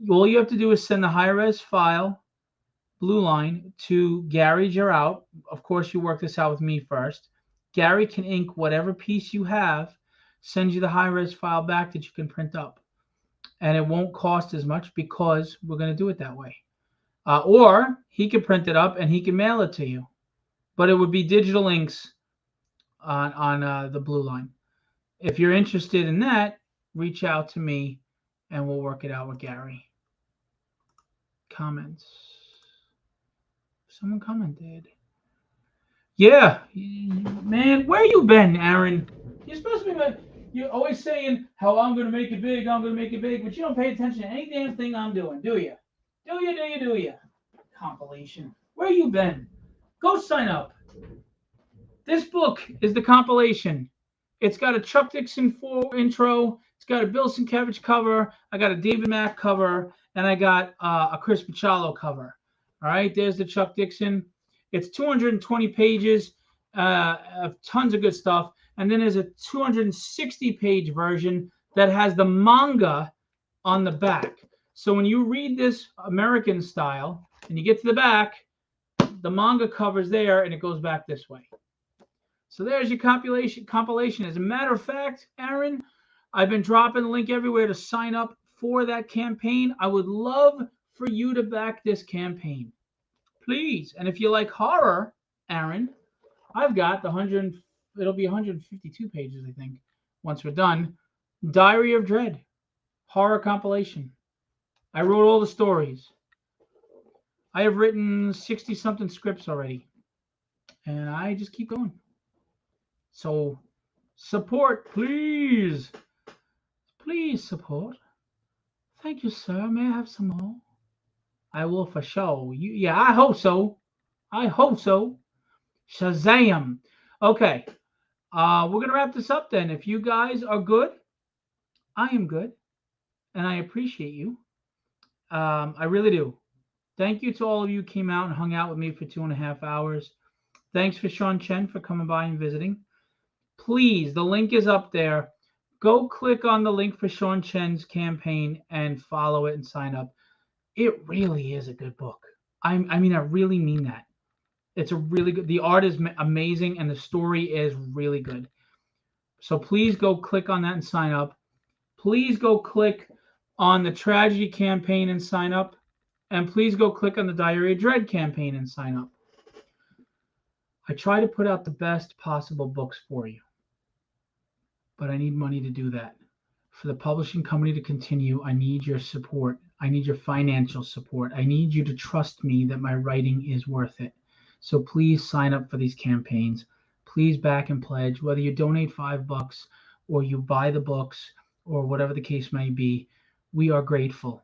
[SPEAKER 1] All you have to do is send the high-res file, blue line, to Gary Gerout. Of course, you work this out with me first. Gary can ink whatever piece you have, send you the high-res file back that you can print up. And it won't cost as much because we're going to do it that way. Or he can print it up and he can mail it to you. But it would be digital inks on the blue line. If you're interested in that, reach out to me and we'll work it out with Gary. Comments. Someone commented. Yeah, man, where you been, Aaron? You're supposed to be like, you're always saying how I'm gonna make it big, I'm gonna make it big, but you don't pay attention to any damn thing I'm doing, do you? Do you? Compilation. Where you been? Go sign up. This book is the compilation. It's got a Chuck Dixon intro. It's got a Bill Sienkiewicz cover. I got a David Mack cover, and I got a Chris Picciolo cover. All right, there's the Chuck Dixon. It's 220 pages, of tons of good stuff. And then there's a 260-page version that has the manga on the back. So when you read this American style and you get to the back, the manga cover's there and it goes back this way. So there's your compilation. As a matter of fact, Aaron, I've been dropping the link everywhere to sign up for that campaign. I would love for you to back this campaign. Please. And if you like horror, Aaron, I've got it'll be 152 pages, I think, once we're done. Diary of Dread, horror compilation. I wrote all the stories. I have written 60-something scripts already. And I just keep going. So support, please. Please support. Thank you, sir. May I have some more? I will for sure. Yeah, I hope so. I hope so. Shazam. Okay. We're gonna wrap this up then. If you guys are good, I am good, and I appreciate you. I really do. Thank you to all of you who came out and hung out with me for 2.5 hours. Thanks for Sean Chen for coming by and visiting. Please, the link is up there. Go click on the link for Sean Chen's campaign and follow it and sign up. It really is a good book. I mean, I really mean that. It's a really good. The art is amazing and the story is really good. So please go click on that and sign up. Please go click on the Tragedy campaign and sign up. And please go click on the Diary of Dread campaign and sign up. I try to put out the best possible books for you, but I need money to do that. For the publishing company to continue, I need your support. I need your financial support. I need you to trust me that my writing is worth it. So please sign up for these campaigns. Please back and pledge, whether you donate $5 or you buy the books or whatever the case may be. We are grateful.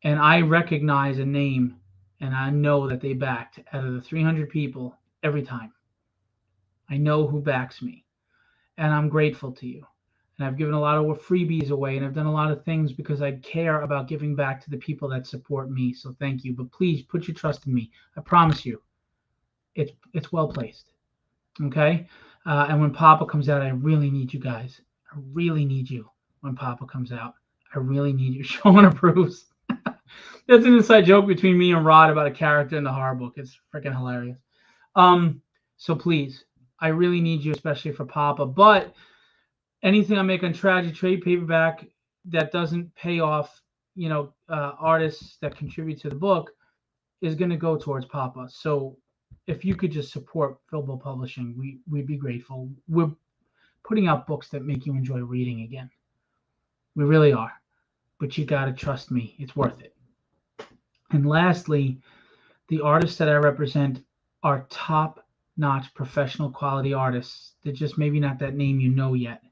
[SPEAKER 1] And I recognize a name and I know that they backed out of the 300 people every time. I know who backs me and I'm grateful to you. And I've given a lot of freebies away and I've done a lot of things because I care about giving back to the people that support me. So thank you. But please put your trust in me. I promise you, it's well placed. Okay? And when Papa comes out, I really need you guys. I really need you when Papa comes out. I really need you. Sean approves. That's an inside joke between me and Rod about a character in the horror book. It's freaking hilarious. So please, I really need you, especially for Papa. But anything I make on Tragedy trade paperback that doesn't pay off, artists that contribute to the book is going to go towards Papa. So if you could just support Filbo Publishing, we'd be grateful. We're putting out books that make you enjoy reading again. We really are. But you got to trust me. It's worth it. And lastly, the artists that I represent are top-notch professional quality artists. They're just maybe not that name you know yet.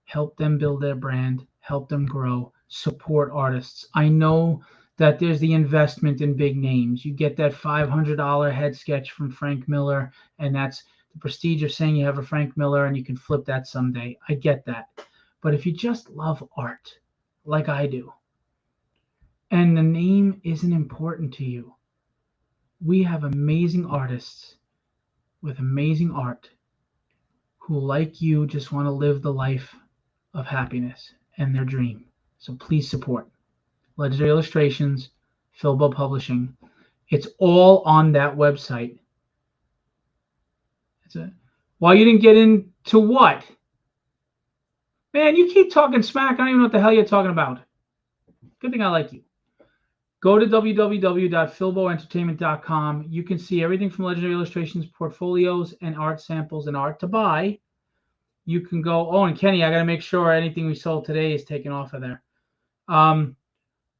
[SPEAKER 1] Help them build their brand. Help them grow. Support artists. I know that there's the investment in big names. You get that $500 head sketch from Frank Miller, and that's the prestige of saying you have a Frank Miller and you can flip that someday. I get that. But if you just love art, like I do, and the name isn't important to you, we have amazing artists with amazing art who, like you, just want to live the life of happiness and their dream. So please support Legendary Illustrations, Filbo Publishing. It's all on that website. Well, you didn't get into what? Man, you keep talking smack. I don't even know what the hell you're talking about. Good thing I like you. Go to www.filboentertainment.com. You can see everything from Legendary Illustrations, portfolios, and art samples and art to buy. You can go, and Kenny, I got to make sure anything we sold today is taken off of there.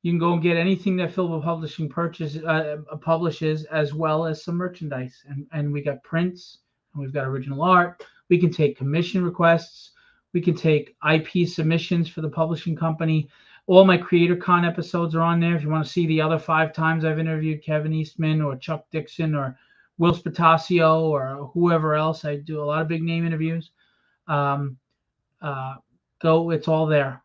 [SPEAKER 1] You can go and get anything that Filbo Publishing publishes, as well as some merchandise. And we got prints, and we've got original art. We can take commission requests. We can take IP submissions for the publishing company. All my CreatorCon episodes are on there. If you want to see the other 5 times I've interviewed Kevin Eastman or Chuck Dixon or Will Spatasio or whoever else, I do a lot of big name interviews. It's all there.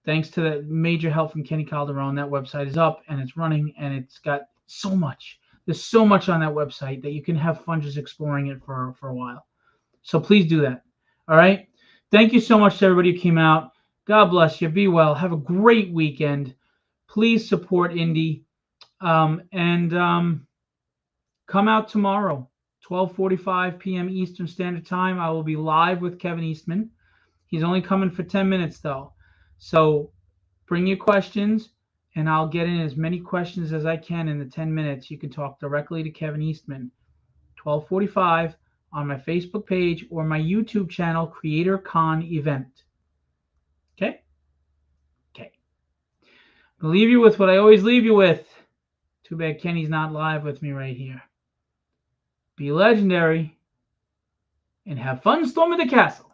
[SPEAKER 1] Thanks to the major help from Kenny Calderon, that website is up and it's running, and it's got so much. There's so much on that website that you can have fun just exploring it for a while. So please do that. All right. Thank you so much to everybody who came out. God bless you. Be well. Have a great weekend. Please support Indie. And come out tomorrow, 12:45 p.m. Eastern Standard Time. I will be live with Kevin Eastman. He's only coming for 10 minutes, though. So bring your questions, and I'll get in as many questions as I can in the 10 minutes. You can talk directly to Kevin Eastman, 12:45 on my Facebook page or my YouTube channel, CreatorCon Event. Okay? Okay. I'll leave you with what I always leave you with. Too bad Kenny's not live with me right here. Be legendary and have fun storming the castle.